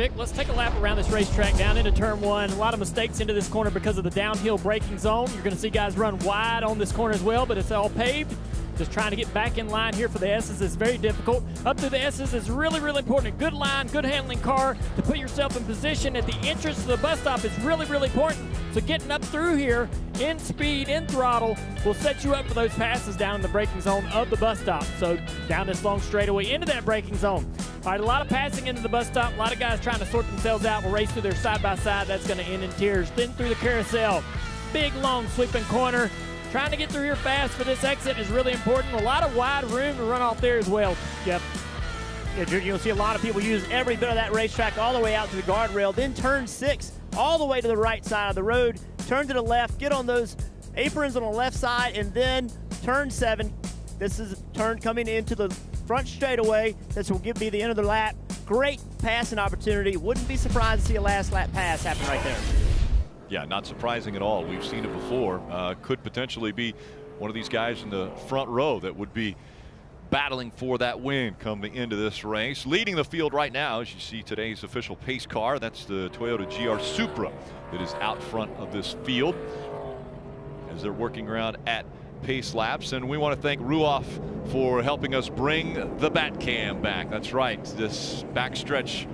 Rick, let's take a lap around this racetrack down into turn one. A lot of mistakes into this corner because of the downhill braking zone. You're going to see guys run wide on this corner as well, but it's all paved. Just trying to get back in line here for the S's is very difficult. Up through the S's is really, really important. A good line, good handling car to put yourself in position at the entrance to the bus stop is really, really important. So getting up through here in speed, in throttle, will set you up for those passes down in the braking zone of the bus stop. So down this long straightaway into that braking zone. All right, a lot of passing into the bus stop. A lot of guys trying to sort themselves out. Will race through their side-by-side. That's going to end in tears. Then through the carousel. Big, long, sweeping corner. Trying to get through here fast for this exit is really important. A lot of wide room to run off there as well, Jeff. Yeah, you'll see a lot of people use every bit of that racetrack all the way out to the guardrail. Then turn 6 all the way to the right side of the road. Turn to the left, get on those aprons on the left side, and then turn 7. This is a turn coming into the front straightaway. This will be the end of the lap. Great passing opportunity. Wouldn't be surprised to see a last lap pass happen right there. Yeah, not surprising at all. We've seen it before. Could potentially be one of these guys in the front row that would be battling for that win come the end of this race. Leading the field right now, as you see today's official pace car, that's the Toyota GR Supra that is out front of this field as they're working around at pace laps. And we want to thank Ruoff for helping us bring the Batcam back. That's right, this backstretch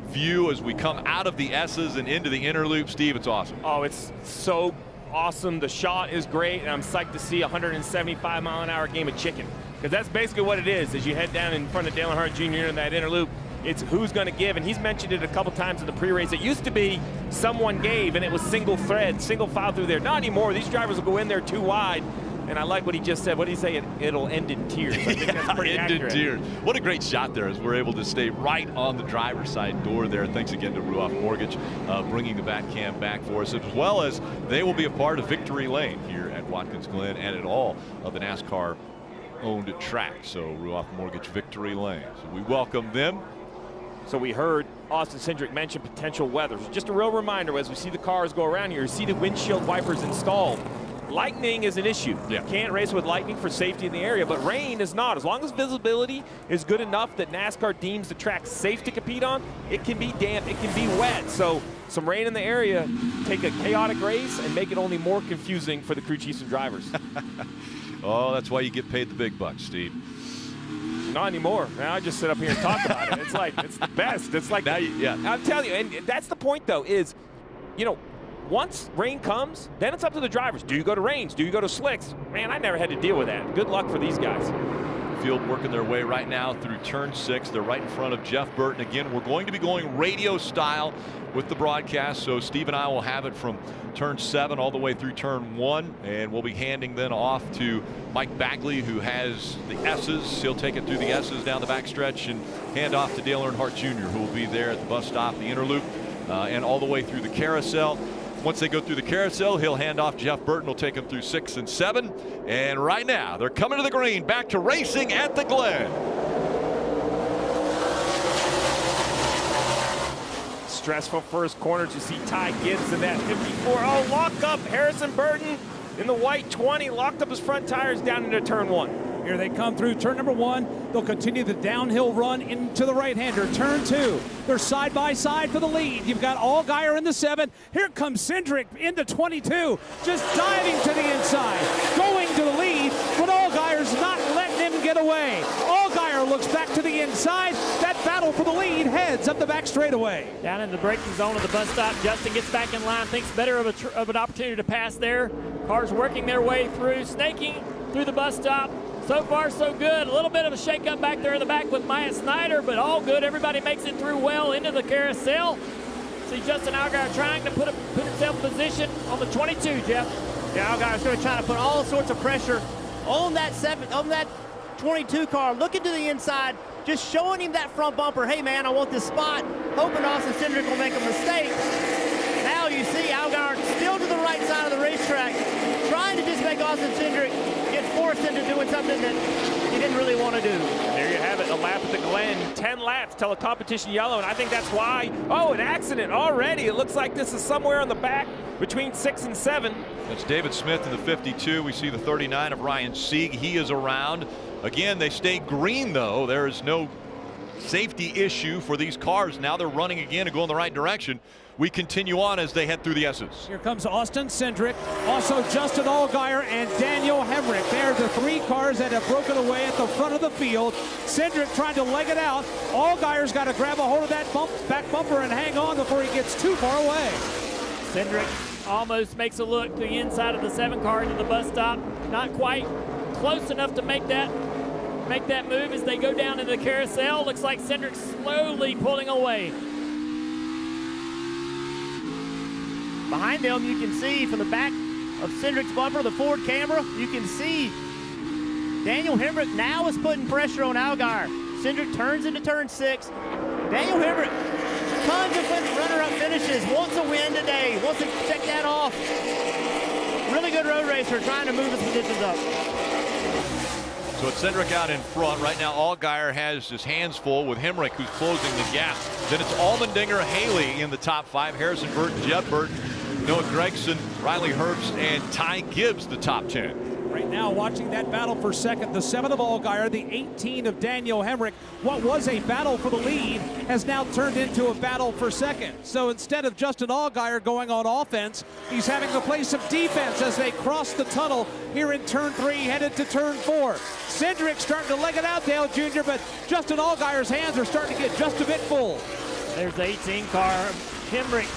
view as we come out of the S's and into the inner loop. Steve, it's awesome. Oh, it's so awesome. The shot is great, and I'm psyched to see a 175-mile-an-hour game of chicken, because that's basically what it is. As you head down in front of Dale Earnhardt Jr. in that inner loop, it's who's going to give, and he's mentioned it a couple times in the pre-race. It used to be someone gave, and it was single thread, single file through there. Not anymore. These drivers will go in there too wide. And I like what he just said. What did he say? It'll end in tears. I think that's pretty accurate. End in tears. What a great shot there as we're able to stay right on the driver's side door there. Thanks again to Ruoff Mortgage bringing the Batcam back for us, as well as they will be a part of Victory Lane here at Watkins Glen and at all of the NASCAR owned tracks. So Ruoff Mortgage Victory Lane. So we welcome them. So we heard Austin Cindric mention potential weather. Just a real reminder as we see the cars go around here, you see the windshield wipers installed. Lightning is an issue. Yeah. You can't race with lightning for safety in the area, but rain is not. As long as visibility is good enough that NASCAR deems the track safe to compete on, it can be damp, it can be wet. So some rain in the area, take a chaotic race and make it only more confusing for the crew chiefs and drivers. Oh, that's why you get paid the big bucks, Steve. Not anymore. Now I just sit up here and talk about it. It's like, it's the best. It's like, now yeah. I'm telling you, and that's the point though, is, you know, once rain comes, then it's up to the drivers. Do you go to rains? Do you go to slicks? Man, I never had to deal with that. Good luck for these guys. Field working their way right now through turn 6. They're right in front of Jeff Burton. Again, we're going to be going radio style with the broadcast. So Steve and I will have it from turn 7 all the way through turn 1. And we'll be handing then off to Mike Bagley, who has the S's. He'll take it through the S's down the backstretch and hand off to Dale Earnhardt Jr., who will be there at the bus stop, the inner loop, and all the way through the carousel. Once they go through the carousel, he'll hand off Jeff Burton. Will take him through 6 and 7. And right now, they're coming to the green, back to racing at the Glen. Stressful first corners. You see Ty Gibbs in that 54. Oh, lock up Harrison Burton in the white 20. Locked up his front tires down into turn 1. Here they come through turn number 1. They'll continue the downhill run into the right-hander. Turn 2. They're side by side for the lead. You've got Allgaier in the 7. Here comes Cindric into 22. Just diving to the inside. Going to the lead, but Allgaier's not letting him get away. Allgaier looks back to the inside. That battle for the lead heads up the back straightaway. Down in the braking zone of the bus stop, Justin gets back in line, thinks better of an opportunity to pass there. Cars working their way through, snaking through the bus stop. So far, so good. A little bit of a shake-up back there in the back with Maya Snyder, but all good. Everybody makes it through well into the carousel. See Justin Allgaier trying to put himself in position on the 22, Jeff. Yeah, Allgaier's going to try to put all sorts of pressure on that 22 car, looking to the inside, just showing him that front bumper. Hey, man, I want this spot. Hoping Austin Cindric will make a mistake. Now you see Allgaier still to the right side of the racetrack, trying to just make Austin Cindric get forced into doing something that he didn't really want to do. There you have it, a lap at the Glen. 10 laps till a competition yellow, and I think that's why. Oh, an accident already. It looks like this is somewhere on the back between 6 and 7. That's David Smith in the 52. We see the 39 of Ryan Sieg. He is around. Again, they stay green, though. There is no safety issue for these cars. Now they're running again and going the right direction. We continue on as they head through the S's. Here comes Austin Cindric, also Justin Allgaier and Daniel Hemrick. They are the 3 cars that have broken away at the front of the field. Cindric trying to leg it out. Allgaier's got to grab a hold of that back bumper and hang on before he gets too far away. Cindric almost makes a look to the inside of the 7 car into the bus stop. Not quite close enough to make that move as they go down into the carousel. Looks like Cindric slowly pulling away. Behind them, you can see from the back of Cindric's bumper, the forward camera, you can see Daniel Hemrick now is putting pressure on Allgaier. Cindric turns into turn 6. Daniel Hemrick, tons of runner-up finishes, wants a win today, wants to check that off. Really good road racer trying to move his positions up. So it's Cindric out in front. Right now, Allgaier has his hands full with Hemrick, who's closing the gap. Then it's Allmendinger, Haley in the top 5. Harrison Burton, Jeff Burton, Noah Gregson, Riley Herbst, and Ty Gibbs, the top 10. Right now, watching that battle for second, the 7 of Allgaier, the 18 of Daniel Hemrick. What was a battle for the lead has now turned into a battle for second. So instead of Justin Allgaier going on offense, he's having to play some defense as they cross the tunnel here in turn 3, headed to turn 4. Cindric starting to leg it out, Dale Jr., but Justin Allgaier's hands are starting to get just a bit full. There's the 18 car, Hemrick,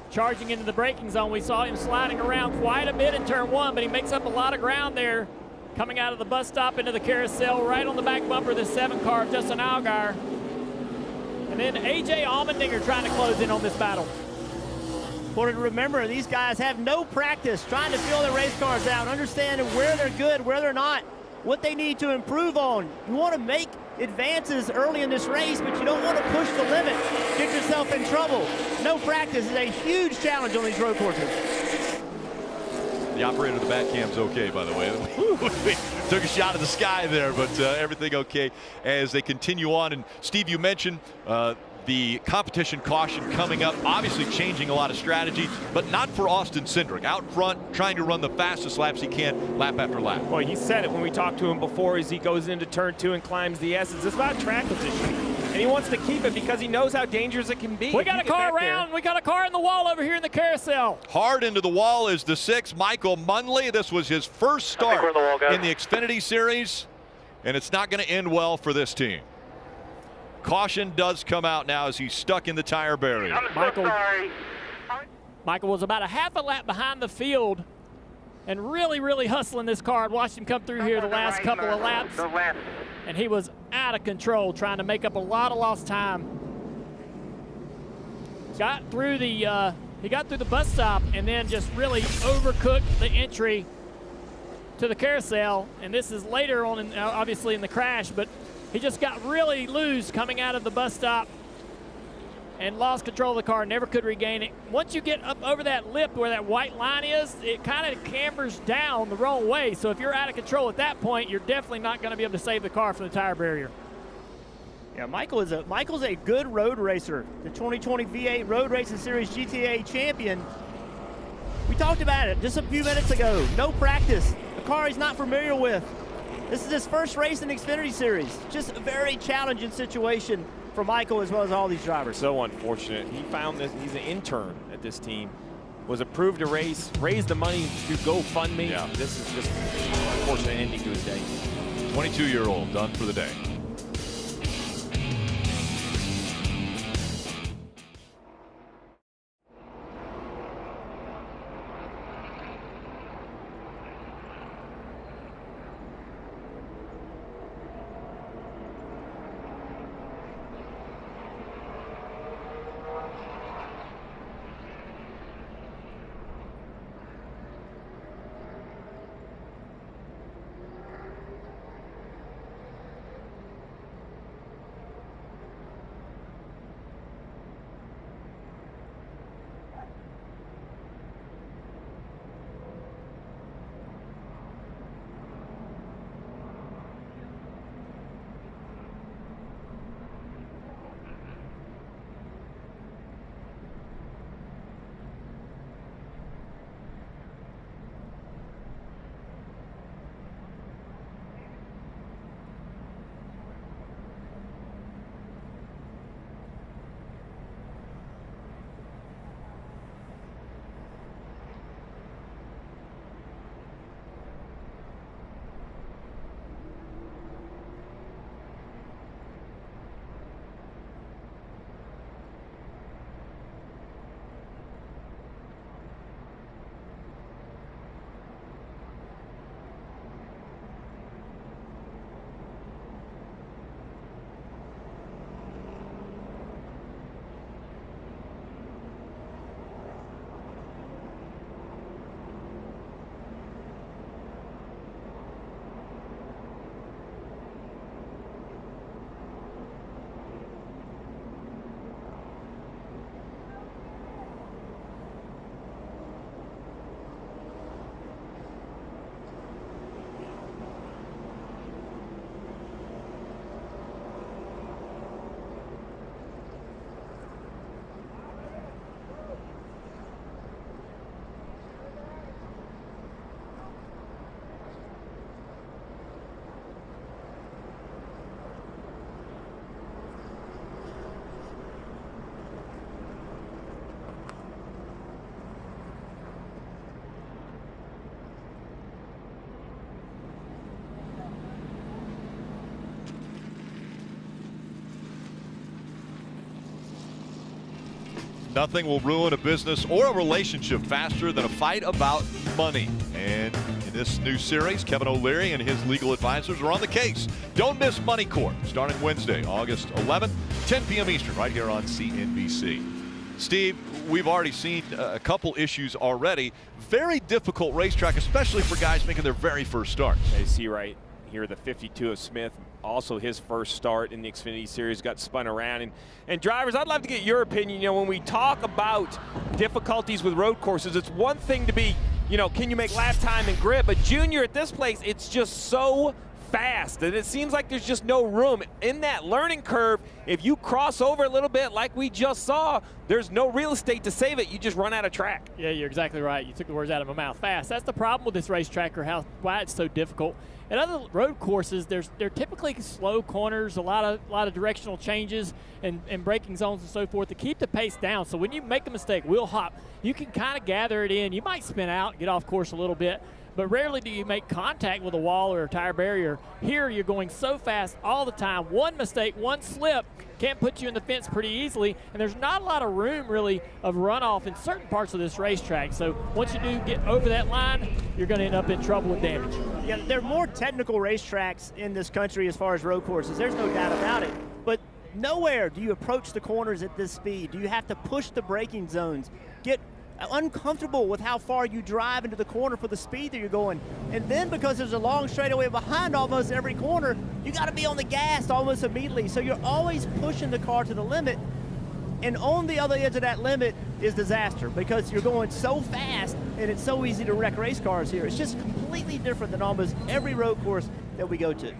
charging into the braking zone. We saw him sliding around quite a bit in turn 1, but he makes up a lot of ground there. Coming out of the bus stop into the carousel, right on the back bumper of this 7 car of Justin Allgaier. And then A.J. Allmendinger trying to close in on this battle. Important to remember, these guys have no practice trying to feel their race cars out, understanding where they're good, where they're not, what they need to improve on. You want to make advances early in this race, but you don't want to push the limit, get yourself in trouble. No practice is a huge challenge on these road courses. The operator of the back cam's okay, by the way. Took a shot at the sky there, but everything okay as they continue on. And Steve, you mentioned the competition caution coming up, obviously changing a lot of strategy, but not for Austin Cindric. Out front, trying to run the fastest laps he can, lap after lap. Well, he said it when we talked to him before as he goes into turn 2 and climbs the S's. It's about track position. And he wants to keep it because he knows how dangerous it can be. We got a car around. We got a car in the wall over here in the carousel. Hard into the wall is the 6, Michael Munley. This was his first start in the Xfinity Series, and it's not going to end well for this team. Caution does come out now as he's stuck in the tire barrier. Michael was about a half a lap behind the field and really hustling this car. I watched him come through here the last couple of laps, and he was out of control trying to make up a lot of lost time. Got through the he got through the bus stop and then just really overcooked the entry to the carousel, and this is later on obviously in the crash, but he just got really loose coming out of the bus stop and lost control of the car, never could regain it. Once you get up over that lip where that white line is, it kind of cambers down the wrong way. So if you're out of control at that point, you're definitely not going to be able to save the car from the tire barrier. Yeah, Michael's a good road racer. The 2020 V8 Road Racing Series GTA champion. We talked about it just a few minutes ago. No practice. A car he's not familiar with. This is his first race in the Xfinity Series. Just a very challenging situation for Michael as well as all these drivers. So unfortunate. He found this, he's an intern at this team, was approved to race, raised the money through GoFundMe. Yeah. This is just an unfortunate ending to his day. 22-year-old done for the day. Nothing will ruin a business or a relationship faster than a fight about money. And in this new series, Kevin O'Leary and his legal advisors are on the case. Don't miss Money Court, starting Wednesday, August 11th, 10 p.m. Eastern, right here on CNBC. Steve, we've already seen a couple issues already. Very difficult racetrack, especially for guys making their very first start. You see right here the 52 of Smith, also his first start in the Xfinity Series, got spun around. And drivers, I'd love to get your opinion. You know, when we talk about difficulties with road courses, it's one thing to be, you know, can you make lap time and grip? But Junior, at this place, it's just so fast, and it seems like there's just no room in that learning curve. If you cross over a little bit like we just saw, there's no real estate to save it. You just run out of track. Yeah, you're exactly right. You took the words out of my mouth. Fast. That's the problem with this racetrack, or why it's so difficult. At other road courses, they're typically slow corners, a lot of directional changes and braking zones and so forth to keep the pace down. So when you make a mistake, wheel hop, you can kind of gather it in. You might spin out, get off course a little bit, but rarely do you make contact with a wall or a tire barrier. Here, you're going so fast all the time. One mistake, one slip can put you in the fence pretty easily, and there's not a lot of room, really, of runoff in certain parts of this racetrack. So once you do get over that line, you're going to end up in trouble with damage. Yeah, there are more technical racetracks in this country as far as road courses. There's no doubt about it. But nowhere do you approach the corners at this speed. Do you have to push the braking zones, get uncomfortable with how far you drive into the corner for the speed that you're going. And then because there's a long straightaway behind almost every corner, you got to be on the gas almost immediately. So you're always pushing the car to the limit. And on the other edge of that limit is disaster because you're going so fast and it's so easy to wreck race cars here. It's just completely different than almost every road course that we go to.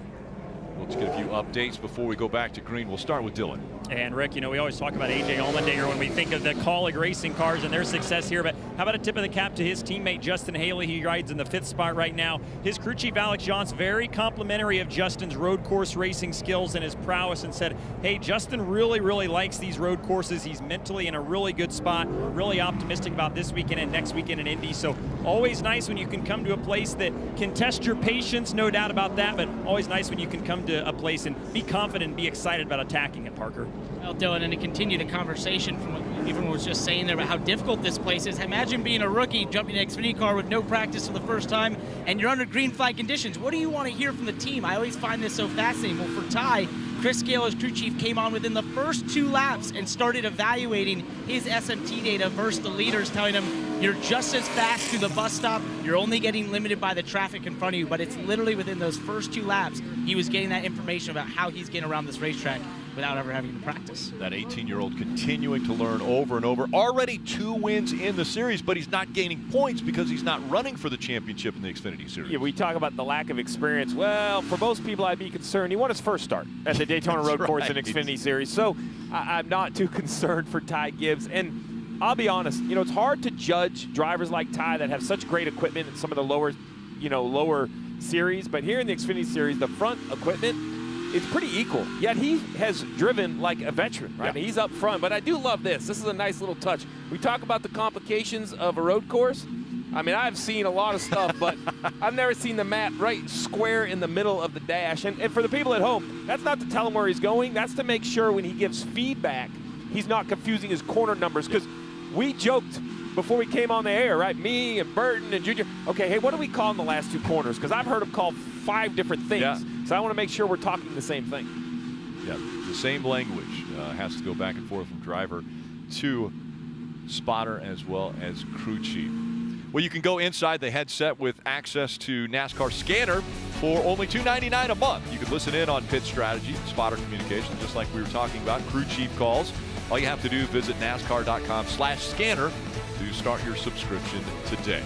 Let's get a few updates before we go back to green. We'll start with Dylan. And Rick, you know, we always talk about A.J. Allmendinger when we think of the Kaulig racing cars and their success here, but how about a tip of the cap to his teammate Justin Haley? He rides in the 5th spot right now. His crew chief Alex Johnson, very complimentary of Justin's road course racing skills and his prowess, and said, hey, Justin really likes these road courses. He's mentally in a really good spot, really optimistic about this weekend and next weekend in Indy. So always nice when you can come to a place that can test your patience, no doubt about that, but always nice when you can come to a place and be confident and be excited about attacking it, Parker. Well, Dylan, and to continue the conversation from what everyone was just saying there about how difficult this place is, imagine being a rookie jumping an Xfinity car with no practice for the first time, and you're under green flag conditions. What do you want to hear from the team? I always find this so fascinating. Well, for Ty, Chris Gale, as crew chief, came on within the first 2 laps and started evaluating his SMT data versus the leaders, telling him, you're just as fast through the bus stop. You're only getting limited by the traffic in front of you, but it's literally within those first 2 laps he was getting that information about how he's getting around this racetrack without ever having to practice. That 18-year-old continuing to learn over and over. Already 2 wins in the series, but he's not gaining points because he's not running for the championship in the Xfinity Series. Yeah, we talk about the lack of experience. Well, for most people, I'd be concerned. He won his first start at the Daytona Road Course in Xfinity Series, so I'm not too concerned for Ty Gibbs. And I'll be honest, you know, it's hard to judge drivers like Ty that have such great equipment in some of the lower series, but here in the Xfinity Series, the front equipment, it's pretty equal, yet he has driven like a veteran, right? Yeah. He's up front, but I do love this. This is a nice little touch. We talk about the complications of a road course. I mean, I've seen a lot of stuff, but I've never seen the map right square in the middle of the dash. And for the people at home, that's not to tell him where he's going. That's to make sure when he gives feedback, he's not confusing his corner numbers, because we joked before we came on the air, right? Me and Burton and Junior. Okay, hey, what do we call in the last 2 corners? Because I've heard him call 5 different things. Yeah. So I want to make sure we're talking the same thing. Yeah, the same language has to go back and forth from driver to spotter as well as crew chief. Well, you can go inside the headset with access to NASCAR Scanner for only $2.99 a month. You can listen in on pit strategy, spotter communication, just like we were talking about, crew chief calls. All you have to do is visit NASCAR.com/scanner to start your subscription today.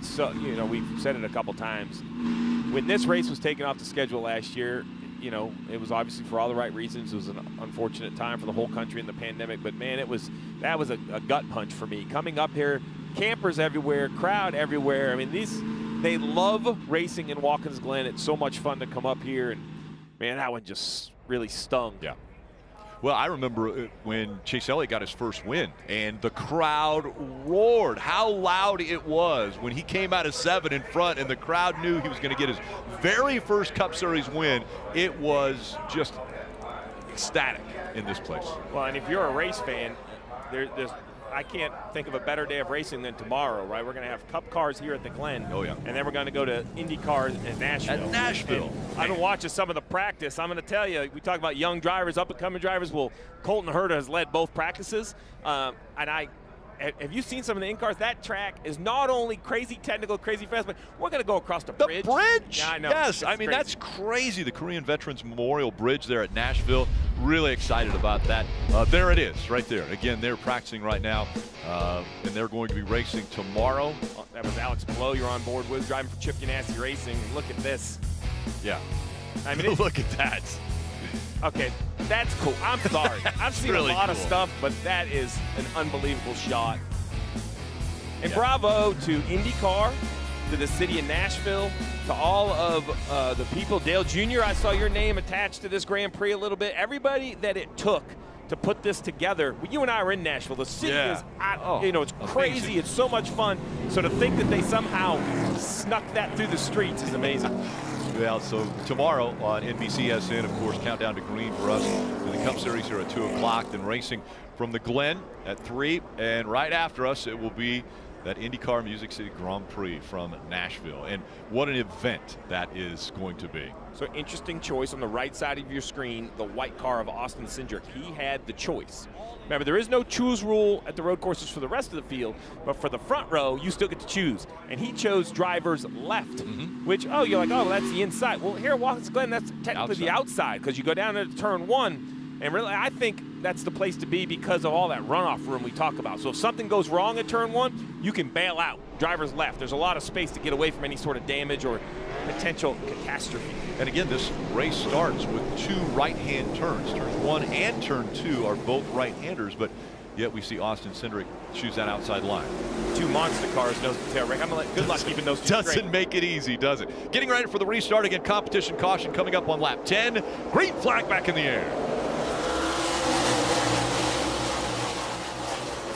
So, you know, we've said it a couple times. When this race was taken off the schedule last year, you know, it was obviously for all the right reasons. It was an unfortunate time for the whole country in the pandemic, but man, that was a gut punch for me. Coming up here, campers everywhere, crowd everywhere. I mean, they love racing in Watkins Glen. It's so much fun to come up here, and man, that one just really stung. Yeah. Well, I remember when Chase Elliott got his first win, and the crowd roared. How loud it was when he came out of 7 in front, and the crowd knew he was going to get his very first Cup Series win. It was just ecstatic in this place. Well, and if you're a race fan, I can't think of a better day of racing than tomorrow, right? We're going to have Cup cars here at the Glen. Oh, yeah. And then we're going to go to Indy cars in Nashville. At Nashville. I've been watching some of the practice. I'm going to tell you, we talk about young drivers, up-and-coming drivers. Well, Colton Herta has led both practices. Have you seen some of the in-cars? That track is not only crazy technical, crazy fast, but we're going to go across the bridge. The bridge? Yeah, I know. Yes, I mean, that's crazy. The Korean Veterans Memorial Bridge there at Nashville. Really excited about that. There it is, right there. Again, they're practicing right now, and they're going to be racing tomorrow. That was Alex Blow you're on board with, driving for Chip Ganassi Racing. Look at this. Yeah. I mean, look at that. Okay, that's cool. I'm sorry. I've seen really a lot of cool. stuff, but that is an unbelievable shot. And bravo to IndyCar, to the city of Nashville, to all of the people. Dale Jr., I saw your name attached to this Grand Prix a little bit. Everybody that it took to put this together. You and I are in Nashville. The city is, it's crazy. Amazing. It's so much fun. So to think that they somehow snuck that through the streets is amazing. Well, so tomorrow on NBCSN, of course, countdown to green for us in the Cup Series here at 2 o'clock. Then racing from the Glen at 3. And right after us, it will be that IndyCar Music City Grand Prix from Nashville. And what an event that is going to be. So interesting choice on the right side of your screen, the white car of Austin Cindric. He had the choice. Remember, there is no choose rule at the road courses for the rest of the field, but for the front row, you still get to choose. And he chose drivers left, which, you're like, well, that's the inside. Well, here at Watkins Glen, that's technically the outside, because you go down to turn 1, and really, I think that's the place to be because of all that runoff room we talk about. So if something goes wrong at turn 1, you can bail out. Drivers left. There's a lot of space to get away from any sort of damage or potential catastrophe. And again, this race starts with 2 right-hand turns. Turns 1 and turn 2 are both right-handers, but yet we see Austin Cindric choose that outside line. 2 monster cars, nose to tail. Rick, I'm going to let good luck keeping those 2 Doesn't straight. make it easy, does it? Getting ready for the restart again. Competition caution coming up on lap 10. Green flag back in the air.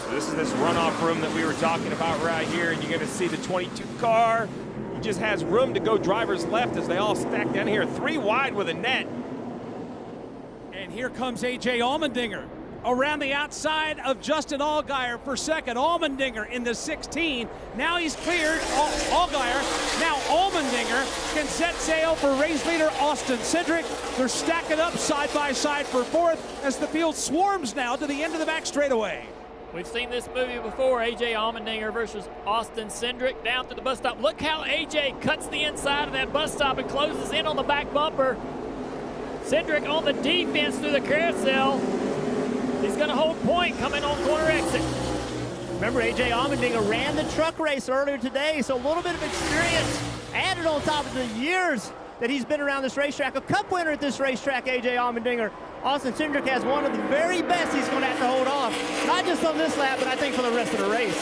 So this is this runoff room that we were talking about right here, and you're going to see the 22 car. He just has room to go drivers left as they all stack down here. 3 wide with a net. And here comes A.J. Allmendinger around the outside of Justin Allgaier for second. Allmendinger in the 16. Now he's cleared Allgaier. Now Allmendinger can set sail for race leader Austin Cindric. They're stacking up side by side for fourth as the field swarms now to the end of the back straightaway. We've seen this movie before, A.J. Allmendinger versus Austin Cindric down to the bus stop. Look how A.J. cuts the inside of that bus stop and closes in on the back bumper. Cindric on the defense through the carousel. He's going to hold point coming on corner exit. Remember, A.J. Allmendinger ran the truck race earlier today, so a little bit of experience added on top of the years that he's been around this racetrack. A Cup winner at this racetrack, A.J. Allmendinger. Austin Cindric has one of the very best he's going to have to hold off, not just on this lap, but I think for the rest of the race.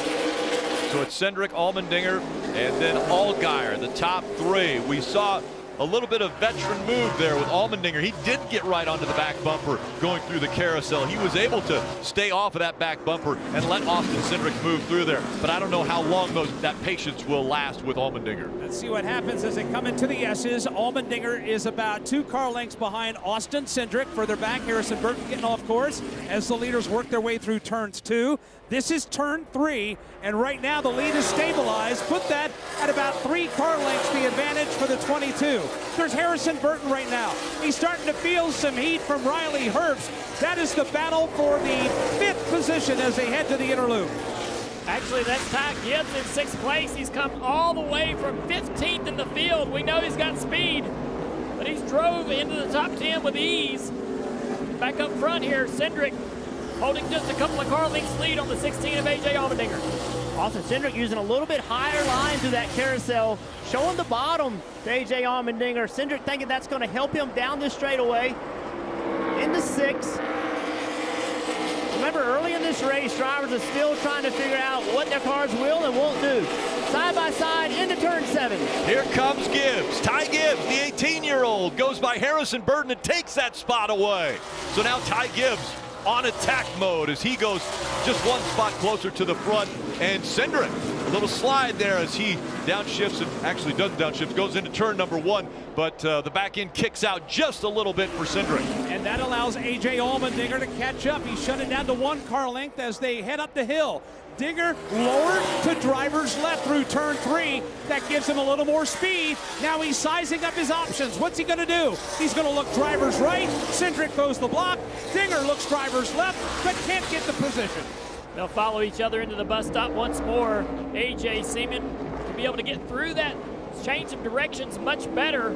So it's Cindric, Allmendinger, and then Allgaier, the top 3. We saw a little bit of veteran move there with Allmendinger. He did get right onto the back bumper going through the carousel. He was able to stay off of that back bumper and let Austin Cindric move through there. But I don't know how long that patience will last with Allmendinger. Let's see what happens as they come into the S's. Allmendinger is about 2 car lengths behind Austin Cindric. Further back, Harrison Burton getting off course as the leaders work their way through turns 2. This is turn 3, and right now the lead is stabilized. Put that at about 3 car lengths, the advantage for the 22. There's Harrison Burton right now. He's starting to feel some heat from Riley Herbst. That is the battle for the 5th position as they head to the inner loop. Actually, that's Ty Gibbs in 6th place. He's come all the way from 15th in the field. We know he's got speed, but he's drove into the top 10 with ease. Back up front here, Cindric holding just a couple of car lengths lead on the 16 of A.J. Allmendinger. Austin Cindric using a little bit higher line through that carousel, showing the bottom to A.J. Allmendinger. Cindric thinking that's going to help him down this straightaway into 6th. Remember, early in this race, drivers are still trying to figure out what their cars will and won't do. Side by side into turn 7. Here comes Gibbs. Ty Gibbs, the 18-year-old, goes by Harrison Burton and takes that spot away. So now Ty Gibbs on attack mode as he goes just 1 spot closer to the front, and Cindric A little slide there as he downshifts and actually doesn't downshift, goes into turn number 1, but the back end kicks out just a little bit for Cindric. And that allows A.J. Allmendinger to catch up. He shut it down to 1 car length as they head up the hill. Dinger lower to driver's left through turn 3. That gives him a little more speed. Now he's sizing up his options. What's he going to do? He's going to look driver's right. Cindric throws the block. Dinger looks driver's left, but can't get the position. They'll follow each other into the bus stop once more. AJ seeming to be able to get through that change of directions much better.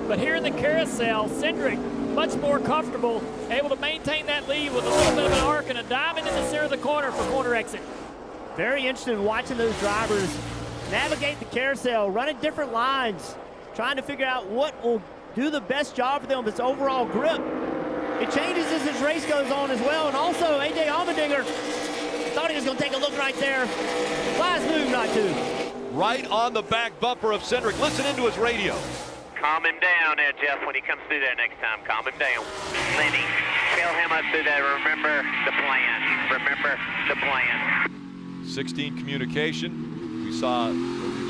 But here in the carousel, Cindric much more comfortable, able to maintain that lead with a little bit of an arc and a diamond in the center of the corner for corner exit. Very interested in watching those drivers navigate the carousel, running different lines, trying to figure out what will do the best job for them with its overall grip. It changes as this race goes on as well, and also A.J. Allmendinger thought he was going to take a look right there. Wise move not to. Right on the back bumper of Cindric. Listen into his radio. Calm him down there, Jeff, when he comes through there next time. Calm him down. Lenny, tell him up through there, remember the plan. Remember the plan. 16 communication. We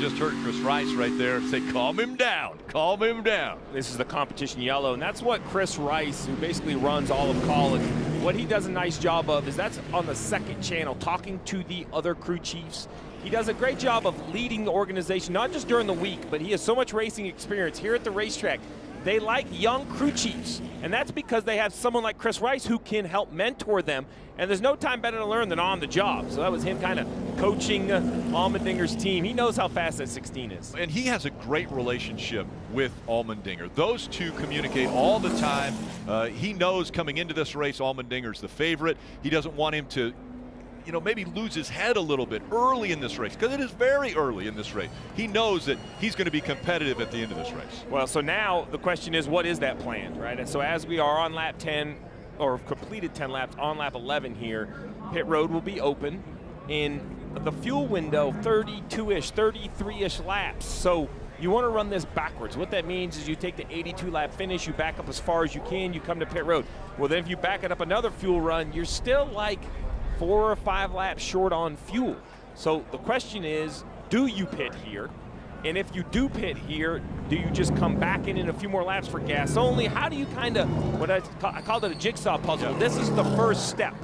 just heard Chris Rice right there say, calm him down, calm him down. This is the competition yellow, and that's what Chris Rice, who basically runs all of college, what he does a nice job of is that's on the second channel, talking to the other crew chiefs. He does a great job of leading the organization, not just during the week, but he has so much racing experience here at the racetrack. They like young crew chiefs, and that's because they have someone like Chris Rice who can help mentor them, and there's no time better to learn than on the job. So that was him kind of coaching Allmendinger's team. He knows how fast that 16 is. And he has a great relationship with Allmendinger. Those two communicate all the time. He knows coming into this race, Allmendinger's the favorite. He doesn't want him to maybe lose his head a little bit early in this race, because it is very early in this race. He knows that he's going to be competitive at the end of this race. Well, so now the question is, what is that plan, right? And so as we are on lap 10, or completed 10 laps, on lap 11 here, pit road will be open in the fuel window, 32-ish, 33-ish laps. So you want to run this backwards. What that means is you take the 82-lap finish, you back up as far as you can, you come to pit road. Well, then if you back it up another fuel run, you're still like 4 or 5 laps short on fuel. So the question is, do you pit here? And if you do pit here, do you just come back in a few more laps for gas only? How do you kind of, I called it a jigsaw puzzle. Yeah. This is the first step,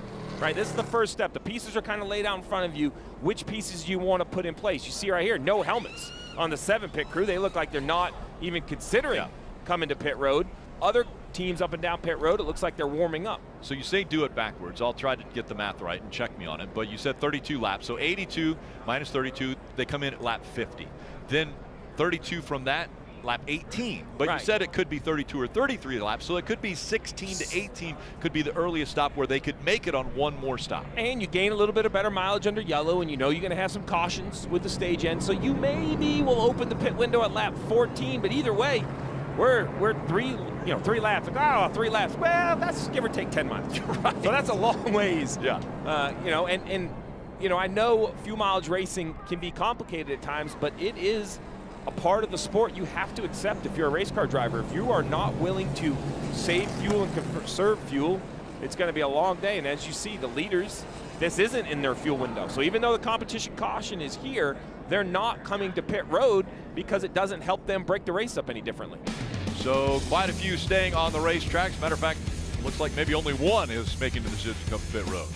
right? This is the first step. The pieces are kind of laid out in front of you. Which pieces do you want to put in place? You see right here, no helmets on the 7 pit crew. They look like they're not even considering coming to pit road. Other teams up and down pit road, it looks like they're warming up. So you say do it backwards. I'll try to get the math right and check me on it. But you said 32 laps. So 82 minus 32, they come in at lap 50. Then 32 from that, lap 18. But Right. you said it could be 32 or 33 laps. So it could be 16 to 18 could be the earliest stop where they could make it on one more stop. And you gain a little bit of better mileage under yellow, and you know you're going to have some cautions with the stage end. So you maybe will open the pit window at lap 14. But either way, we're 3 laps. Like, 3 laps. Well, that's give or take 10 miles. Right. So that's a long ways. Yeah. I know fuel mileage racing can be complicated at times, but it is a part of the sport you have to accept if you're a race car driver. If you are not willing to save fuel and conserve fuel, it's going to be a long day. And as you see, the leaders, this isn't in their fuel window. So even though the competition caution is here, they're not coming to pit road because it doesn't help them break the race up any differently. So quite a few staying on the racetrack. As a matter of fact, looks like maybe only one is making the decision to come to pit road.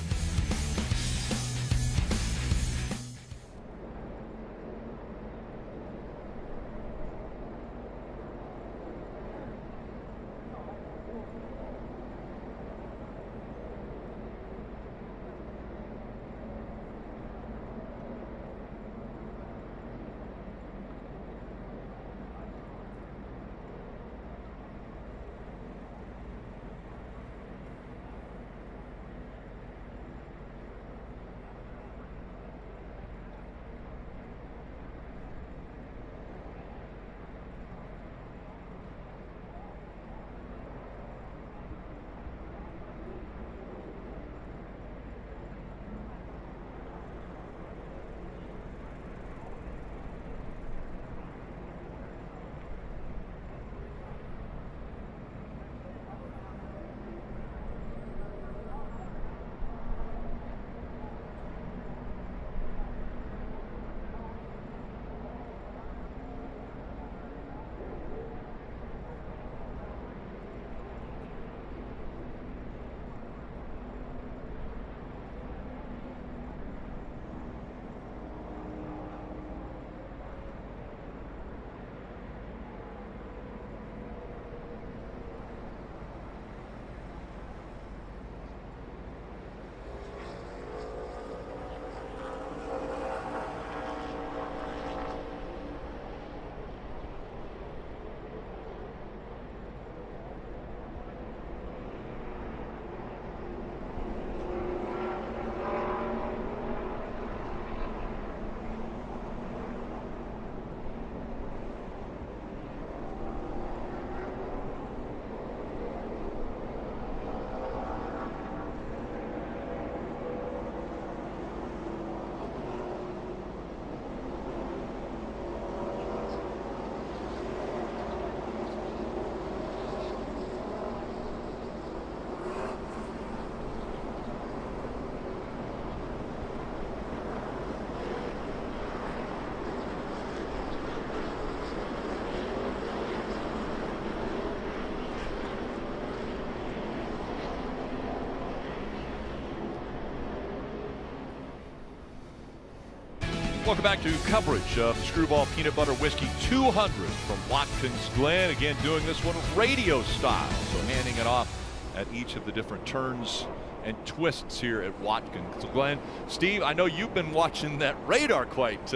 Welcome back to coverage of the Screwball Peanut Butter Whiskey 200 from Watkins Glen. Again, doing this one radio style, so handing it off at each of the different turns and twists here at Watkins Glen. Steve, I know you've been watching that radar quite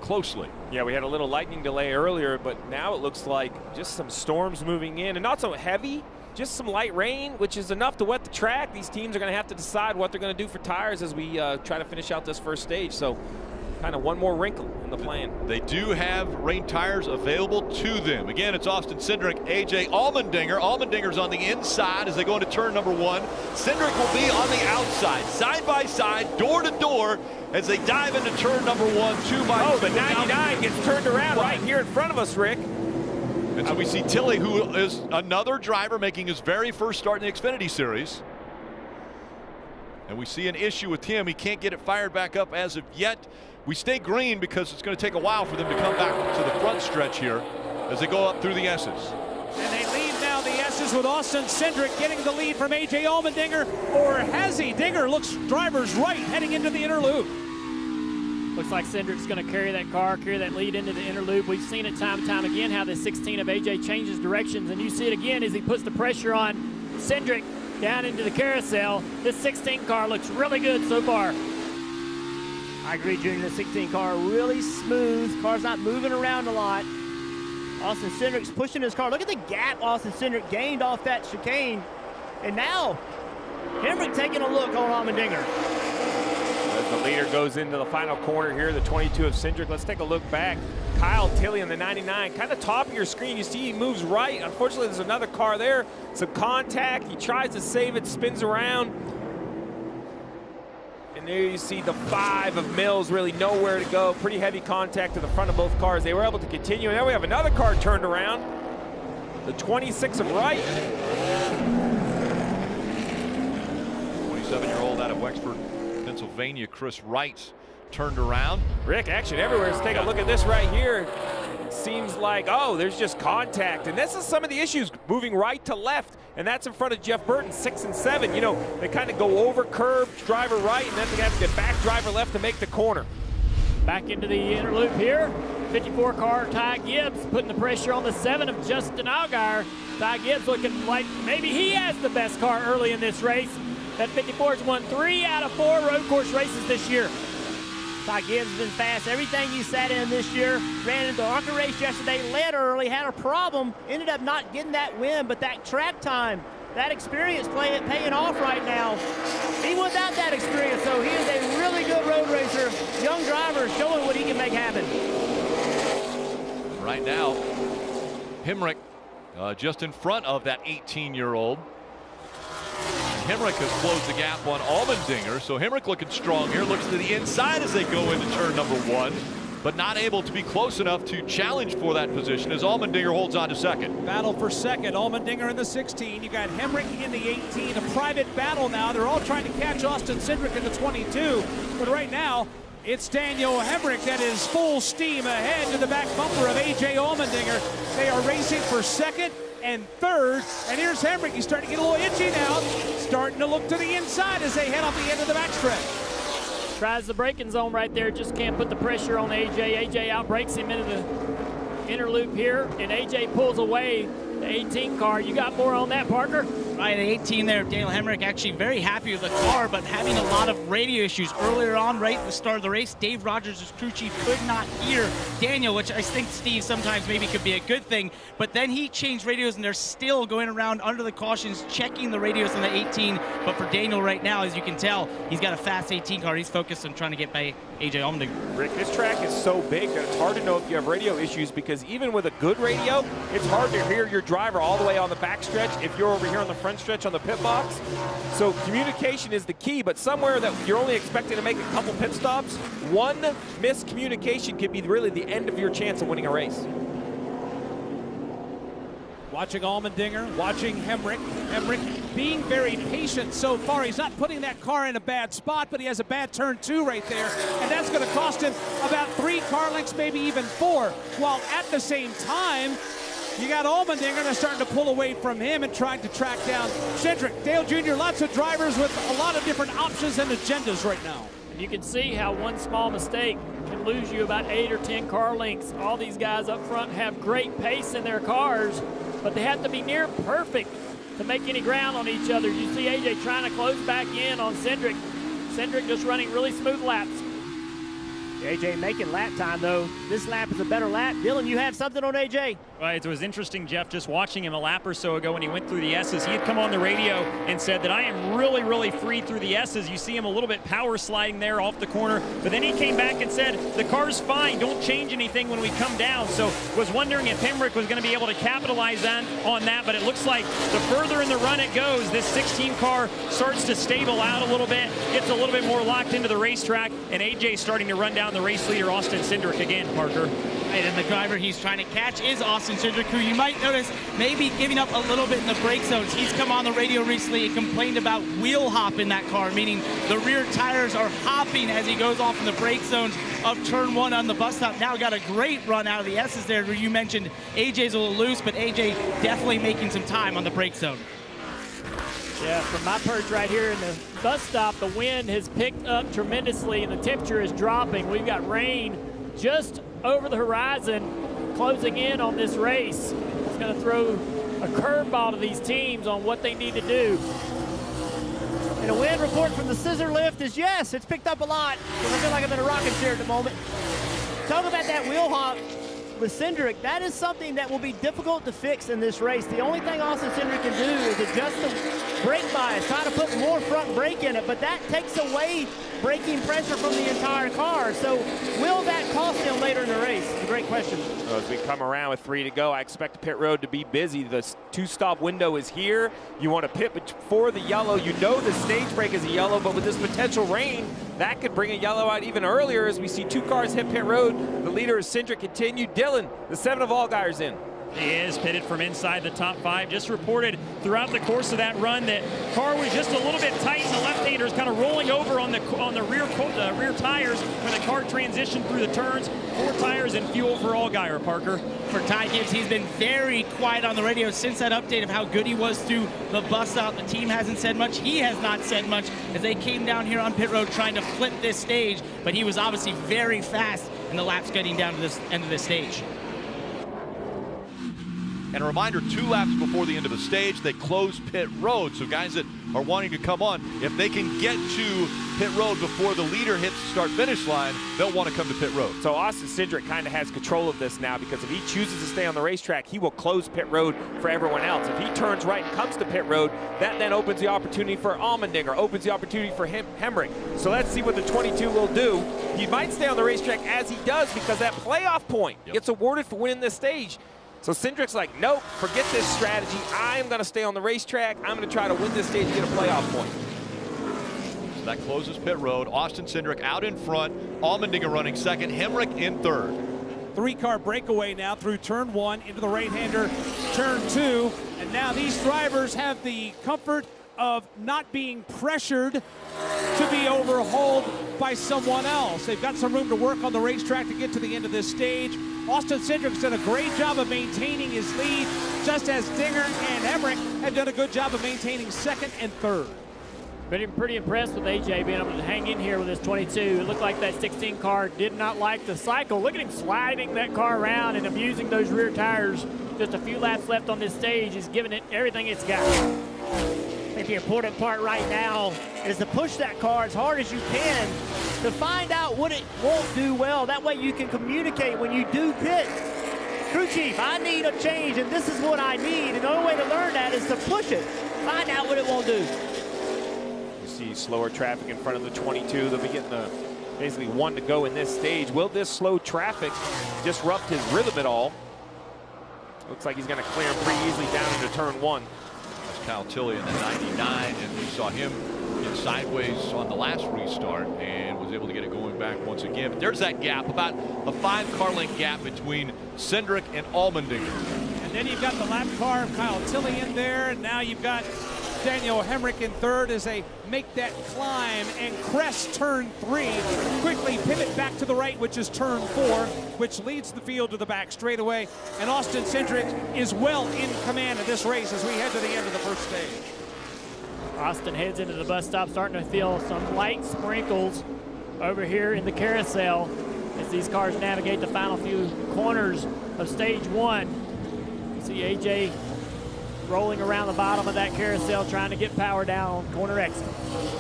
closely. Yeah, we had a little lightning delay earlier, but now it looks like just some storms moving in, and not so heavy, just some light rain, which is enough to wet the track. These teams are going to have to decide what they're going to do for tires as we try to finish out this first stage. So kind of one more wrinkle in the plan. They do have rain tires available to them. Again, it's Austin Cindric, AJ Allmendinger. Allmendinger's on the inside as they go into turn number 1. Cindric will be on the outside, side by side, door to door, as they dive into turn number 1, 2 by 2. Oh, the 99 gets turned around right here in front of us, Rick. And so we see Tilley, who is another driver making his very first start in the Xfinity Series. And we see an issue with him. He can't get it fired back up as of yet. We stay green because it's going to take a while for them to come back to the front stretch here as they go up through the S's. And they lead now the S's with Austin Cindric getting the lead from A.J. Allmendinger, or has he? Dinger looks driver's right heading into the inner loop. Looks like Cindric's going to carry that car, carry that lead into the inner loop. We've seen it time and time again how the 16 of AJ changes directions, and you see it again as he puts the pressure on Cindric down into the carousel. This 16 car looks really good so far. I agree, Junior. The 16 car really smooth. Car's not moving around a lot. Austin Cindric's pushing his car. Look at the gap Austin Cindric gained off that chicane. And now, Hemrick taking a look on Allmendinger. As the leader goes into the final corner here, the 22 of Cindric. Let's take a look back. Kyle Tilley on the 99, kind of top of your screen. You see he moves right. Unfortunately, there's another car there. Some contact. He tries to save it, spins around. And there you see the 5 of Mills, really nowhere to go. Pretty heavy contact to the front of both cars. They were able to continue. And then we have another car turned around. The 26 of Wright. 27-year-old out of Wexford, Pennsylvania, Chris Wright, turned around. Rick, action everywhere. Let's take a look at this right here. It seems like, oh, there's just contact. And this is some of the issues, moving right to left. And that's in front of Jeff Burton, 6 and 7. You know, they kind of go over curb, driver right, and then they have to get back driver left to make the corner. Back into the inner loop here. 54 car Ty Gibbs putting the pressure on the 7 of Justin Allgaier. Ty Gibbs looking like maybe he has the best car early in this race. That 54's won 3 out of 4 road course races this year. Ty Gibbs has been fast. Everything he sat in this year. Ran into the ARCA race yesterday, led early, had a problem, ended up not getting that win, but that track time, that experience paying off right now. Even without that experience, though, he is a really good road racer. Young driver showing what he can make happen. Right now, Hemrick just in front of that 18-year-old. Hemrick has closed the gap on Allmendinger, so Hemrick looking strong here. Looks to the inside as they go into turn number 1, but not able to be close enough to challenge for that position as Allmendinger holds on to second. Battle for second. Allmendinger in the 16. You got Hemrick in the 18. A private battle now. They're all trying to catch Austin Cindric in the 22. But right now, it's Daniel Hemrick that is full steam ahead to the back bumper of A.J. Allmendinger. They are racing for second and third, and here's Hemrick. He's starting to get a little itchy now, starting to look to the inside as they head off the end of the backstretch. Tries the braking zone right there, just can't put the pressure on AJ. AJ outbrakes him into the inner loop here, and AJ pulls away the 18 car. You got more on that, Parker? Right, the 18 there, Daniel Hemrick actually very happy with the car, but having a lot of radio issues earlier on, right at the start of the race. Dave Rogers, his crew chief, could not hear Daniel, which I think, Steve, sometimes maybe could be a good thing. But then he changed radios, and they're still going around under the cautions, checking the radios on the 18. But for Daniel right now, as you can tell, he's got a fast 18 car. He's focused on trying to get by AJ Allmendinger. Rick, this track is so big that it's hard to know if you have radio issues, because even with a good radio, it's hard to hear your driver all the way on the back stretch if you're over here on the front stretch on the pit box. So communication is the key, but somewhere that you're only expecting to make a couple pit stops, one miscommunication could be really the end of your chance of winning a race. Watching Allmendinger, watching Hemrick. Hemrick being very patient so far. He's not putting that car in a bad spot, but he has a bad turn 2 right there, and that's going to cost him about 3 car lengths, maybe even 4, while at the same time, you got Allmendinger that's starting to pull away from him and trying to track down Cindric. Dale Jr., lots of drivers with a lot of different options and agendas right now. And you can see how one small mistake can lose you about 8 or 10 car lengths. All these guys up front have great pace in their cars, but they have to be near perfect to make any ground on each other. You see AJ trying to close back in on Cindric. Cindric just running really smooth laps. AJ making lap time, though. This lap is a better lap. Dylan, you have something on AJ? Right, it was interesting, Jeff, just watching him a lap or so ago when he went through the S's. He had come on the radio and said that I am really, really free through the S's. You see him a little bit power sliding there off the corner, but then he came back and said, the car's fine, don't change anything when we come down. So was wondering if Hemrick was going to be able to capitalize on that, but it looks like the further in the run it goes, this 16 car starts to stable out a little bit, gets a little bit more locked into the racetrack, and AJ starting to run down the race leader, Austin Cindric, again, Parker. Right, and the driver he's trying to catch is Austin Cindric, who you might notice maybe giving up a little bit in the brake zones. He's come on the radio recently and complained about wheel hop in that car, meaning the rear tires are hopping as he goes off in the brake zones of turn 1 on the bus stop. Now got a great run out of the S's there, where you mentioned AJ's a little loose, but AJ definitely making some time on the brake zone. Yeah, from my perch right here in the bus stop, the wind has picked up tremendously and the temperature is dropping. We've got rain just over the horizon closing in on this race. It's going to throw a curveball to these teams on what they need to do. And a wind report from the scissor lift is yes, it's picked up a lot, because I feel like I'm in a rocking chair at the moment. Talk about that wheel hop with Cindric. That is something that will be difficult to fix in this race. The only thing Austin Cindric can do is adjust the brake bias, try to put more front brake in it, but that takes away braking pressure from the entire car. So will that cost him later in the race? It's a great question. So as we come around with 3 to go, I expect the pit road to be busy. The 2-stop window is here. You want to pit before the yellow. You know the stage break is a yellow, but with this potential rain, that could bring a yellow out even earlier as we see 2 cars hit pit road. The leader is Cindric. Continue. Dylan, the 7 of Allgaier's in. He is pitted from inside the top 5. Just reported throughout the course of that run that car was just a little bit tight, and the left-handers kind of rolling over on the rear tires when the car transitioned through the turns. 4 tires and fuel for Allgaier, Parker. For Ty Gibbs, he's been very quiet on the radio since that update of how good he was through the bus stop. The team hasn't said much. He has not said much as they came down here on pit road trying to flip this stage, but he was obviously very fast in the laps getting down to this end of this stage. And a reminder, 2 laps before the end of the stage, they close pit road. So guys that are wanting to come on, if they can get to pit road before the leader hits the start-finish line, they'll want to come to pit road. So Austin Cindric kind of has control of this now, because if he chooses to stay on the racetrack, he will close pit road for everyone else. If he turns right and comes to pit road, that then opens the opportunity for Allmendinger, opens the opportunity for Hemrick. So let's see what the 22 will do. He might stay on the racetrack as he does, because that playoff point gets awarded for winning this stage. So Cindric's like, nope, forget this strategy. I'm going to stay on the racetrack. I'm going to try to win this stage and get a playoff point. So that closes pit road. Austin Cindric out in front. Allmendinger running second. Hemrick in third. 3-car breakaway now through turn 1 into the right-hander, turn 2. And now these drivers have the comfort of not being pressured to be overhauled by someone else. They've got some room to work on the racetrack to get to the end of this stage. Austin Cindric's done a great job of maintaining his lead, just as Dinger and Hemrick have done a good job of maintaining second and third. Been pretty impressed with AJ being able to hang in here with his 22. It looked like that 16 car did not like the cycle. Look at him sliding that car around and abusing those rear tires. Just a few laps left on this stage. He's giving it everything it's got. I think the important part right now is to push that car as hard as you can to find out what it won't do well. That way you can communicate when you do pit. Crew chief, I need a change, and this is what I need. And the only way to learn that is to push it. Find out what it won't do. You see slower traffic in front of the 22. They'll be getting the basically 1 to go in this stage. Will this slow traffic disrupt his rhythm at all? Looks like he's going to clear him pretty easily down into turn 1. That's Kyle Tilley in the 99, and we saw him get sideways on the last restart and was able to get it going back once again. But there's that gap, about a 5-car length gap between Cindric and Allmendinger. And then you've got the lap car of Kyle Tilley in there, and now you've got Daniel Hemrick in third as they make that climb and crest turn 3. Quickly pivot back to the right, which is turn 4, which leads the field to the back straightaway. And Austin Cindric is well in command of this race as we head to the end of the first stage. Austin heads into the bus stop, starting to feel some light sprinkles over here in the carousel as these cars navigate the final few corners of stage 1. You see AJ rolling around the bottom of that carousel trying to get power down on corner exit.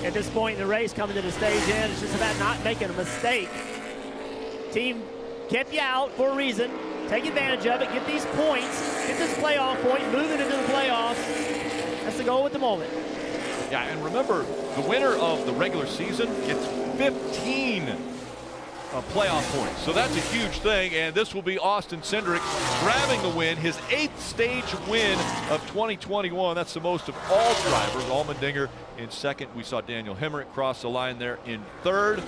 At this point in the race, coming to the stage end, it's just about not making a mistake. Team kept you out for a reason. Take advantage of it, get these points, get this playoff point, move it into the playoffs. That's the goal at the moment. Yeah, and remember, the winner of the regular season gets 15 playoff points. So that's a huge thing, and this will be Austin Cindric grabbing the win, his 8th stage win of 2021. That's the most of all drivers. Allmendinger in 2nd. We saw Daniel Hemrick cross the line there in 3rd.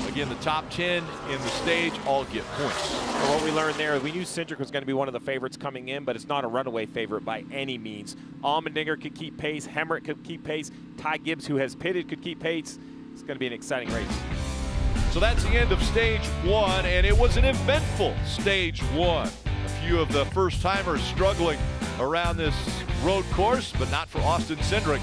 Again, the top 10 in the stage all get points. Well, what we learned there, we knew Cindric was going to be one of the favorites coming in, but it's not a runaway favorite by any means. Allmendinger could keep pace. Hemrick could keep pace. Ty Gibbs, who has pitted, could keep pace. It's going to be an exciting race. So that's the end of stage 1, and it was an eventful stage 1. A few of the first-timers struggling around this road course, but not for Austin Cindric.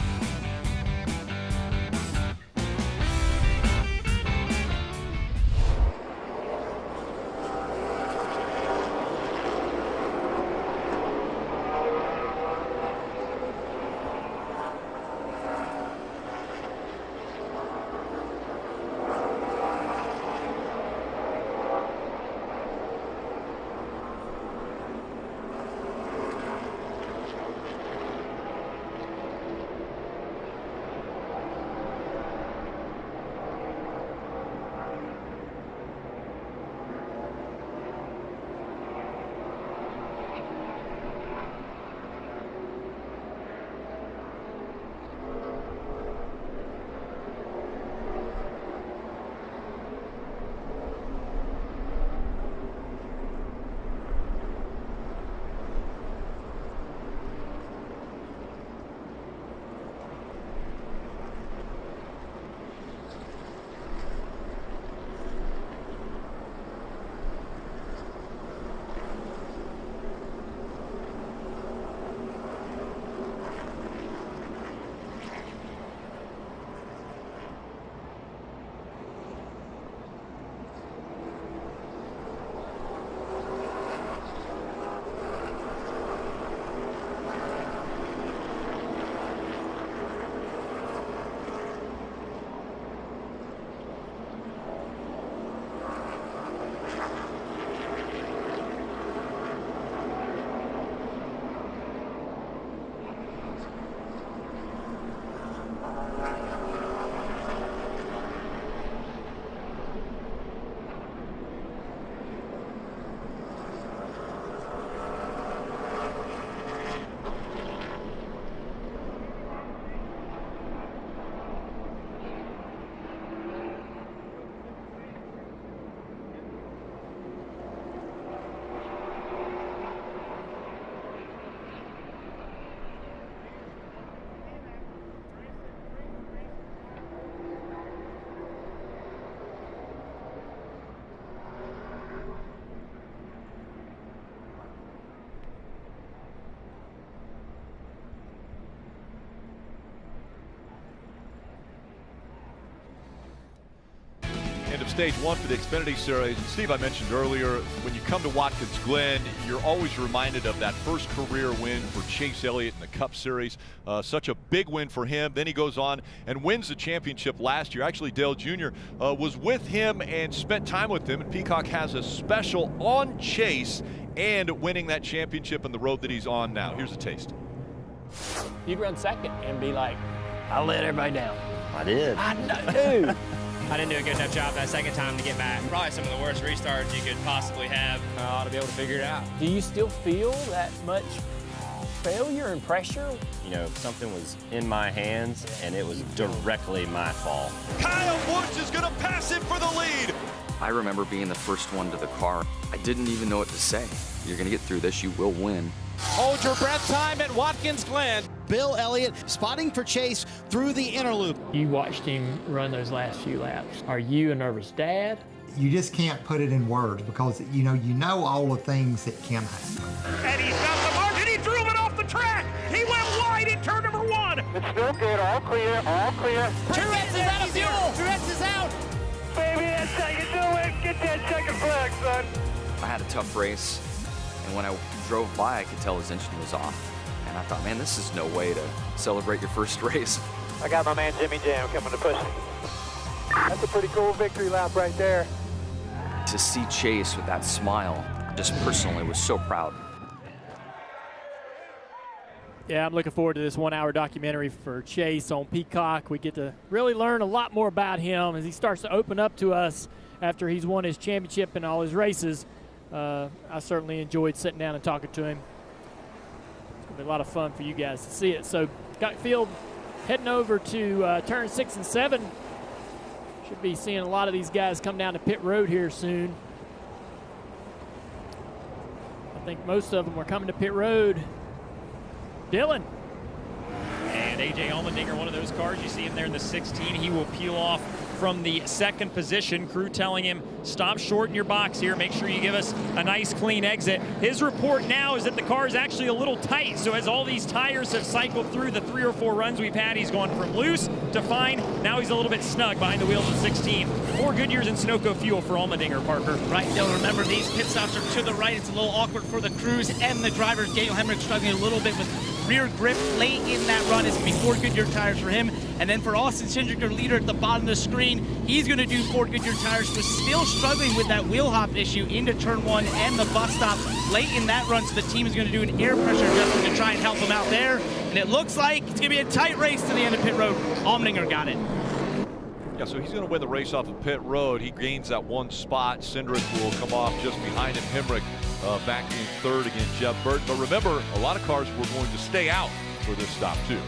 End of stage 1 for the Xfinity Series. And Steve, I mentioned earlier, when you come to Watkins Glen, you're always reminded of that first career win for Chase Elliott in the Cup Series. Such a big win for him. Then he goes on and wins the championship last year. Actually, Dale Jr. Was with him and spent time with him. And Peacock has a special on Chase and winning that championship and the road that he's on now. Here's a taste. You'd run second and be like, I let everybody down. I did. I know, dude. I didn't do a good enough job that second time to get back. Probably some of the worst restarts you could possibly have. I ought to be able to figure it out. Do you still feel that much failure and pressure? You know, something was in my hands, and it was directly my fault. Kyle Busch is going to pass him for the lead. I remember being the first one to the car. I didn't even know what to say. You're going to get through this. You will win. Hold your breath time at Watkins Glen. Bill Elliott spotting for Chase through the inner loop. You watched him run those last few laps. Are you a nervous dad? You just can't put it in words because you know all the things that can happen. And he's got the mark, and he drove it off the track. He went wide in turn number 1. It's still good, all clear, all clear. Truex is out of fuel. Truex is out. Baby, had a tough race, and when I drove by, I could tell his engine was off. And I thought, man, this is no way to celebrate your first race. I got my man Jimmy Jam coming to push me. That's a pretty cool victory lap right there. To see Chase with that smile, just personally was so proud. Yeah, I'm looking forward to this 1-hour documentary for Chase on Peacock. We get to really learn a lot more about him as he starts to open up to us after he's won his championship in all his races. I certainly enjoyed sitting down and talking to him. It's going to be a lot of fun for you guys to see it. So, got field heading over to turn 6 and 7. Should be seeing a lot of these guys come down to pit road here soon. I think most of them are coming to pit road. Dylan. And A.J. Allmendinger, one of those cars. You see him there in the 16. He will peel off from the second position. Crew telling him, stop short in your box here. Make sure you give us a nice clean exit. His report now is that the car is actually a little tight. So as all these tires have cycled through the 3 or 4 runs we've had, he's gone from loose to fine. Now he's a little bit snug behind the wheels of 16. 4 good years in Sunoco fuel for Allmendinger, Parker. Right, Dylan, remember these pit stops are to the right. It's a little awkward for the crews and the drivers. Daniel Hemrick struggling a little bit with rear grip late in that run. It's going to be 4 Goodyear tires for him. And then for Austin Cindric, our leader at the bottom of the screen, he's going to do 4 Goodyear tires, but still struggling with that wheel hop issue into turn 1 and the bus stop late in that run. So the team is going to do an air pressure adjustment to try and help him out there. And it looks like it's going to be a tight race to the end of pit road. Allmendinger got it. Yeah, so he's going to win the race off of pit road. He gains that 1 spot. Cindric will come off just behind him. Hemrick back in 3rd against Jeff Burton. But remember, a lot of cars were going to stay out for this stop too.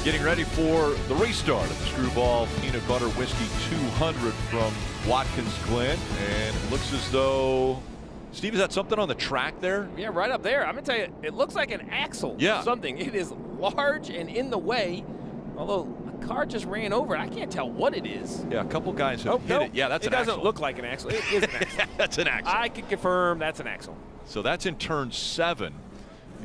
Getting ready for the restart of the Screwball Peanut Butter Whiskey 200 from Watkins Glen. And it looks as though, Steve, is that something on the track there? Yeah, right up there. I'm going to tell you, it looks like an axle or something. It is large and in the way, although a car just ran over it. I can't tell what it is. Yeah, a couple guys have hit it. Yeah, that's an axle. It doesn't look like an axle. It is an axle. That's an axle. I can confirm that's an axle. So that's in turn 7.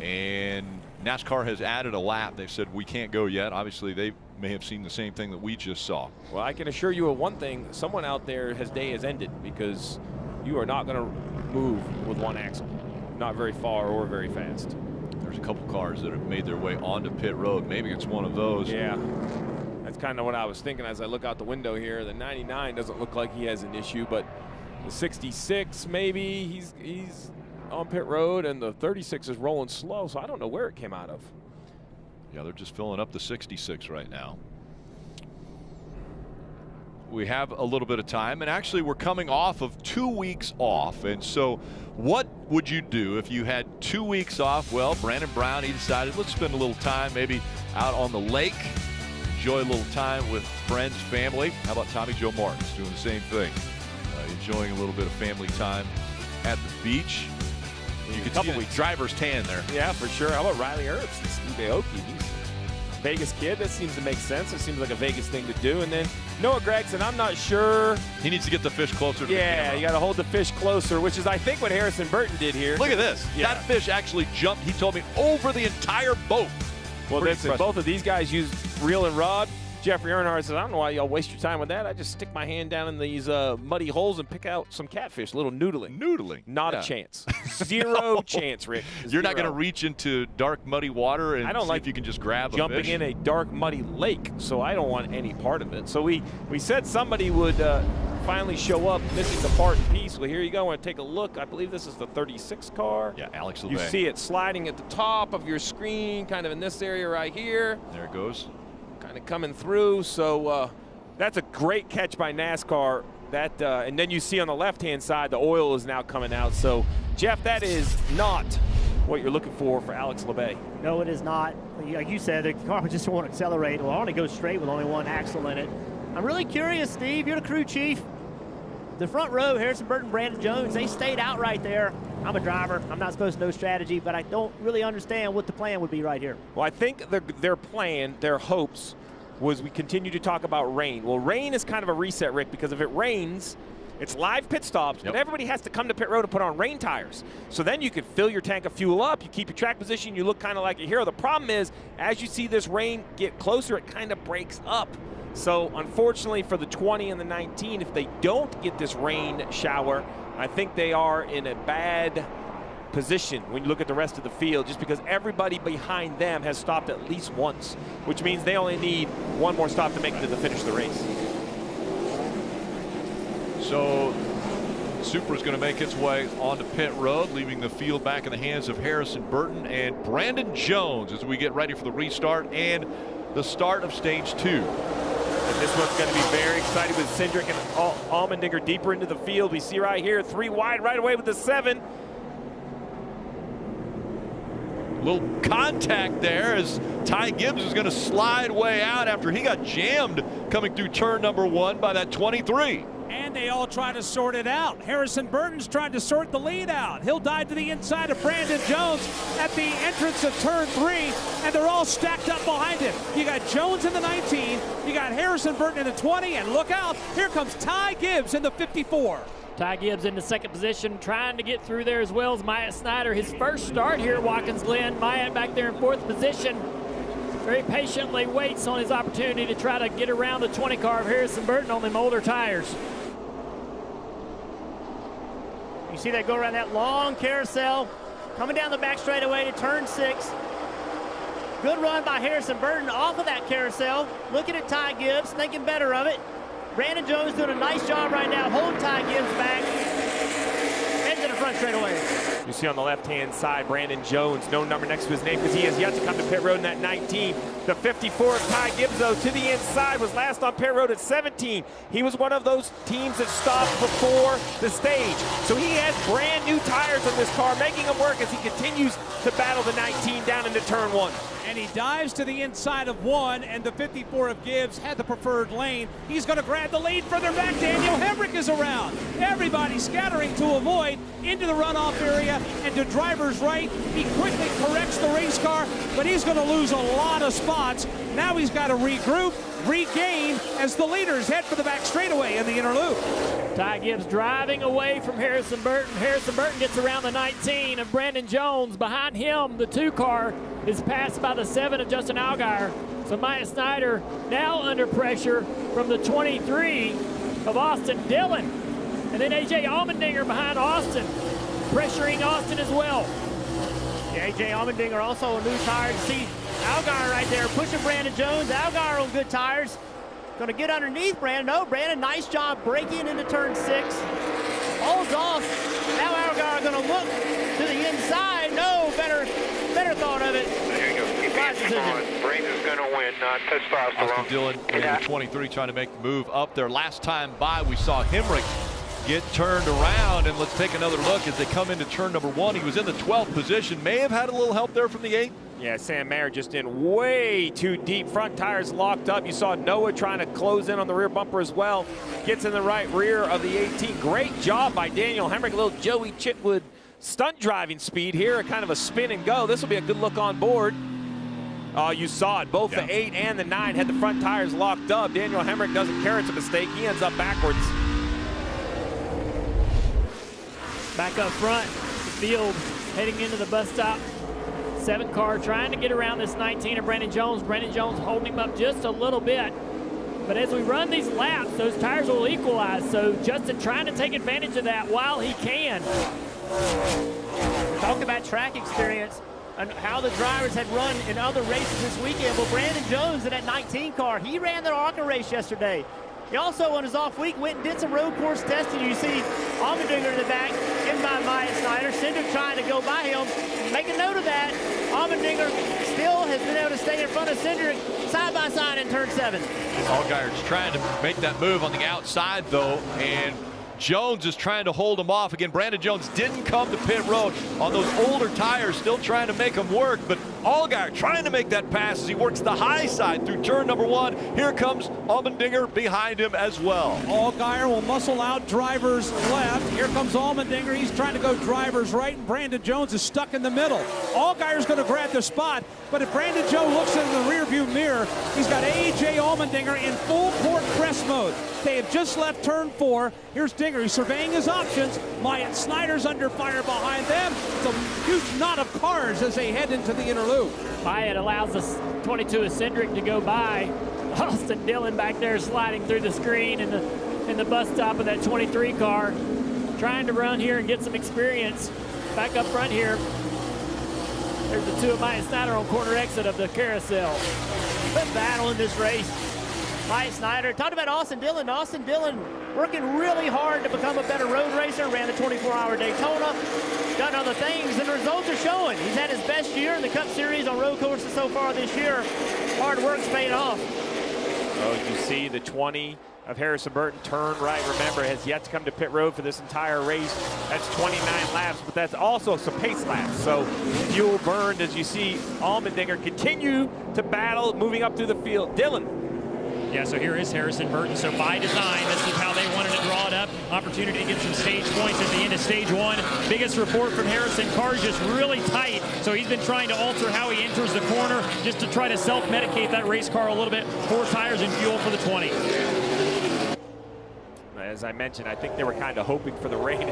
And NASCAR has added a lap. They've said we can't go yet. Obviously, they may have seen the same thing that we just saw. Well, I can assure you of one thing. Someone out there, his day has ended, because you are not going to move with one axle. Not very far or very fast. There's a couple cars that have made their way onto pit road. Maybe it's one of those. Yeah. That's kind of what I was thinking as I look out the window here. The 99 doesn't look like he has an issue, but the 66, maybe he's on pit road, and the 36 is rolling slow, so I don't know where it came out of. Yeah, they're just filling up the 66 right now. We have a little bit of time, and actually we're coming off of 2 weeks off. And so what would you do if you had 2 weeks off? Well, Brandon Brown, he decided, let's spend a little time maybe out on the lake, enjoy a little time with friends, family. How about Tommy Joe Martin's doing the same thing, enjoying a little bit of family time at the beach. You can see the driver's tan there. Yeah, for sure. How about Riley Herbst and Steve Aoki? He's a Vegas kid. That seems to make sense. It seems like a Vegas thing to do. And then Noah Gragson, I'm not sure. He needs to get the fish closer to the camera. Yeah, you got to hold the fish closer, which is, I think, what Harrison Burton did here. Look at this. Yeah. That fish actually jumped, he told me, over the entire boat. Well, listen, both of these guys use reel and rod. Jeffrey Earnhardt says, I don't know why y'all waste your time with that. I just stick my hand down in these muddy holes and pick out some catfish, a little noodling. Noodling? Not a chance. Zero chance, Rick. You're not going to reach into dark, muddy water and see if you can just grab a fish? Jumping in a dark, muddy lake, so I don't want any part of it. So we said somebody would finally show up missing the part and piece. Well, here you go. I want to take a look. I believe this is the 36 car. Yeah, Alex LeBay. You see it sliding at the top of your screen, kind of in this area right here. There it goes. Kind of coming through, so that's a great catch by NASCAR. That and then you see on the left-hand side the oil is now coming out. So, Jeff, that is not what you're looking for Alex LeBay. No, it is not. Like you said, the car just won't accelerate. Well, I want to go straight with only one axle in it. I'm really curious, Steve. You're the crew chief. The front row, Harrison Burton, Brandon Jones, they stayed out right there. I'm a driver. I'm not supposed to know strategy, but I don't really understand what the plan would be right here. Well, I think their plan, their hopes, was we continue to talk about rain. Well, rain is kind of a reset, Rick, because if it rains, it's live pit stops, but everybody has to come to pit road to put on rain tires. So then you can fill your tank of fuel up, you keep your track position, you look kind of like a hero. The problem is, as you see this rain get closer, it kind of breaks up. So unfortunately for the 20 and the 19, if they don't get this rain shower, I think they are in a bad position when you look at the rest of the field, just because everybody behind them has stopped at least once, which means they only need one more stop to make it to the finish of the race. So Supra is going to make its way onto pit road, leaving the field back in the hands of Harrison Burton and Brandon Jones as we get ready for the restart and the start of stage 2. And this one's going to be very exciting with Cindric and Allmendinger deeper into the field. We see right here 3 wide right away with the 7. Little contact there as Ty Gibbs is going to slide way out after he got jammed coming through turn number 1 by that 23. And they all try to sort it out. Harrison Burton's trying to sort the lead out. He'll dive to the inside of Brandon Jones at the entrance of turn 3, and they're all stacked up behind him. You got Jones in the 19, you got Harrison Burton in the 20, and look out, here comes Ty Gibbs in the 54. Ty Gibbs in the second position, trying to get through there as well as Myatt Snyder. His first start here at Watkins Glen. Myatt back there in 4th position. Very patiently waits on his opportunity to try to get around the 20 car of Harrison Burton on them older tires. You see that go around that long carousel, coming down the back straightaway to turn 6. Good run by Harrison Burton off of that carousel. Looking at Ty Gibbs, thinking better of it. Brandon Jones doing a nice job right now, holding Ty Gibbs back. Into the front straightaway. You see on the left-hand side, Brandon Jones, no number next to his name because he has yet to come to pit road in that 19. The 54 of Ty Gibbs, though, to the inside, was last on pit road at 17. He was one of those teams that stopped before the stage. So he has brand new tires on this car, making him work as he continues to battle the 19 down into turn 1. And he dives to the inside of 1, and the 54 of Gibbs had the preferred lane. He's going to grab the lead further back. Daniel Hemrick is around. Everybody scattering to avoid into the runoff area and to driver's right. He quickly corrects the race car, but he's going to lose a lot of spots. Now he's got to regroup, regain as the leaders head for the back straightaway in the inner loop. Ty Gibbs driving away from Harrison Burton. Harrison Burton gets around the 19 of Brandon Jones. Behind him, the 2 car is passed by the 7 of Justin Allgaier. So Myatt Snyder now under pressure from the 23 of Austin Dillon. And then A.J. Allmendinger behind Austin, pressuring Austin as well. Yeah, A.J. Allmendinger also a new tire. You see Allgaier right there pushing Brandon Jones. Allgaier on good tires. Going to get underneath Brandon. No, Brandon, nice job breaking into turn 6. Holds off. Now Allgaier going to look to the inside. No, better thought of it. There you go. Keep on. Brains is going to win. Testosterone. Austin Dillon in the 23 trying to make the move up there. Last time by, we saw Hemrick get turned around, and let's take another look as they come into turn number 1. He was in the 12th position. May have had a little help there from the 8. Yeah, Sam Mayer just in way too deep. Front tires locked up. You saw Noah trying to close in on the rear bumper as well. Gets in the right rear of the 18. Great job by Daniel Hemrick. A little Joey Chitwood stunt driving speed here. Kind of a spin and go. This will be a good look on board. You saw it. Both the 8 and the 9 had the front tires locked up. Daniel Hemrick doesn't care it's a mistake. He ends up backwards. Back up front, the field heading into the bus stop. 7 car trying to get around this 19 of Brandon Jones. Brandon Jones holding him up just a little bit. But as we run these laps, those tires will equalize. So Justin trying to take advantage of that while he can. Talk about track experience and how the drivers had run in other races this weekend. Well, Brandon Jones in that 19 car, he ran the ARCA race yesterday. He also, on his off week, went and did some road course testing. You see Allmendinger in the back, in by Myatt Snyder. Cindric trying to go by him. Make a note of that. Allmendinger still has been able to stay in front of Cindric side by side in turn 7. Allgaier's trying to make that move on the outside, though, and Jones is trying to hold him off. Again, Brandon Jones didn't come to pit road on those older tires, still trying to make them work, but Allgaier trying to make that pass as he works the high side through turn number 1. Here comes Allmendinger behind him as well. Allgaier will muscle out drivers left. Here comes Allmendinger. He's trying to go drivers right, and Brandon Jones is stuck in the middle. Allgaier's going to grab the spot, but if Brandon Jones looks in the rearview mirror, he's got A.J. Allmendinger in full court press mode. They have just left turn 4. Here's Dinger. He's surveying his options. Myatt Snyder's under fire behind them. It's a huge knot of cars as they head into the inner loop. Myatt allows the 22 of Cindric to go by. Austin Dillon back there sliding through the screen in the bus stop of that 23 car. Trying to run here and get some experience. Back up front here. There's the 2 of Myatt Snyder on corner exit of the carousel. Good battle in this race. Myatt Snyder. Talked about Austin Dillon. Austin Dillon working really hard to become a better road racer. Ran the 24-hour Daytona. Done other things, and the results are showing. He's had his best year in the Cup Series on road courses so far this year. Hard work's paying off. Oh, you see the 20 of Harrison Burton turn right. Remember, has yet to come to pit road for this entire race. That's 29 laps, but that's also some pace laps. So fuel burned as you see Allmendinger continue to battle, moving up through the field. Dillon. Yeah, so here is Harrison Burton. So by design, this is how they wanted to draw it up. Opportunity to get some stage points at the end of stage 1. Biggest report from Harrison, cars just really tight. So he's been trying to alter how he enters the corner just to try to self-medicate that race car a little bit. 4 tires and fuel for the 20. As I mentioned, I think they were kind of hoping for the rain.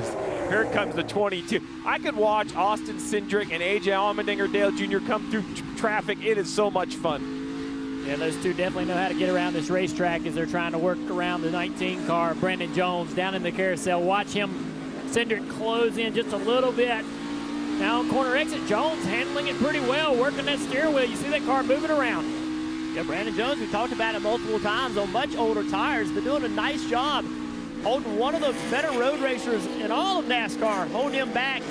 Here comes the 22. I could watch Austin Cindric and A.J. Allmendinger Dale Jr. come through traffic. It is so much fun. Yeah, those two definitely know how to get around this racetrack as they're trying to work around the 19 car. Brandon Jones down in the carousel. Watch him, Cindric close in just a little bit. Now on corner exit, Jones handling it pretty well, working that steering wheel. You see that car moving around. Yeah, Brandon Jones, we talked about it multiple times on much older tires, but doing a nice job holding one of the better road racers in all of NASCAR, holding him back.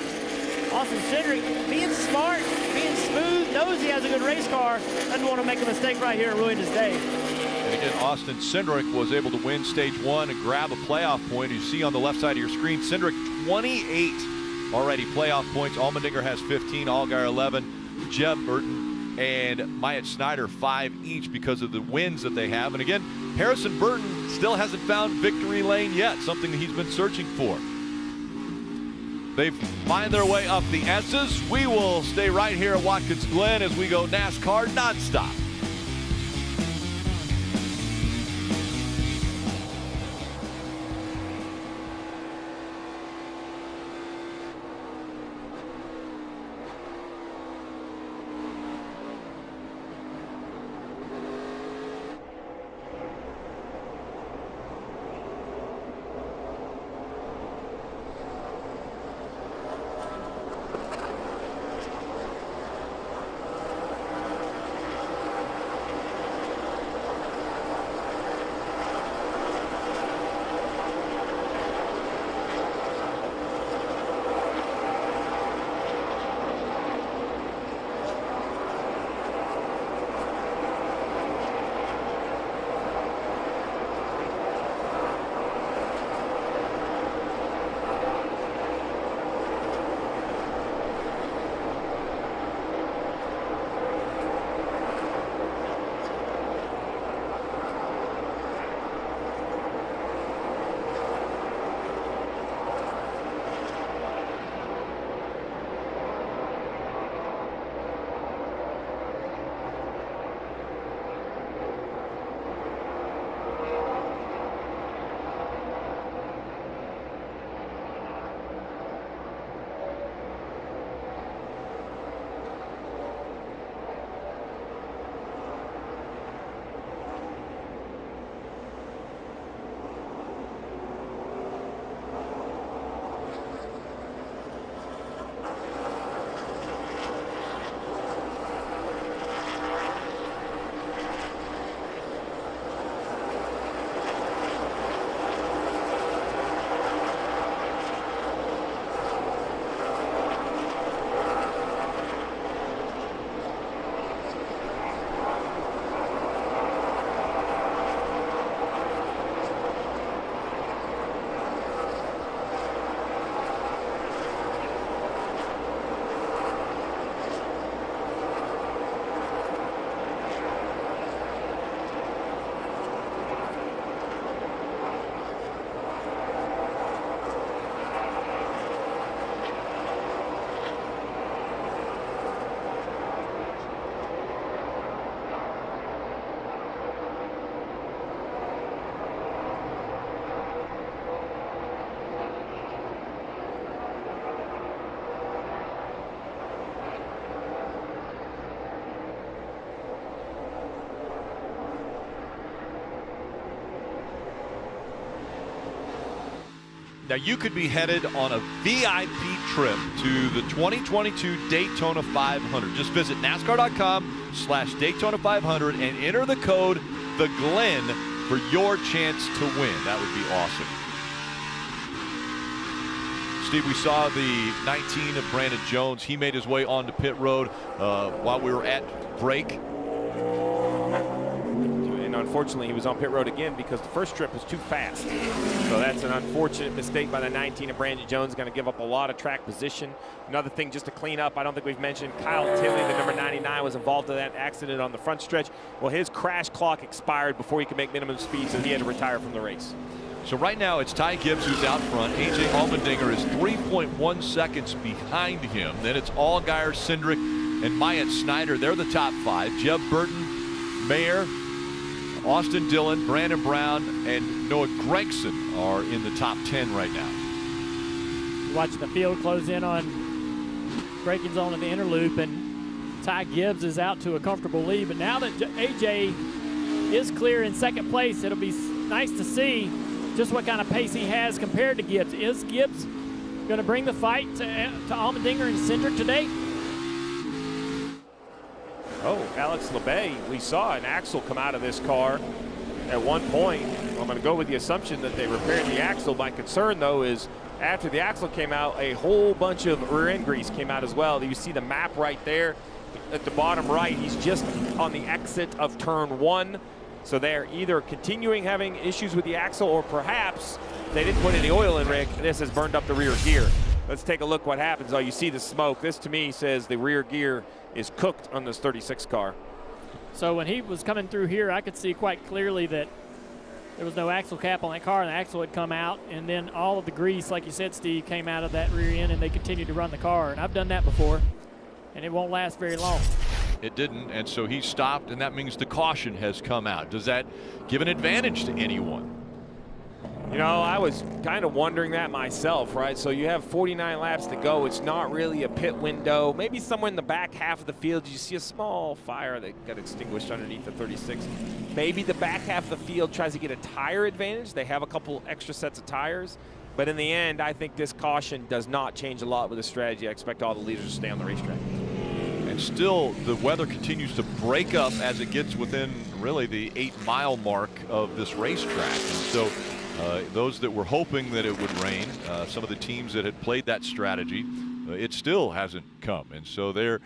Austin Cindric being smart, being smooth, knows he has a good race car, doesn't want to make a mistake right here and ruin his day. And again, Austin Cindric was able to win stage 1 and grab a playoff point. You see on the left side of your screen, Cindric 28 already playoff points. Allmendinger has 15, Allgaier 11, Jeff Burton and Myatt Snyder 5 each because of the wins that they have. And again, Harrison Burton still hasn't found victory lane yet, something that he's been searching for. They find their way up the S's. We will stay right here at Watkins Glen as we go NASCAR nonstop. Now, you could be headed on a VIP trip to the 2022 Daytona 500. Just visit NASCAR.com/Daytona500 and enter the code The Glen for your chance to win. That would be awesome. Steve, we saw the 19 of Brandon Jones. He made his way onto pit road while we were at break. And unfortunately, he was on pit road again because the first trip was too fast. So that's an unfortunate mistake by the 19 of Brandon Jones. Going to give up a lot of track position. Another thing just to clean up, I don't think we've mentioned, Kyle Tilley, the number 99, was involved in that accident on the front stretch. Well, his crash clock expired before he could make minimum speed, so he had to retire from the race. So right now it's Ty Gibbs who's out front. AJ Allmendinger is 3.1 seconds behind him. Then it's Allgaier, Cindric, and Myatt Snyder. They're the top 5. Jeb Burton, Mayer, Austin Dillon, Brandon Brown, and Noah Gregson are in the top 10 right now. Watching the field close in on braking zone in the inner loop, and Ty Gibbs is out to a comfortable lead. But now that AJ is clear in second place, it'll be nice to see just what kind of pace he has compared to Gibbs. Is Gibbs going to bring the fight to Allmendinger and Cindric today? Oh, Alex LeBay, we saw an axle come out of this car at one point. I'm going to go with the assumption that they repaired the axle. My concern, though, is after the axle came out, a whole bunch of rear end grease came out as well. You see the map right there at the bottom right. He's just on the exit of turn 1. So they're either continuing having issues with the axle, or perhaps they didn't put any oil in, Rick. This has burned up the rear gear. Let's take a look what happens. Oh, you see the smoke. This to me says the rear gear is cooked on this 36 car. So when he was coming through here, I could see quite clearly that there was no axle cap on that car, and the axle had come out, and then all of the grease, like you said, Steve, came out of that rear end, and they continued to run the car. And I've done that before, and it won't last very long. It didn't, and so he stopped, and that means the caution has come out. Does that give an advantage to anyone? You know, I was kind of wondering that myself, right? So you have 49 laps to go. It's not really a pit window. Maybe somewhere in the back half of the field, you see a small fire that got extinguished underneath the 36. Maybe the back half of the field tries to get a tire advantage. They have a couple extra sets of tires. But in the end, I think this caution does not change a lot with the strategy. I expect all the leaders to stay on the racetrack. And still, the weather continues to break up as it gets within really the 8-mile mark of this racetrack. And so those that were hoping that it would rain, some of the teams that had played that strategy, it still hasn't come. And so they're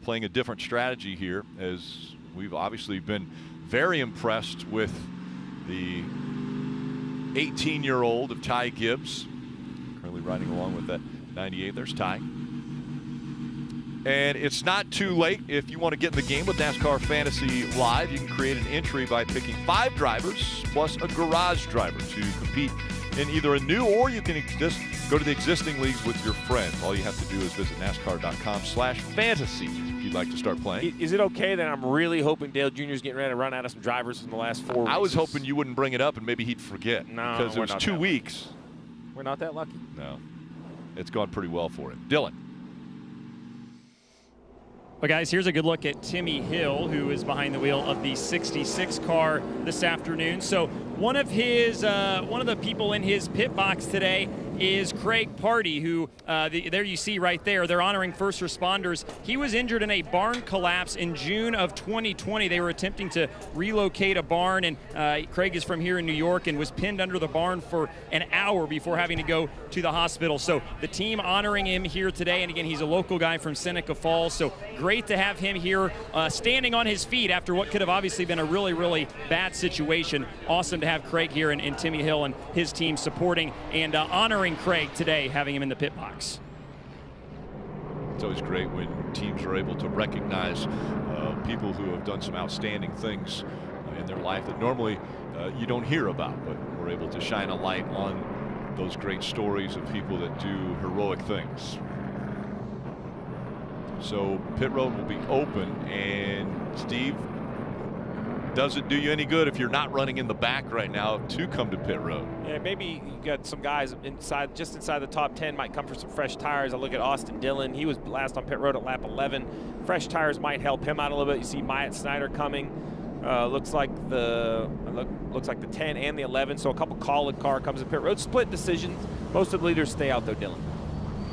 playing a different strategy here, as we've obviously been very impressed with the 18-year-old of Ty Gibbs, currently riding along with that 98. There's Ty. And it's not too late if you want to get in the game with NASCAR Fantasy Live. You can create an entry by picking 5 drivers plus a garage driver to compete in either a new, or you can just go to the existing leagues with your friends. All you have to do is visit NASCAR.com/fantasy if you'd like to start playing. Is it okay that I'm really hoping Dale Jr. is getting ready to run out of some drivers from the last 4 weeks? I was hoping you wouldn't bring it up and maybe he'd forget. No, because it was 2 weeks. We're not that lucky. No. It's gone pretty well for him. Dylan. Well, guys, here's a good look at Timmy Hill, who is behind the wheel of the 66 car this afternoon. So one of the people in his pit box today is Craig Party, who there you see right there. They're honoring first responders. He was injured in a barn collapse in June of 2020. They were attempting to relocate a barn, and Craig is from here in New York and was pinned under the barn for an hour before having to go to the hospital. So the team honoring him here today, and again, he's a local guy from Seneca Falls. So great to have him here standing on his feet after what could have obviously been a really, really bad situation. Awesome to have Craig here and Timmy Hill and his team supporting and honoring Craig today, having him in the pit box. It's always great when teams are able to recognize people who have done some outstanding things in their life that normally you don't hear about, but we're able to shine a light on those great stories of people that do heroic things. So pit road will be open, and Steve, does it do you any good if you're not running in the back right now to come to pit road? Yeah, maybe you got some guys just inside the top 10 might come for some fresh tires. I look at Austin Dillon. He was last on pit road at lap 11. Fresh tires might help him out a little bit. You see Myatt Snyder coming. Looks like looks like the 10 and the 11. So a couple call-in car comes in pit road. Split decisions. Most of the leaders stay out though, Dylan.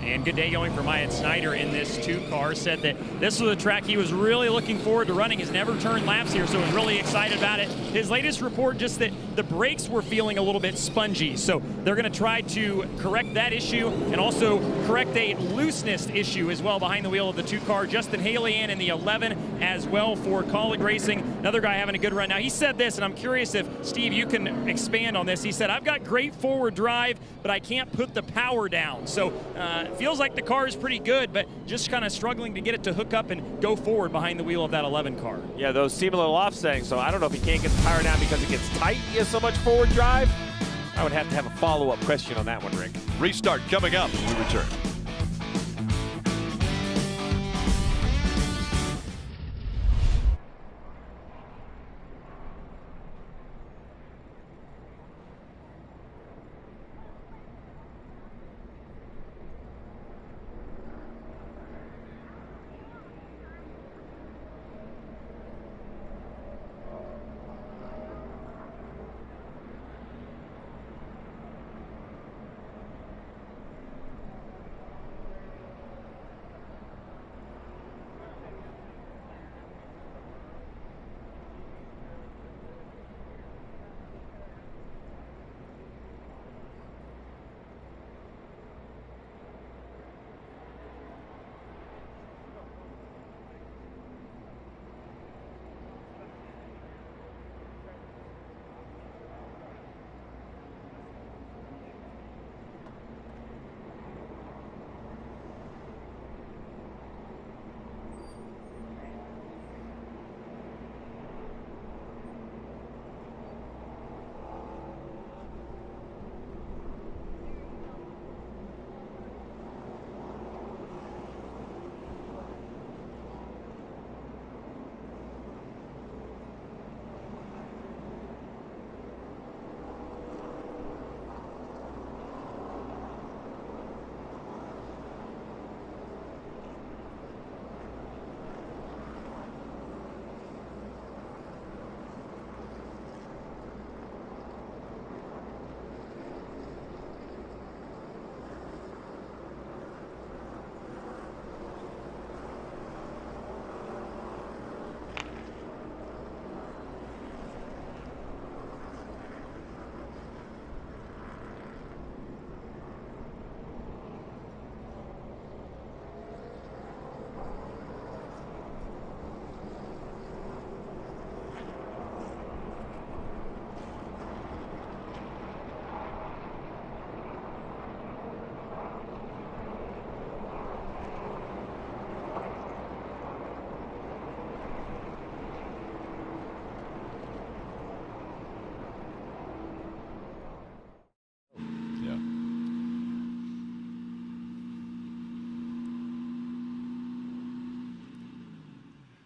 And good day going for Myatt Snyder in this 2-car. Said that this was a track he was really looking forward to running. He's never turned laps here, so was really excited about it. His latest report just that the brakes were feeling a little bit spongy, so they're going to try to correct that issue and also correct a looseness issue as well behind the wheel of the 2-car. Justin Haley in the 11 as well for Colleague Racing. Another guy having a good run. Now he said this, and I'm curious if Steve, you can expand on this. He said, "I've got great forward drive, but I can't put the power down." So feels like the car is pretty good, but just kind of struggling to get it to hook up and go forward behind the wheel of that 11 car. Yeah, those seem a little offsetting, so I don't know if he can't get the power down because it gets tight. He has so much forward drive. I would have to have a follow-up question on that one, Rick. Restart coming up when we return.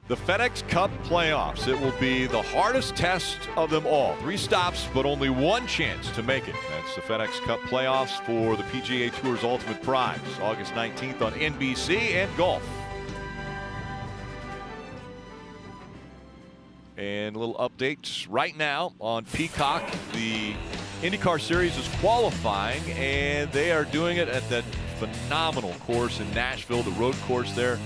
The FedEx Cup playoffs. It will be the hardest test of them all. 3 stops, but only 1 chance to make it. That's the FedEx Cup playoffs for the PGA Tour's Ultimate Prize. August 19th on NBC and Golf. And a little updates right now on Peacock. The IndyCar Series is qualifying, and they are doing it at that phenomenal course in Nashville, the road course there.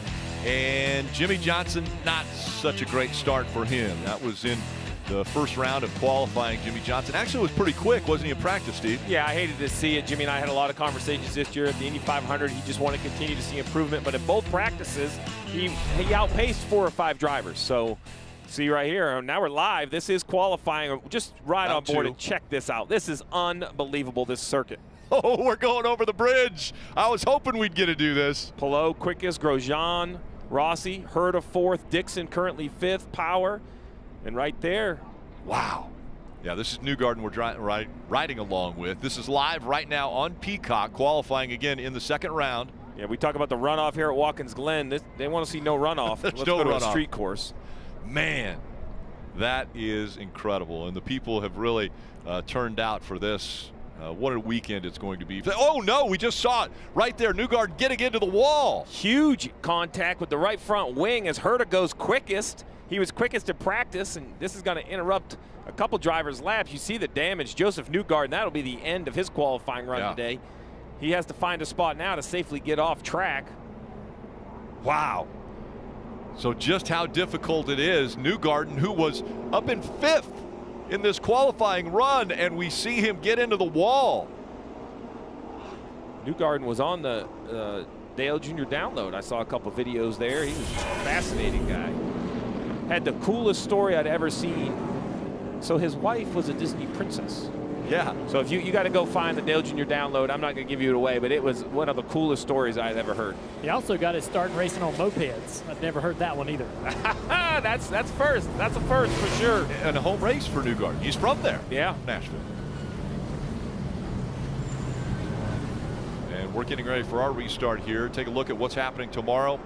And Jimmy Johnson, not such a great start for him. That was in the first round of qualifying. Jimmy Johnson actually was pretty quick, wasn't he, in practice, Steve? Yeah, I hated to see it. Jimmy and I had a lot of conversations this year at the Indy 500. He just wanted to continue to see improvement. But in both practices, he outpaced 4 or 5 drivers. So see right here, now we're live. This is qualifying. Just ride on board and check this out. This is unbelievable, this circuit. Oh, we're going over the bridge. I was hoping we'd get to do this. Palou quickest, Grosjean, Rossi, Herta 4th, Dixon currently 5th, Power, and right there. Wow. Yeah, this is Newgarden we're riding along with. This is live right now on Peacock, qualifying again in the second round. Yeah, we talk about the runoff here at Watkins Glen. They want to see no runoff. Let's no go to runoff. A street course. Man, that is incredible. And the people have really turned out for this. What a weekend it's going to be. Oh, no, we just saw it right there. Newgarden getting into the wall. Huge contact with the right front wing as Herta goes quickest. he was quickest in practice, and this is going to interrupt a couple drivers' laps. You see the damage. Joseph Newgarden, that'll be the end of his qualifying run today. He has to find a spot now to safely get off track. Wow. So just how difficult it is. Newgarden, who was up in 5th in this qualifying run, and we see him get into the wall. Newgarden was on the Dale Jr. download. I saw a couple videos there. He was just a fascinating guy. Had the coolest story I'd ever seen. So his wife was a Disney princess. Yeah. So if you got to go find the Dale Jr. download, I'm not going to give you it away, but it was one of the coolest stories I've ever heard. He also got his start racing on mopeds. I've never heard that one either. That's first. That's a first for sure. And a home race for Newgarden. He's from there. Yeah. Nashville. And we're getting ready for our restart here. Take a look at what's happening tomorrow.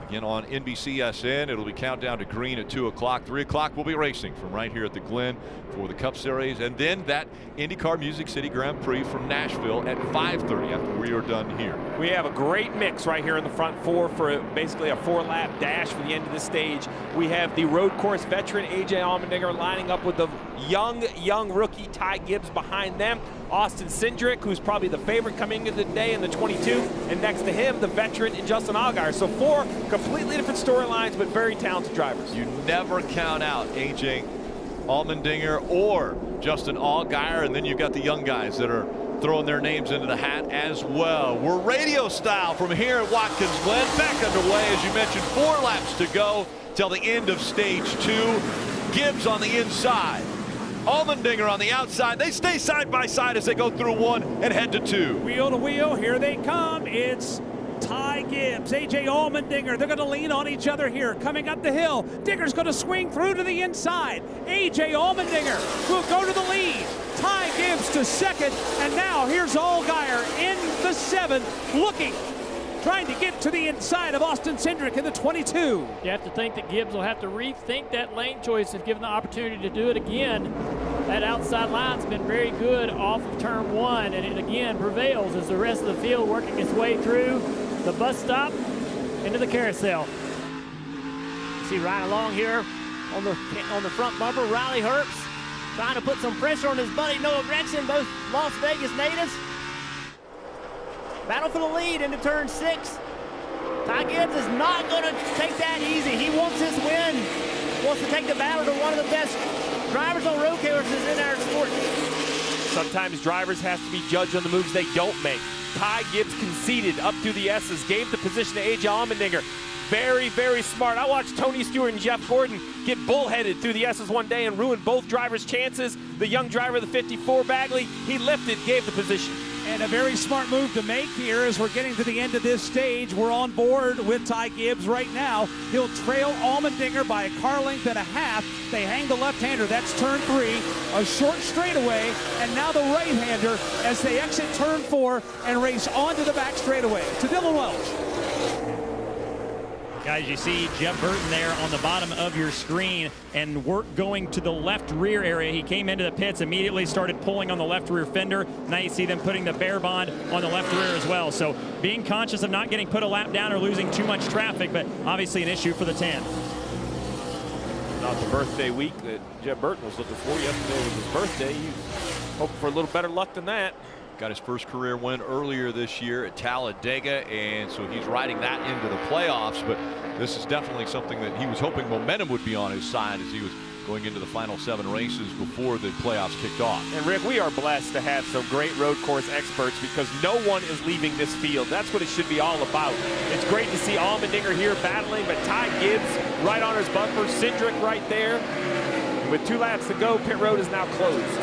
Again on NBCSN, it'll be countdown to green at 2 o'clock. 3 o'clock, we'll be racing from right here at the Glen for the Cup Series. And then that IndyCar Music City Grand Prix from Nashville at 5:30 after we are done here. We have a great mix right here in the front four for basically a 4-lap dash for the end of the stage. We have the road course veteran A.J. Allmendinger lining up with the young rookie Ty Gibbs behind them. Austin Cindric, who's probably the favorite coming into the day in the 22, and next to him, the veteran Justin Allgaier. So 4 completely different storylines, but very talented drivers. You never count out A.J. Allmendinger or Justin Allgaier, and then you've got the young guys that are throwing their names into the hat as well. We're radio style from here at Watkins Glen, back underway. As you mentioned, 4 laps to go till the end of stage 2. Gibbs on the inside, Allmendinger on the outside. They stay side by side as they go through 1 and head to 2. Wheel to wheel, here they come. It's Ty Gibbs, A.J. Allmendinger. They're going to lean on each other here. Coming up the hill, Digger's going to swing through to the inside. A.J. Allmendinger will go to the lead. Ty Gibbs to second, and now here's Allgaier in the 7th, looking, trying to get to the inside of Austin Cindric in the 22. You have to think that Gibbs will have to rethink that lane choice if given the opportunity to do it again. That outside line's been very good off of turn 1, and it again prevails as the rest of the field working its way through the bus stop into the carousel. See right along here on the front bumper, Riley Herbst trying to put some pressure on his buddy Noah Gragson, both Las Vegas natives. Battle for the lead into turn 6. Ty Gibbs is not going to take that easy. He wants his win. Wants to take the battle to one of the best drivers on road courses in our sport. Sometimes drivers have to be judged on the moves they don't make. Ty Gibbs conceded up through the S's, gave the position to A.J. Allmendinger. Very, very smart. I watched Tony Stewart and Jeff Gordon get bullheaded through the S's one day and ruin both drivers' chances. The young driver, the 54 Bagley, he lifted, gave the position. And a very smart move to make here as we're getting to the end of this stage. We're on board with Ty Gibbs right now. He'll trail Allmendinger by a car length and a half. They hang the left-hander. That's turn 3, a short straightaway, and now the right-hander as they exit turn 4 and race onto the back straightaway. To Dylan Welch. Guys, you see Jeff Burton there on the bottom of your screen, and work going to the left rear area. He came into the pits, immediately started pulling on the left rear fender. Now you see them putting the bear bond on the left rear as well. So being conscious of not getting put a lap down or losing too much traffic, but obviously an issue for the 10. Not the birthday week that Jeff Burton was looking for. Yesterday was his birthday. He's hoping for a little better luck than that. Got his first career win earlier this year at Talladega, and so he's riding that into the playoffs. But this is definitely something that he was hoping momentum would be on his side as he was going into the final 7 races before the playoffs kicked off. And Rick, we are blessed to have some great road course experts because no one is leaving this field. That's what it should be all about. It's great to see Allmendinger here battling, but Ty Gibbs right on his bumper, Cindric right there. And with 2 laps to go, pit road is now closed.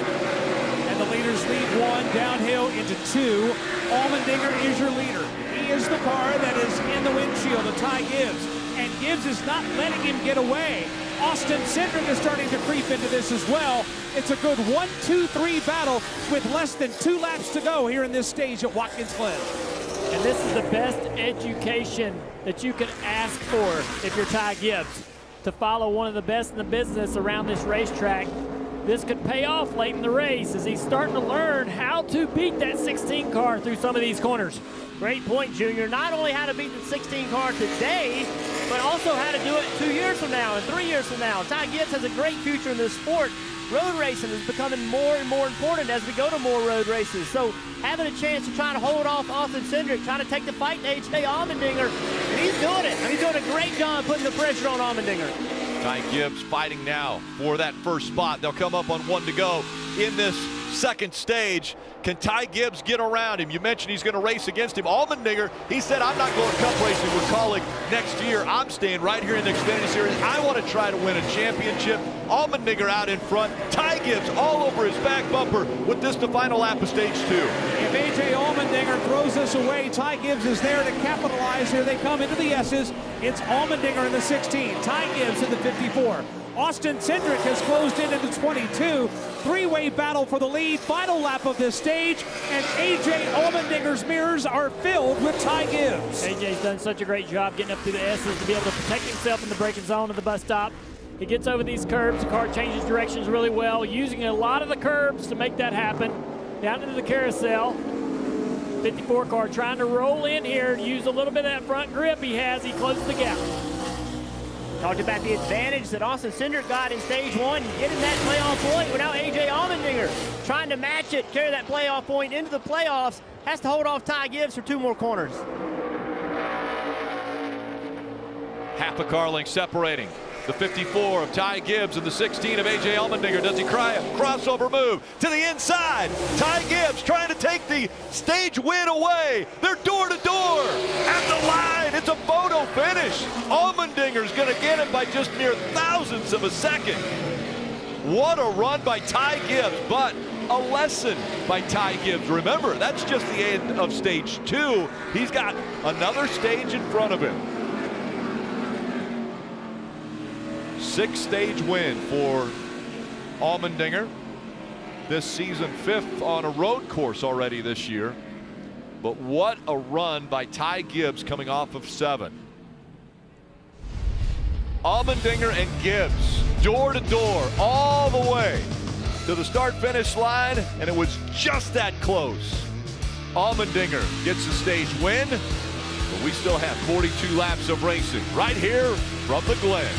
And the leaders lead 1 downhill into 2. Allmendinger is your leader. He is the car that is in the windshield of Ty Gibbs. And Gibbs is not letting him get away. Austin Cindric is starting to creep into this as well. It's a good 1-2-3 battle with less than 2 laps to go here in this stage at Watkins Glen. And this is the best education that you could ask for if you're Ty Gibbs, to follow one of the best in the business around this racetrack. This could pay off late in the race as he's starting to learn how to beat that 16 car through some of these corners. Great point, Junior. Not only how to beat the 16 car today, but also how to do it 2 years from now and 3 years from now. Ty Gibbs has a great future in this sport. Road racing is becoming more and more important as we go to more road races. So having a chance to try to hold off Austin Cindric, trying to take the fight to A.J. Allmendinger, and he's doing it. And he's doing a great job putting the pressure on Allmendinger. Ty Gibbs fighting now for that first spot. They'll come up on 1 to go in this second stage. Can Ty Gibbs get around him? You mentioned he's going to race against him. Allmendinger, he said, I'm not going cup racing with Kaulig next year. I'm staying right here in the Xfinity Series. I want to try to win a championship. Allmendinger out in front. Ty Gibbs all over his back bumper with this the final lap of stage 2. If A.J. Allmendinger throws this away, Ty Gibbs is there to capitalize. Here they come into the S's. It's Allmendinger in the 16, Ty Gibbs in the 54. Austin Cindric has closed in the 22. Three-way battle for the lead. Final lap of this stage, and A.J. Allmendinger's mirrors are filled with Ty Gibbs. A.J.'s done such a great job getting up through the S's to be able to protect himself in the braking zone of the bus stop. He gets over these curbs. The car changes directions really well, using a lot of the curbs to make that happen. Down into the carousel. 54 car trying to roll in here, use a little bit of that front grip he has. He closes the gap. Talked about the advantage that Austin Cindric got in stage 1, getting that playoff point. Well, now A.J. Allmendinger trying to match it, carry that playoff point into the playoffs. Has to hold off Ty Gibbs for 2 more corners. Half a car length separating. The 54 of Ty Gibbs and the 16 of A.J. Allmendinger. Does he cry a crossover move to the inside? Ty Gibbs trying to take the stage win away. They're door to door at the line. It's a photo finish. Allmendinger's going to get it by just mere thousandths of a second. What a run by Ty Gibbs, but a lesson by Ty Gibbs. Remember, that's just the end of stage 2. He's got another stage in front of him. 6-stage win for Allmendinger. This season, 5th on a road course already this year. But what a run by Ty Gibbs coming off of 7. Allmendinger and Gibbs, door to door, all the way to the start-finish line, and it was just that close. Allmendinger gets the stage win, but we still have 42 laps of racing right here from the Glen.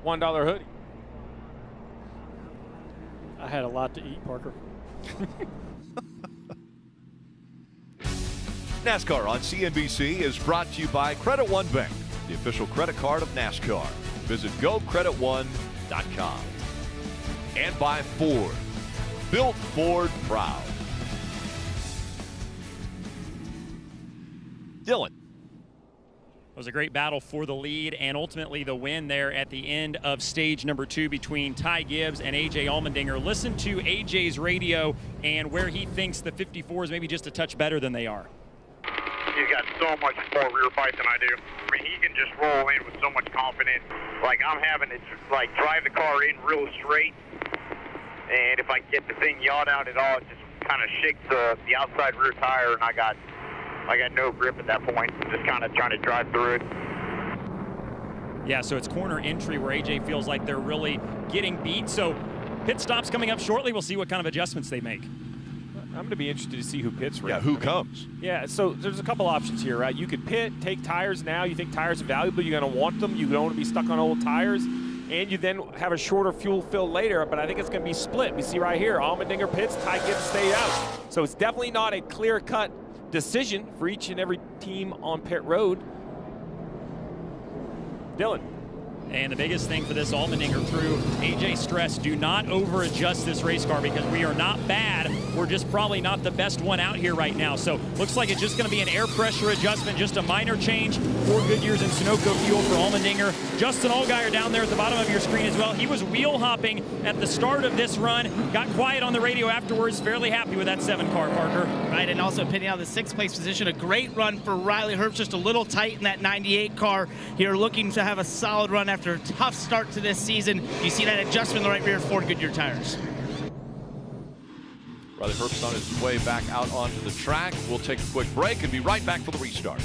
$1 hoodie. I had a lot to eat, Parker. NASCAR on CNBC is brought to you by Credit One Bank, the official credit card of NASCAR. Visit gocreditone.com. And by Ford, built Ford proud. Dylan. It was a great battle for the lead and ultimately the win there at the end of stage number 2 between Ty Gibbs and AJ Allmendinger. Listen to AJ's radio and where he thinks the 54s maybe just a touch better than they are. He's got so much more rear bite than I do. I mean, he can just roll in with so much confidence. Like, I'm having to, like, drive the car in real straight. And if I get the thing yawed out at all, it just kind of shakes the outside rear tire, and I got no grip at that point. Just kind of trying to drive through it. Yeah, so it's corner entry where AJ feels like they're really getting beat. So pit stops coming up shortly. We'll see what kind of adjustments they make. I'm going to be interested to see who pits. Yeah, who comes? Yeah, so there's a couple options here, right? You could pit, take tires now. You think tires are valuable. You're going to want them. You don't want to be stuck on old tires. And you then have a shorter fuel fill later, but I think it's going to be split. We see right here, Allmendinger pits, Ty Gibbs stayed out. So it's definitely not a clear-cut decision for each and every team on pit road. Dylan. And the biggest thing for this Allmendinger crew, AJ stressed, do not over-adjust this race car because we are not bad. We're just probably not the best one out here right now. So looks like it's just going to be an air pressure adjustment, just a minor change. 4 Goodyears and Sunoco fuel for Allmendinger. Justin Allgaier down there at the bottom of your screen as well. He was wheel hopping at the start of this run, got quiet on the radio afterwards, fairly happy with that 7 car, Parker. Right, and also pitting out the 6th place position. A great run for Riley Herbst, just a little tight in that 98 car. Here looking to have a solid run after a tough start to this season. You see that adjustment in the right rear, 4 Goodyear tires. Riley Herbst on his way back out onto the track. We'll take a quick break and be right back for the restart.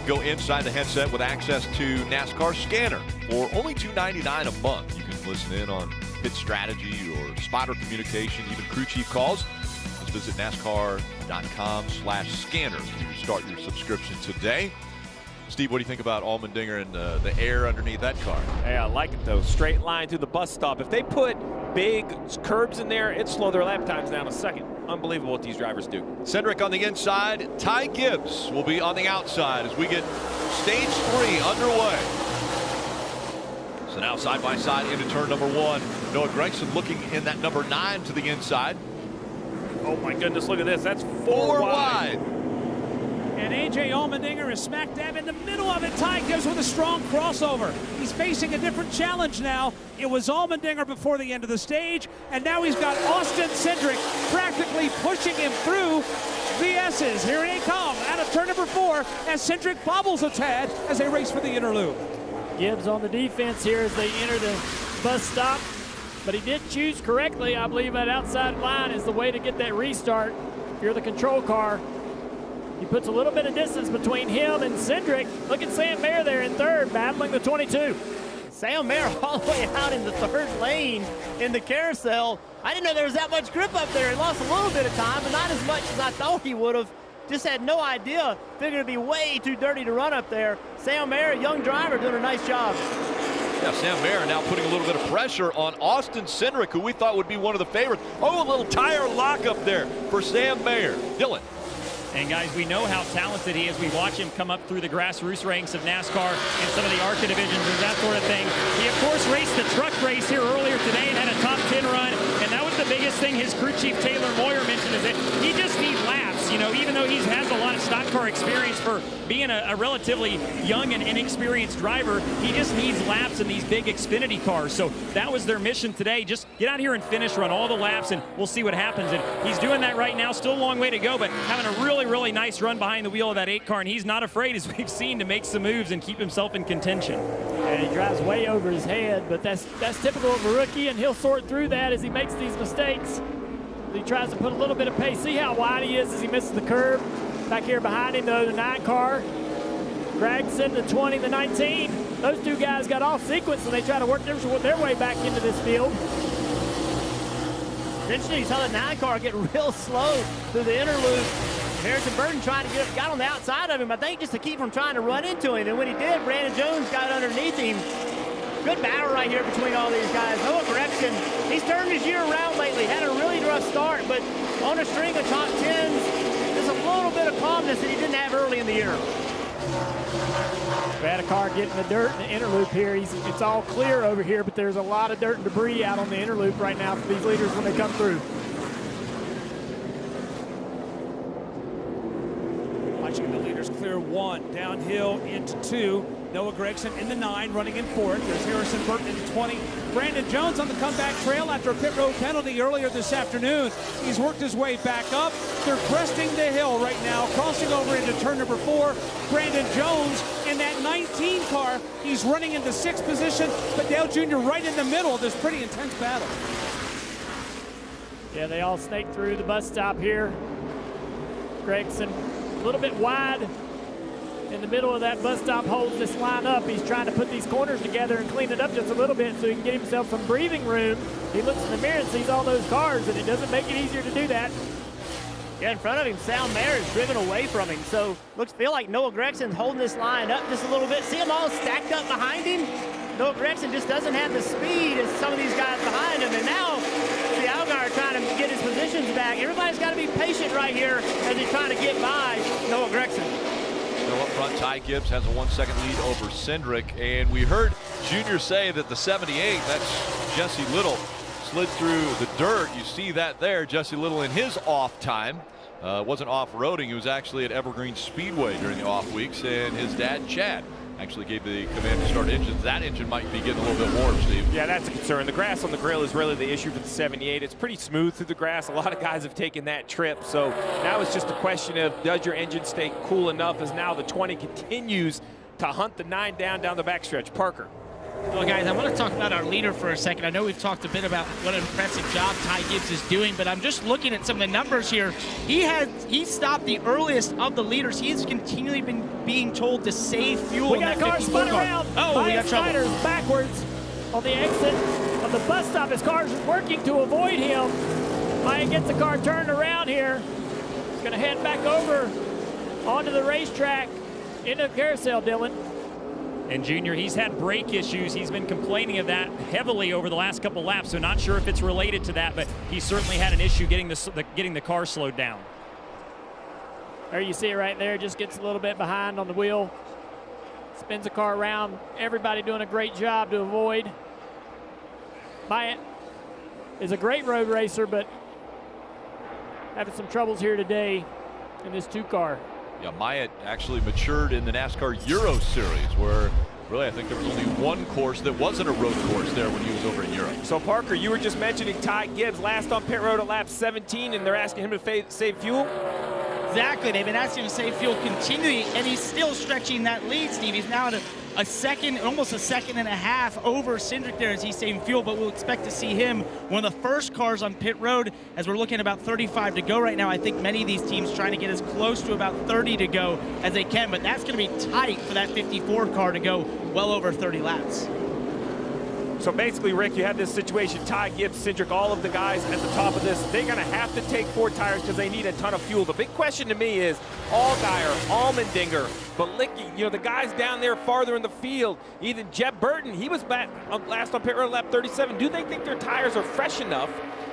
Go inside the headset with access to NASCAR Scanner for only $2.99 a month. You can listen in on pit strategy or spotter communication, even crew chief calls. Let's visit NASCAR.com/scanner to start your subscription today. Steve, what do you think about Allmendinger and the air underneath that car? Hey, I like it though. Straight line through the bus stop. If they put big curbs in there, it'd slow their lap times down a second. Unbelievable what these drivers do. Cindric on the inside. Ty Gibbs will be on the outside as we get stage 3 underway. So now side by side into turn number 1. Noah Gragson looking in that number 9 to the inside. Oh my goodness, look at this. That's 4 wide. And A.J. Allmendinger is smack dab in the middle of it. Ty Gibbs with a strong crossover. He's facing a different challenge now. It was Allmendinger before the end of the stage, and now he's got Austin Cindric practically pushing him through the S's. Here they come out of turn number 4 as Cindric bobbles a tad as they race for the inner loop. Gibbs on the defense here as they enter the bus stop, but he did choose correctly. I believe that outside line is the way to get that restart. If you're the control car, he puts a little bit of distance between him and Cindric. Look at Sam Mayer there in third, battling the 22. Sam Mayer all the way out in the third lane in the carousel. I didn't know there was that much grip up there. He lost a little bit of time, but not as much as I thought he would have. Just had no idea. Figured it'd be way too dirty to run up there. Sam Mayer, a young driver, doing a nice job. Yeah, Sam Mayer now putting a little bit of pressure on Austin Cindric, who we thought would be one of the favorites. Oh, a little tire lock up there for Sam Mayer. Dylan. And guys, we know how talented he is. We watch him come up through the grassroots ranks of NASCAR and some of the ARCA divisions and that sort of thing. He, of course, raced the truck race here earlier today and had a top 10 run. And that was the biggest thing his crew chief, Taylor Moyer, mentioned, is that he just needs laps. You know, even though he has a lot of stock car experience for being a relatively young and inexperienced driver, he just needs laps in these big Xfinity cars. So that was their mission today. Just get out here and finish, run all the laps, and we'll see what happens. And he's doing that right now. Still a long way to go, but having a really nice run behind the wheel of that 8 car, and he's not afraid, as we've seen, to make some moves and keep himself in contention. And he drives way over his head, but that's typical of a rookie, and he'll sort through that as he makes these mistakes. He tries to put a little bit of pace. See how wide he is as he misses the curve. Back here behind him, though, the 9 car. Gragson, the 20, the 19. Those 2 guys got off sequence, and they try to work their way back into this field. Interesting, you saw the 9 car get real slow through the inner loop. Harrison Burton trying to got on the outside of him, I think, just to keep from trying to run into him. And when he did, Brandon Jones got underneath him. Good battle right here between all these guys. Noah Gragson, he's turned his year around lately. Had a really rough start, but on a string of top 10s, there's a little bit of calmness that he didn't have early in the year. We had a car getting the dirt in the inner loop here. It's all clear over here, but there's a lot of dirt and debris out on the inner loop right now for these leaders when they come through. Watching the leaders clear 1, downhill into 2. Noah Gragson in the 9, running in 4th. There's Harrison Burton in the 20. Brandon Jones on the comeback trail after a pit road penalty earlier this afternoon. He's worked his way back up. They're cresting the hill right now, crossing over into turn number 4. Brandon Jones in that 19 car. He's running into 6th position, but Dale Jr. right in the middle of this pretty intense battle. Yeah, they all snake through the bus stop here. Gragson a little bit wide in the middle of that bus stop, holds this line up. He's trying to put these corners together and clean it up just a little bit so he can get himself some breathing room. He looks in the mirror and sees all those cars, and it doesn't make it easier to do that. Yeah, in front of him, Sam Mayer is driven away from him. So feel like Noah Gragson's holding this line up just a little bit. See them all stacked up behind him? Noah Gragson just doesn't have the speed as some of these guys behind him. And now, see Allgaier trying to get his positions back. Everybody's got to be patient right here as he's trying to get by Noah Gragson. Still up front, Ty Gibbs has a 1-second lead over Cindric. And we heard Junior say that the 78, that's Jesse Little, slid through the dirt. You see that there. Jesse Little in his off time. Wasn't off-roading. He was actually at Evergreen Speedway during the off weeks. And his dad, Chad, actually gave the command to start engines. That engine might be getting a little bit warm, Steve. Yeah, that's a concern. The grass on the grill is really the issue for the 78. It's pretty smooth through the grass. A lot of guys have taken that trip. So now it's just a question of, does your engine stay cool enough as now the 20 continues to hunt the 9 down the backstretch. Parker. Well, guys, I want to talk about our leader for a second. I know we've talked a bit about what an impressive job Ty Gibbs is doing, but I'm just looking at some of the numbers here. He stopped the earliest of the leaders. He's continually been being told to save fuel. We got a car spun around. Oh, we got trouble. Snyder's backwards on the exit of the bus stop. His car's working to avoid him. Maya gets the car turned around here. He's going to head back over onto the racetrack. into the carousel, Dylan. And Junior, he's had brake issues. He's been complaining of that heavily over the last couple laps, so not sure if it's related to that, but he certainly had an issue getting the car slowed down. There you see it right there, just gets a little bit behind on the wheel. Spins the car around. Everybody doing a great job to avoid. Myatt is a great road racer, but having some troubles here today in this 2-car. Yeah, Myatt actually matured in the NASCAR Euro Series, where really I think there was only one course that wasn't a road course there when he was over in Europe. So Parker, you were just mentioning Ty Gibbs last on pit road at lap 17, and they're asking him to save fuel? Exactly. They've been asking him to save fuel continually, and he's still stretching that lead, Steve. He's now at a second, almost a second and a half over Cindric there as he's saving fuel, but we'll expect to see him one of the first cars on pit road as we're looking at about 35 to go right now. I think many of these teams trying to get as close to about 30 to go as they can, but that's going to be tight for that 54 car to go well over 30 laps. So basically, Rick, you have this situation, Ty Gibbs, Cindric, all of the guys at the top of this, they're going to have to take 4 tires because they need a ton of fuel. The big question to me is Allgaier, Allmendinger, Balicki, you know, the guys down there farther in the field, even Jeb Burton, he was back last on pit road lap 37. Do they think their tires are fresh enough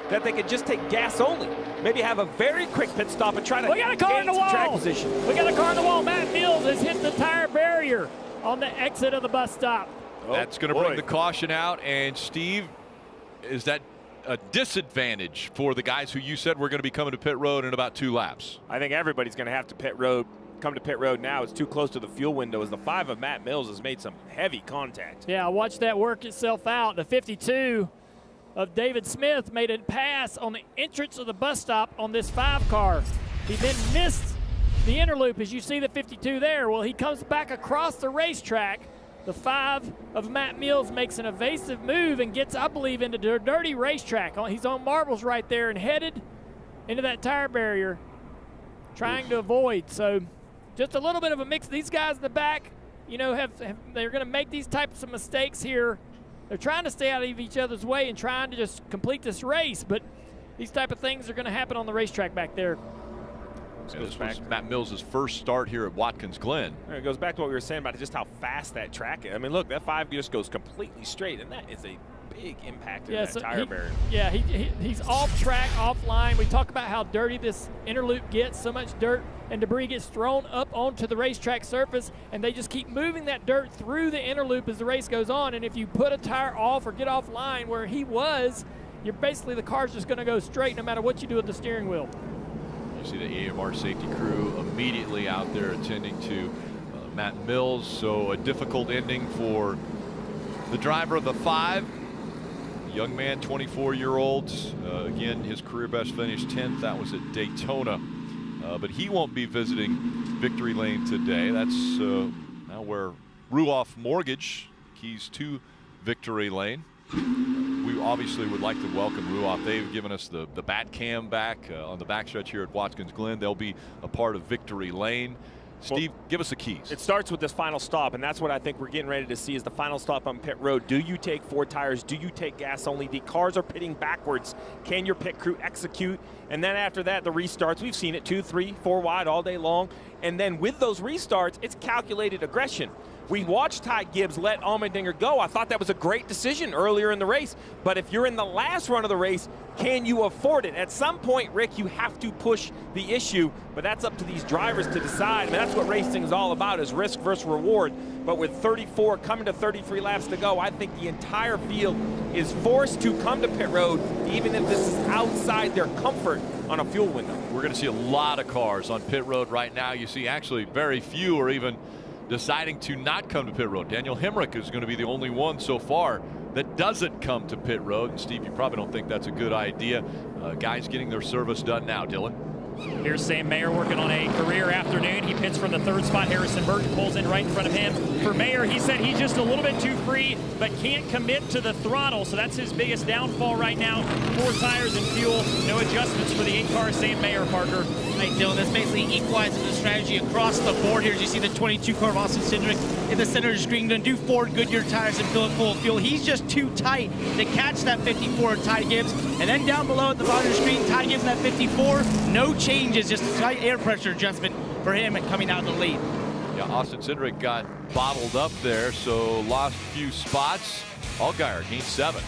that they could just take gas only? Maybe have a very quick pit stop and try to gain some track position. We got a car in the wall. Matt Mills has hit the tire barrier on the exit of the bus stop. That's going to bring the caution out. And Steve, is that a disadvantage for the guys who you said were going to be coming to pit road in about 2 laps? I think everybody's going to have to come to pit road now. It's too close to the fuel window as the 5 of Matt Mills has made some heavy contact. Yeah, watch that work itself out. The 52 of David Smith made a pass on the entrance of the bus stop on this 5 car. He then missed the inner loop, as you see the 52 there. Well, he comes back across the racetrack. The 5 of Matt Mills makes an evasive move and gets, I believe, into the dirty racetrack. He's on marbles right there and headed into that tire barrier, trying to avoid. So just a little bit of a mix. These guys in the back, you know, they're going to make these types of mistakes here. They're trying to stay out of each other's way and trying to just complete this race, but these type of things are going to happen on the racetrack back there. Yeah, this was Matt Mills' first start here at Watkins Glen. It goes back to what we were saying about just how fast that track is. I mean, look, that 5 just goes completely straight, and that is a big impact in that tire barrier. Yeah, he's off track, offline. We talk about how dirty this inner loop gets. So much dirt and debris gets thrown up onto the racetrack surface, and they just keep moving that dirt through the inner loop as the race goes on. And if you put a tire off or get offline where he was, you're basically, the car's just going to go straight no matter what you do with the steering wheel. You see the AMR safety crew immediately out there attending to Matt Mills. So a difficult ending for the driver of the 5. Young man, 24-year-old. Again, his career best finish 10th. That was at Daytona. But he won't be visiting Victory Lane today. That's now where Ruoff Mortgage keys to Victory Lane. We obviously would like to welcome Ruoff. They've given us the bat cam back on the backstretch here at Watkins Glen. They'll be a part of Victory Lane. Steve, give us the keys. It starts with this final stop, and that's what I think we're getting ready to see is the final stop on pit road. Do you take 4 tires? Do you take gas only? The cars are pitting backwards. Can your pit crew execute? And then after that, the restarts. We've seen it 2, 3, 4 wide all day long. And then with those restarts, it's calculated aggression. We watched Ty Gibbs let Allmendinger go. I thought that was a great decision earlier in the race. But if you're in the last run of the race, can you afford it? At some point, Rick, you have to push the issue. But that's up to these drivers to decide. I mean, that's what racing is all about, is risk versus reward. But with 34 coming to 33 laps to go, I think the entire field is forced to come to pit road, even if this is outside their comfort on a fuel window. We're going to see a lot of cars on pit road right now. You see actually very few are even deciding to not come to pit road. Daniel Hemrick is going to be the only one so far that doesn't come to pit road. And Steve, you probably don't think that's a good idea. Guys getting their service done now. Dylan. Here's Sam Mayer working on a career afternoon. He pits from the 3rd spot. Harrison Burton pulls in right in front of him. For Mayer, he said he's just a little bit too free, but can't commit to the throttle. So that's his biggest downfall right now. 4 tires and fuel. No adjustments for the 8-car Sam Mayer, Parker. Right, Dylan, that's basically equalizing the strategy across the board here. As you see the 22-car of Austin Cindric in the center of the screen, going to do 4 Goodyear tires and fill it full of fuel. He's just too tight to catch that 54 Ty Gibbs. And then down below at the bottom of the screen, Ty Gibbs in that 54, no changes, just a slight air pressure adjustment for him and coming out of the lead. Yeah, Austin Cindric got bottled up there, so lost a few spots. Allgaier gained 7.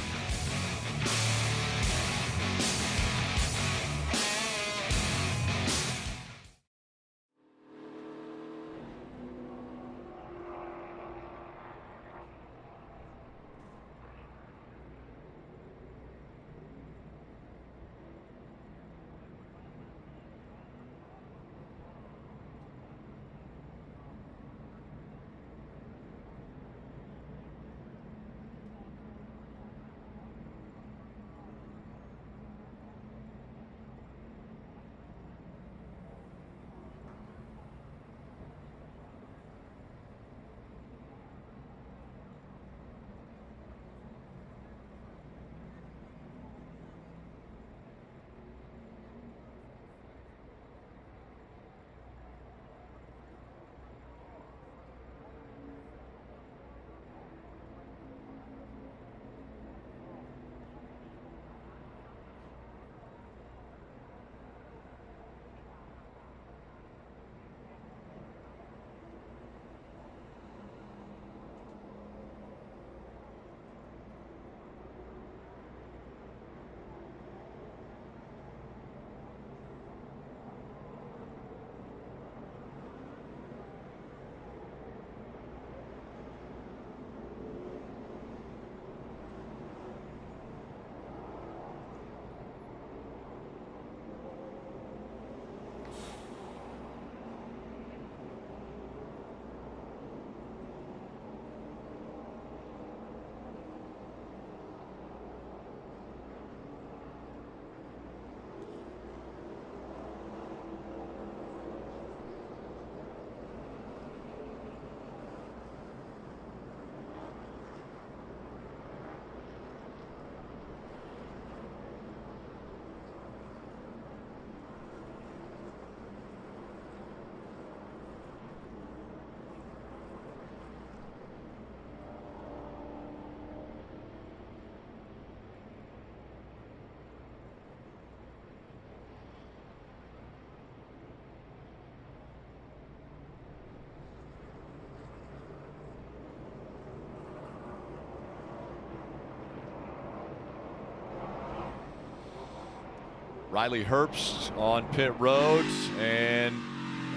Riley Herbst on pit road, and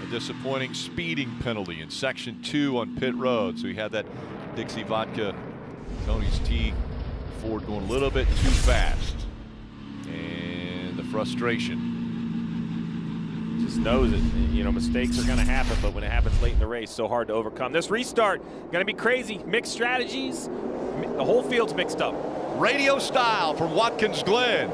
a disappointing speeding penalty in section 2 on pit road. So he had that Dixie Vodka Tony's Tea Ford going a little bit too fast, and the frustration. Just knows it. You know, mistakes are going to happen, but when it happens late in the race, so hard to overcome. This restart going to be crazy. Mixed strategies. The whole field's mixed up. Radio style from Watkins Glen.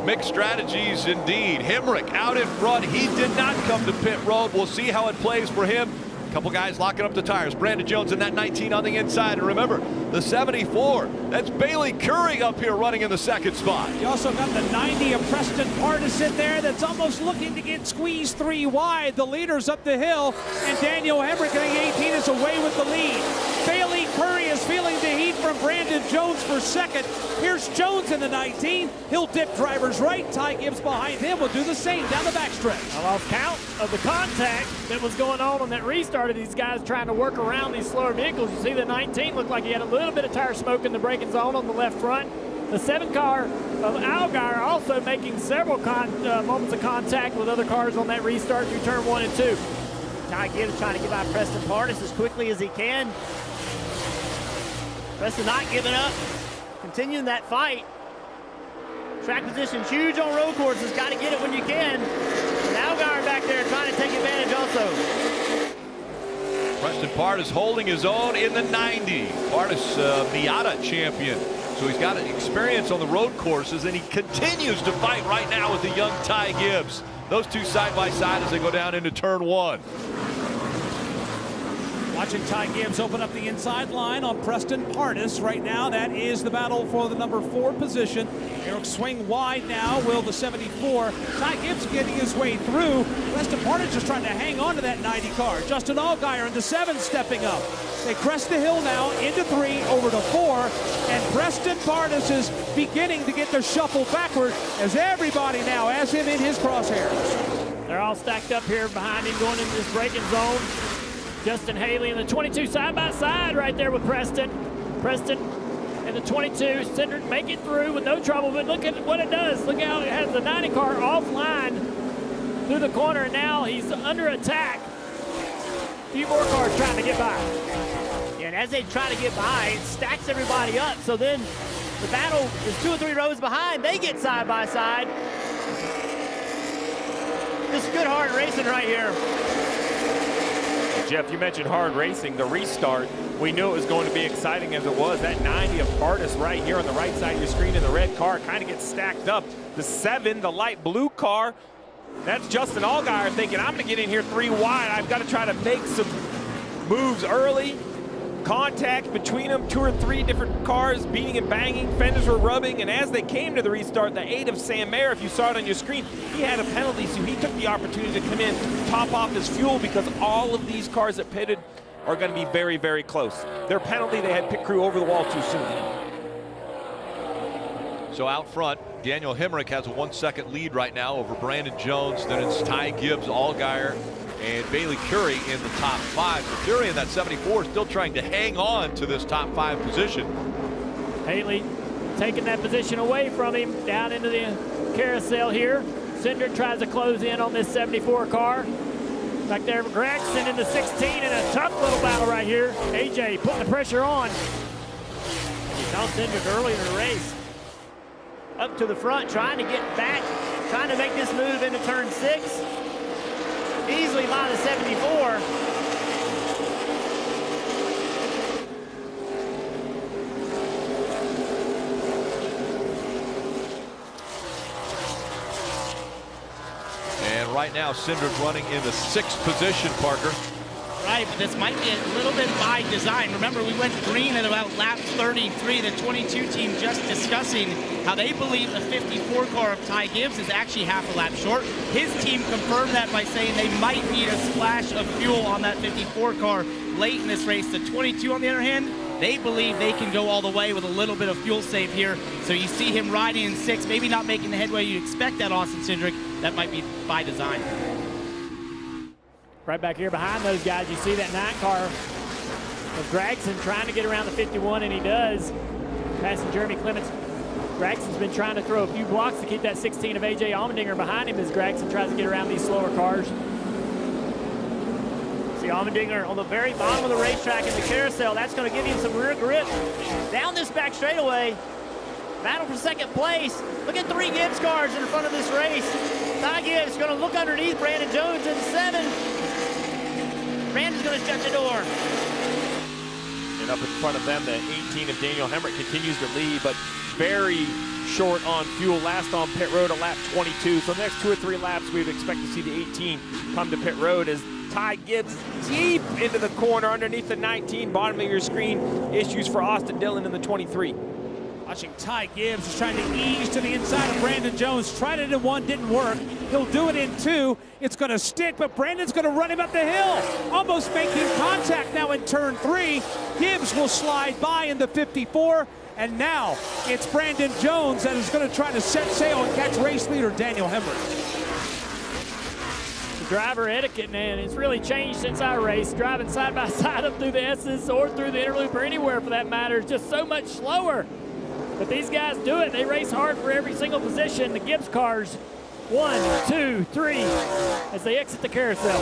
Mixed strategies indeed. Hemrick out in front. He did not come to pit road. We'll see how it plays for him. A couple guys locking up the tires. Brandon Jones in that 19 on the inside. And remember, the 74, that's Bailey Curry up here running in the second spot. You also got the 90 of Preston Pardis in there that's almost looking to get squeezed 3 wide. The leader's up the hill, and Daniel Hemrick in the 18 is away with the lead. Bailey Curry is feeling the heat from Brandon Jones for second. Here's Jones in the 19. He'll dip drivers right. Ty Gibbs behind him will do the same down the backstretch. I lost count of the contact that was going on that restart of these guys trying to work around these slower vehicles. You see the 19 looked like he had a little bit of tire smoke in the braking zone on the left front. The 7 car of Allgaier also making several moments of contact with other cars on that restart through turn 1 and 2. Ty Gibbs trying to get by Preston Pardis as quickly as he can. Preston not giving up, continuing that fight. Track position's huge on road courses, got to get it when you can. And Allgaier back there trying to take advantage also. Preston Pardis holding his own in the 90. Pardis, Miata champion. So he's got experience on the road courses, and he continues to fight right now with the young Ty Gibbs. Those two side by side as they go down into turn 1. Watching Ty Gibbs open up the inside line on Preston Pardis right now. That is the battle for the number 4 position. He'll swing wide now, will the 74. Ty Gibbs getting his way through. Preston Pardis just trying to hang on to that 90 car. Justin Allgaier in the 7 stepping up. They crest the hill now into 3, over to 4, and Preston Pardis is beginning to get the shuffle backward as everybody now has him in his crosshairs. They're all stacked up here behind him going into this braking zone. Justin Haley in the 22 side by side right there with Preston. Preston in the 22. Cindric make it through with no trouble, but look at what it does. Look how it has the 90 car offline through the corner, and now he's under attack. A few more cars trying to get by. Yeah, and as they try to get by, it stacks everybody up. So then the battle is 2 or 3 rows behind. They get side by side. Just good hard racing right here. Jeff, you mentioned hard racing. The restart, we knew it was going to be exciting as it was. That 90 of Pardis right here on the right side of your screen in the red car kind of gets stacked up. The 7, the light blue car, that's Justin Allgaier thinking, I'm going to get in here 3 wide. I've got to try to make some moves early. Contact between them, 2 or 3 different cars beating and banging. Fenders were rubbing, and as they came to the restart, the 8 of Sam Mayer, if you saw it on your screen, he had a penalty, so he took the opportunity to come in, top off his fuel, because all of these cars that pitted are going to be very, very close. Their penalty, they had pit crew over the wall too soon. So out front, Daniel Hemrick has a 1-second lead right now over Brandon Jones. Then it's Ty Gibbs, Allgaier, and Bailey Curry in the top 5. So Curry in that 74 still trying to hang on to this top 5 position. Haley taking that position away from him down into the carousel here. Cindric tries to close in on this 74 car. Back there, Gregson in the 16 in a tough little battle right here. AJ putting the pressure on. You saw Cindric earlier in the race. Up to the front, trying to get back, trying to make this move into turn 6. Easily by the 74. And right now, Cindric running in the 6th position, Parker. Right, but this might be a little bit by design. Remember, we went green at about lap 33. The 22 team just discussing how they believe the 54 car of Ty Gibbs is actually half a lap short. His team confirmed that by saying they might need a splash of fuel on that 54 car late in this race. The 22, on the other hand, they believe they can go all the way with a little bit of fuel save here. So you see him riding in 6, maybe not making the headway you'd expect that Austin Cindric. That might be by design. Right back here behind those guys, you see that 9 car of Gregson trying to get around the 51, and he does. Passing Jeremy Clements. Gregson's been trying to throw a few blocks to keep that 16 of AJ Allmendinger behind him as Gregson tries to get around these slower cars. See Allmendinger on the very bottom of the racetrack in the carousel. That's going to give him some rear grip. Down this back straightaway. Battle for second place. Look at 3 Gibbs cars in front of this race. Ty Gibbs going to look underneath Brandon Jones in 7. Brandon's going to shut the door. And up in front of them, the 18 of Daniel Hemrick continues to lead, but very short on fuel. Last on pit road at lap 22. So the next 2 or 3 laps, we would expect to see the 18 come to pit road as Ty Gibbs deep into the corner underneath the 19. Bottom of your screen, issues for Austin Dillon in the 23. Watching Ty Gibbs is trying to ease to the inside of Brandon Jones. Tried it in 1, didn't work. He'll do it in 2. It's going to stick, but Brandon's going to run him up the hill. Almost making contact now in turn 3. Gibbs will slide by in the 54. And now it's Brandon Jones that is going to try to set sail and catch race leader Daniel Hemrick. The driver etiquette, man, it's really changed since I raced. Driving side by side up through the S's or through the interloop or anywhere for that matter is just so much slower. But these guys do it. They race hard for every single position. The Gibbs cars, 1, 2, 3, as they exit the carousel.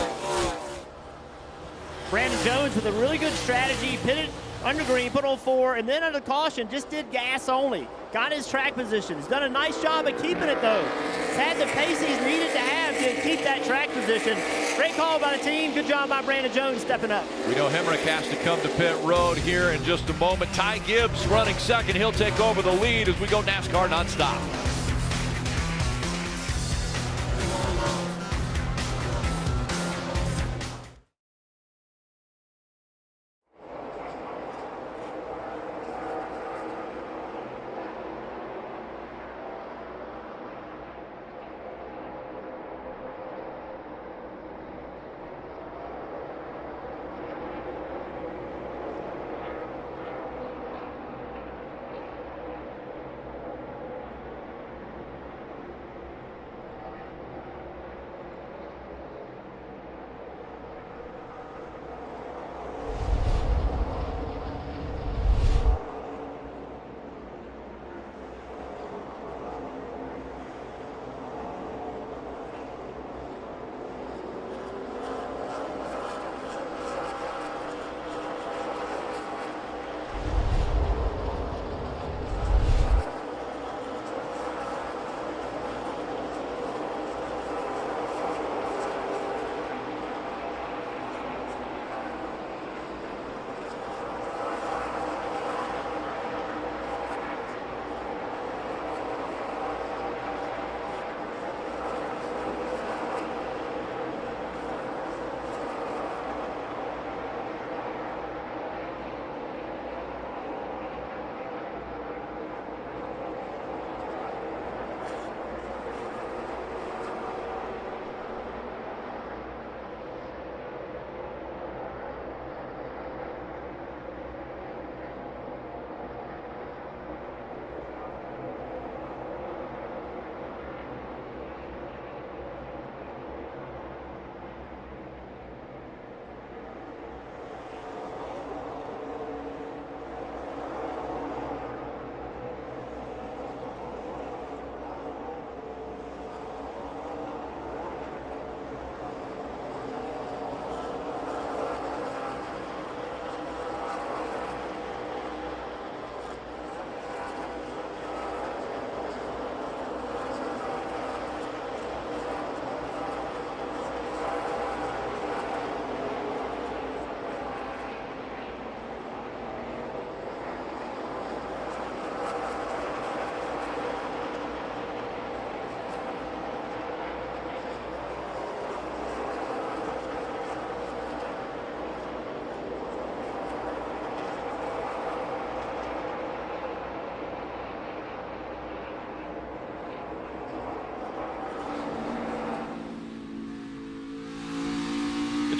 Brandon Jones with a really good strategy. Pitted under green, put on 4, and then under caution, just did gas only. Got his track position. He's done a nice job of keeping it, though. He's had the pace he's needed to have to keep that track position. Great call by the team. Good job by Brandon Jones stepping up. We know Hemrick has to come to pit road here in just a moment. Ty Gibbs running second. He'll take over the lead as we go NASCAR nonstop.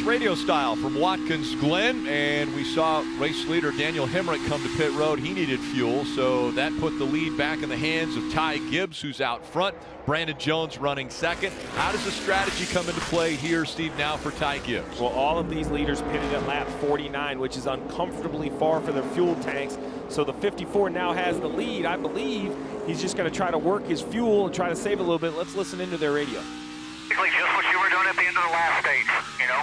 radio style from Watkins Glen, and we saw race leader Daniel Hemrick come to pit road. He needed fuel, so that put the lead back in the hands of Ty Gibbs, who's out front. Brandon Jones running second. How does the strategy come into play here, Steve, now for Ty Gibbs? Well, all of these leaders pitted at lap 49, which is uncomfortably far for their fuel tanks. So the 54 now has the lead. I believe he's just going to try to work his fuel and try to save a little bit. Let's listen into their radio. Basically just what you were doing at the end of the last stage, you know,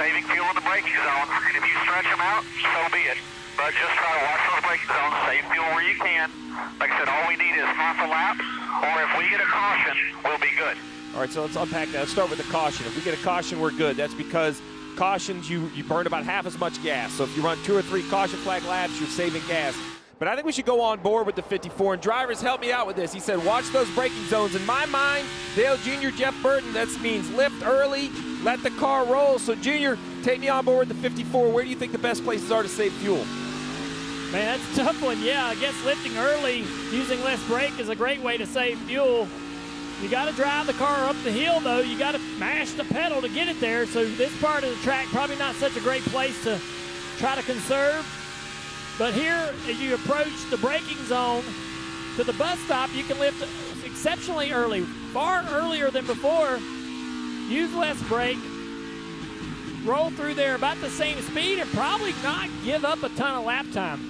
saving fuel in the braking zone, and if you stretch them out, so be it. But just try to watch those braking zones, save fuel where you can. Like I said, all we need is half a lap, or if we get a caution, we'll be good. All right, so let's unpack that. Let's start with the caution. If we get a caution, we're good. That's because cautions, you burn about half as much gas. So if you run 2 or 3 caution flag laps, you're saving gas. But I think we should go on board with the 54, and drivers help me out with this. He said, watch those braking zones. In my mind, Dale Jr., Jeff Burton, that means lift early, let the car roll. So, Junior, take me on board with the 54. Where do you think the best places are to save fuel? Man, that's a tough one. Yeah, I guess lifting early, using less brake is a great way to save fuel. You got to drive the car up the hill, though. You got to mash the pedal to get it there. So this part of the track, probably not such a great place to try to conserve. But here, as you approach the braking zone to the bus stop, you can lift exceptionally early, far earlier than before. Use less brake, roll through there about the same speed, and probably not give up a ton of lap time.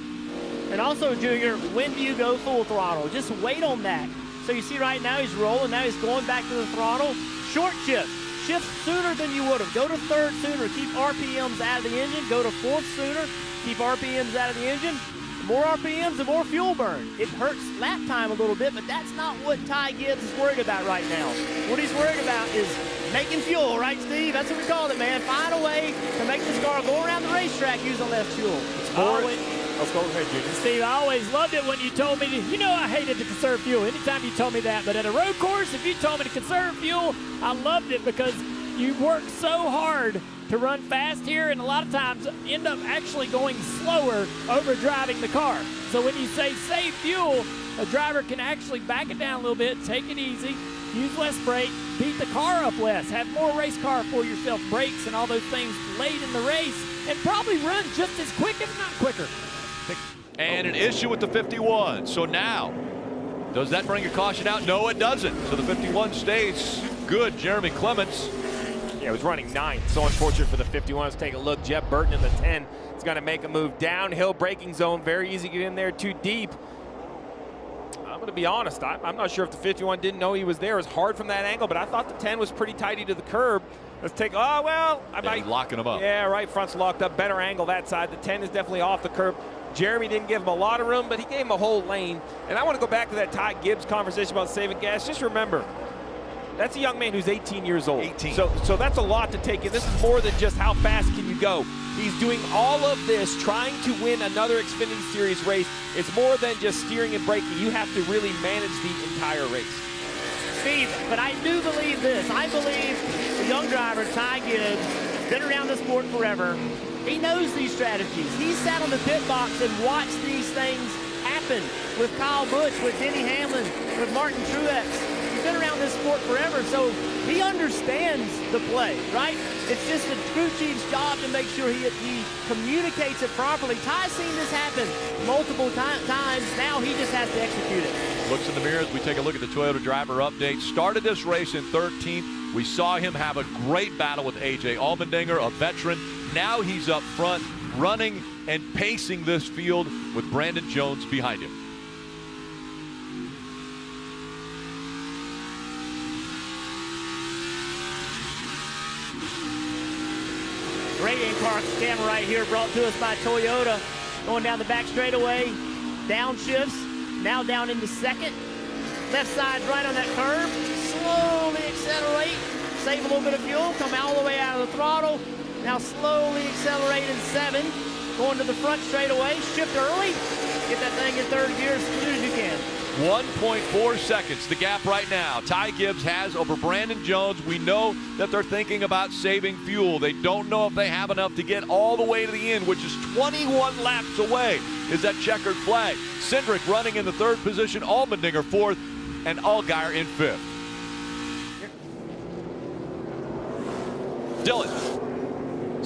And also, Junior, when do you go full throttle? Just wait on that. So you see right now he's rolling, now he's going back to the throttle. Short shift. Shift sooner than you would have. Go to third sooner. Keep RPMs out of the engine. Go to fourth sooner. Keep RPMs out of the engine. The more RPMs, the more fuel burn. It hurts lap time a little bit, but that's not what Ty Gibbs is worried about right now. What he's worried about is making fuel, right, Steve? That's what we call it, man. Find a way to make this car go around the racetrack using less fuel. Let's go ahead, Junior. Steve, I always loved it when you told me to, you know, I hated to conserve fuel anytime you told me that, but at a road course, if you told me to conserve fuel, I loved it because you work so hard to run fast here, and a lot of times end up actually going slower over driving the car. So when you say save fuel, a driver can actually back it down a little bit, take it easy, use less brake, beat the car up less, have more race car for yourself, brakes and all those things late in the race, and probably run just as quick, if not quicker. And an issue with the 51. So now, does that bring a caution out? No, it doesn't. So the 51 stays good. Jeremy Clements. Yeah, it was running 9. So unfortunate for the 51. Let's take a look. Jeff Burton in the 10 is going to make a move downhill braking zone. Very easy to get in there, too deep. I'm going to be honest. I'm not sure if the 51 didn't know he was there. It was hard from that angle, but I thought the 10 was pretty tighty to the curb. Let's take, oh, well. Locking him up. Yeah, right front's locked up. Better angle that side. The 10 is definitely off the curb. Jeremy didn't give him a lot of room, but he gave him a whole lane. And I want to go back to that Ty Gibbs conversation about saving gas. Just remember, that's a young man who's 18 years old. 18. So that's a lot to take in. This is more than just how fast can you go. He's doing all of this trying to win another Xfinity Series race. It's more than just steering and braking. You have to really manage the entire race. Steve, but I do believe this. I believe the young driver, Ty Gibbs, has been around the sport forever. He knows these strategies. He's sat on the pit box and watched these things happen with Kyle Busch, with Denny Hamlin, with Martin Truex. He's been around this sport forever, so he understands the play, right? It's just the crew chief's job to make sure he communicates it properly. Ty's seen this happen multiple times. Now he just has to execute it. Looks in the mirror as we take a look at the Toyota driver update. Started this race in 13th. We saw him have a great battle with A.J. Allmendinger, a veteran. Now he's up front, running and pacing this field with Brandon Jones behind him. Great in-car camera right here brought to us by Toyota. Going down the back straightaway, downshifts, now down into second. Left side right on that curve, slowly accelerate, save a little bit of fuel, come all the way out of the throttle. Now slowly accelerate in 7, going to the front straightaway, shift early, get that thing in third gear as soon as you can. 1.4 seconds, the gap right now. Ty Gibbs has over Brandon Jones. We know that they're thinking about saving fuel. They don't know if they have enough to get all the way to the end, which is 21 laps away, is that checkered flag. Cindric running in the 3rd position, Allmendinger 4th, and Allgaier in 5th. Dylan.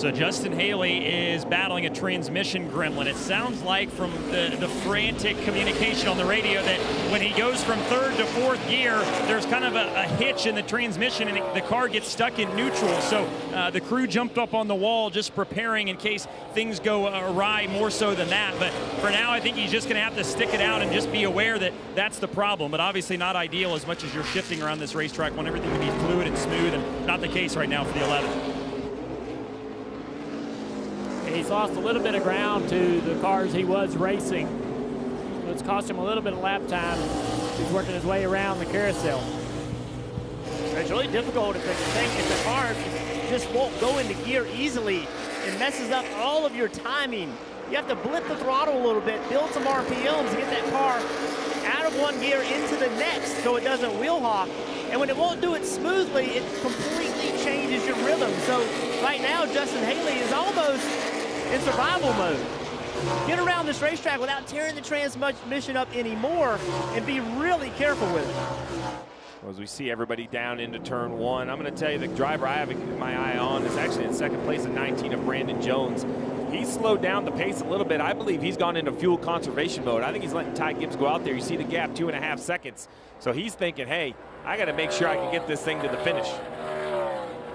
So Justin Haley is battling a transmission gremlin. It sounds like from the frantic communication on the radio that when he goes from third to fourth gear, there's kind of a hitch in the transmission and the car gets stuck in neutral. So the crew jumped up on the wall just preparing in case things go awry more so than that. But for now, I think he's just going to have to stick it out and just be aware that that's the problem. But obviously not ideal as much as you're shifting around this racetrack. Want everything to be fluid and smooth, and not the case right now for the 11. He's lost a little bit of ground to the cars he was racing. It's cost him a little bit of lap time. He's working his way around the carousel. It's really difficult if the car just won't go into gear easily. It messes up all of your timing. You have to blip the throttle a little bit, build some RPMs to get that car out of one gear into the next so it doesn't wheel hop. And when it won't do it smoothly, it completely changes your rhythm. So right now, Justin Haley is almost in survival mode. Get around this racetrack without tearing the transmission up anymore and be really careful with it. As we see everybody down into turn one, I'm going to tell you the driver I have my eye on is actually in second place at 19 of Brandon Jones. He's slowed down the pace a little bit. I believe he's gone into fuel conservation mode. I think he's letting Ty Gibbs go out there. You see the gap, 2.5 seconds. So he's thinking, hey, I got to make sure I can get this thing to the finish.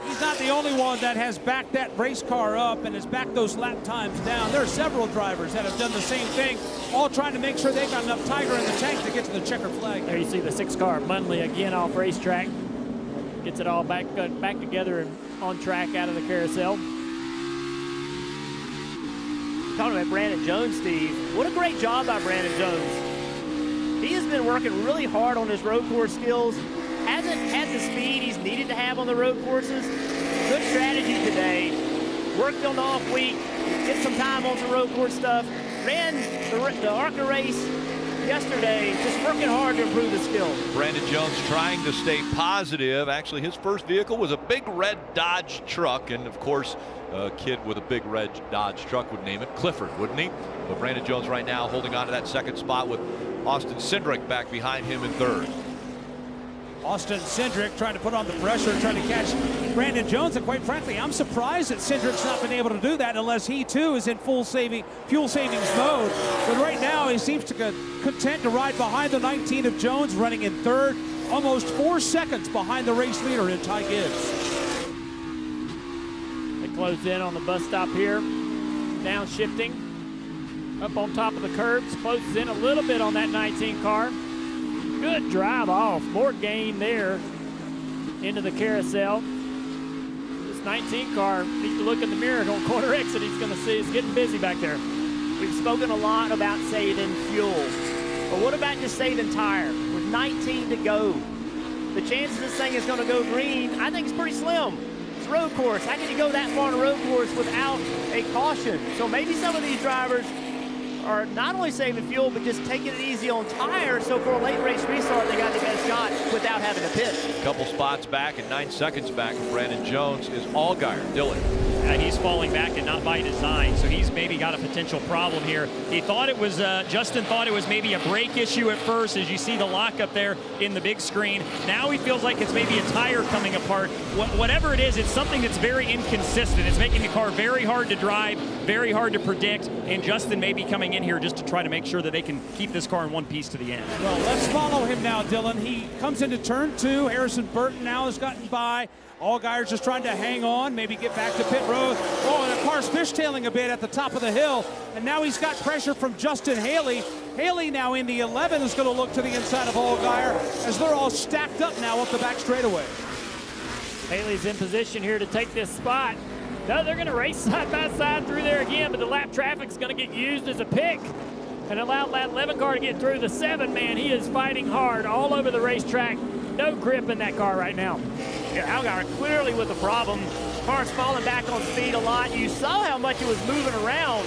He's not the only one that has backed that race car up and has backed those lap times down. There are several drivers that have done the same thing, all trying to make sure they've got enough Tiger in the tank to get to the checker flag. There you see the 6 car, Munley again off racetrack. Gets it all back together and on track out of the carousel. Talking about Brandon Jones, Steve, what a great job by Brandon Jones. He has been working really hard on his road course skills. Hasn't had the speed he's needed to have on the road courses. Good strategy today. Worked on the off week, get some time on some road course stuff. Ran the ARCA race yesterday, just working hard to improve the skill. Brandon Jones trying to stay positive. Actually, his first vehicle was a big red Dodge truck, and of course, a kid with a big red Dodge truck would name it Clifford, wouldn't he? But Brandon Jones right now holding on to that second spot with Austin Cindric back behind him in third. Austin Cindric trying to put on the pressure, trying to catch Brandon Jones, and quite frankly, I'm surprised that Cindric's not been able to do that unless he too is in fuel savings mode. But right now, he seems to content to ride behind the 19 of Jones, running in third, almost 4 seconds behind the race leader in Ty Gibbs. They close in on the bus stop here, downshifting, up on top of the curbs, closes in a little bit on that 19 car. Good drive off, more gain there into the carousel. This 19 car needs to look in the mirror on corner exit. He's going to see it's getting busy back there. We've spoken a lot about saving fuel, but what about just saving tire? With 19 to go, the chances this thing is going to go green, I think it's pretty slim. It's a road course. How can you go that far on a road course without a caution? So maybe some of these drivers are not only saving fuel, but just taking it easy on tires, so for a late race restart, they got the best shot without having to pit. A couple spots back and 9 seconds back from Brandon Jones is Allgaier. Dylan. And he's falling back and not by design, so he's maybe got a potential problem here. He thought it was, Justin thought it was maybe a brake issue at first, as you see the lock up there in the big screen. Now he feels like it's maybe a tire coming apart. Whatever it is, it's something that's very inconsistent. It's making the car very hard to drive, very hard to predict, and Justin may be coming in here just to try to make sure that they can keep this car in one piece to the end. Well, let's follow him now, Dylan. He comes into turn 2. Harrison Burton now has gotten by. Allgaier's just trying to hang on, maybe get back to pit road. Oh, and the car's fishtailing a bit at the top of the hill. And now he's got pressure from Justin Haley. Haley now in the 11 is going to look to the inside of Allgaier as they're all stacked up now up the back straightaway. Haley's in position here to take this spot. No, they're going to race side by side through there again, but the lap traffic's going to get used as a pick and allow that 11 car to get through. The 7, man, he is fighting hard all over the racetrack. No grip in that car right now. Yeah, Allgaier clearly with a problem. Car's falling back on speed a lot. You saw how much it was moving around.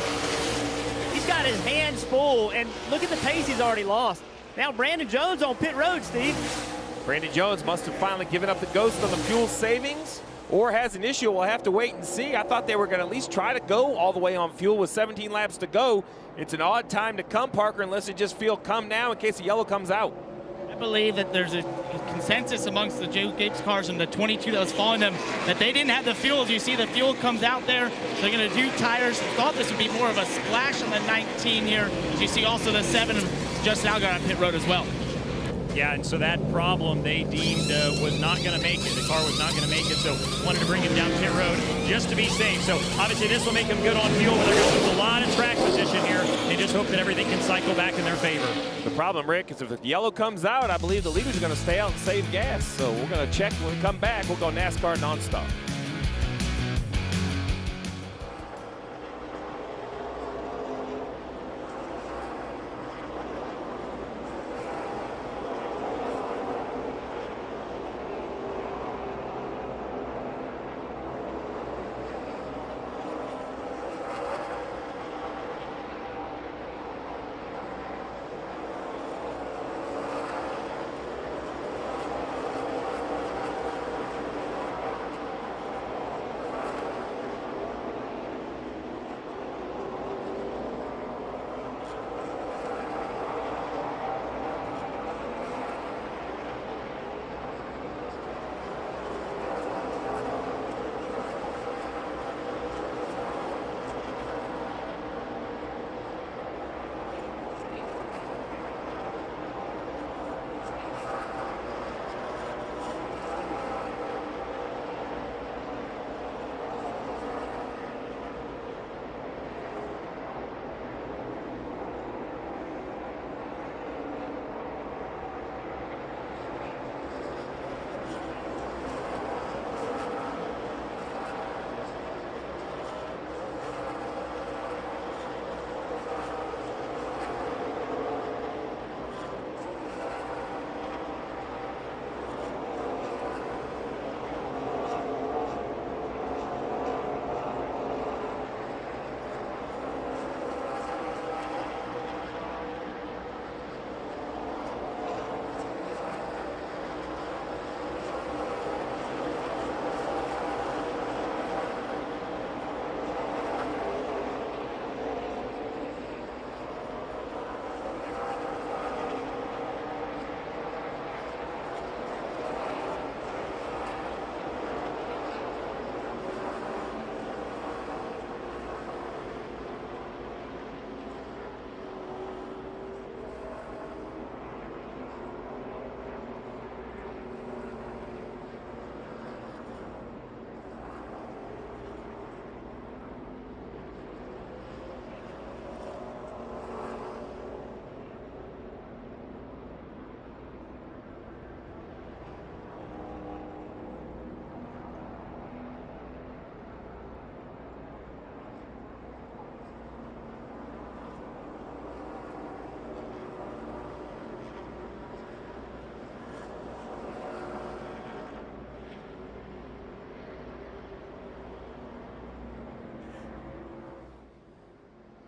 He's got his hands full, and look at the pace he's already lost. Now Brandon Jones on pit road, Steve. Brandon Jones must have finally given up the ghost on the fuel savings or has an issue. We'll have to wait and see. I thought they were going to at least try to go all the way on fuel with 17 laps to go. It's an odd time to come, Parker, unless you just feel come now in case the yellow comes out. believe that there's a consensus amongst the Joe Gibbs cars and the 22 that was following them that they didn't have the fuel. As you see, the fuel comes out there. They're going to do tires. Thought this would be more of a splash on the 19 here. As you see, also the 7 of Justin Allgaier on pit road as well. Yeah, and so that problem they deemed was not going to make it. The car was not going to make it, so wanted to bring him down pit road just to be safe. So obviously this will make him good on fuel, but they're going to lose a lot of track position here. They just hope that everything can cycle back in their favor. The problem, Rick, is if the yellow comes out, I believe the leaders are going to stay out and save gas. So we're going to check when we come back. We'll go NASCAR nonstop.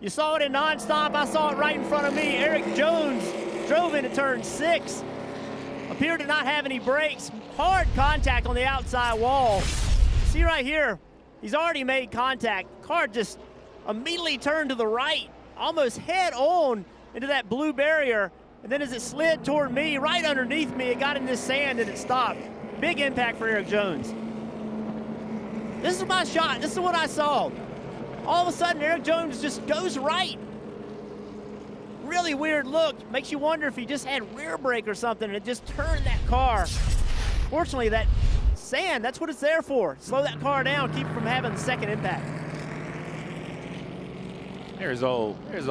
You saw it in nonstop. I saw it right in front of me. Eric Jones drove into turn 6. Appeared to not have any brakes. Hard contact on the outside wall. See right here, he's already made contact. Car just immediately turned to the right, almost head on into that blue barrier. And then as it slid toward me, right underneath me, it got in this sand and it stopped. Big impact for Eric Jones. This is my shot. This is what I saw. All of a sudden, Eric Jones just goes right. Really weird look. Makes you wonder if he just had rear brake or something and it just turned that car. Fortunately, that sand, that's what it's there for. Slow that car down, keep it from having the second impact. There's old. There's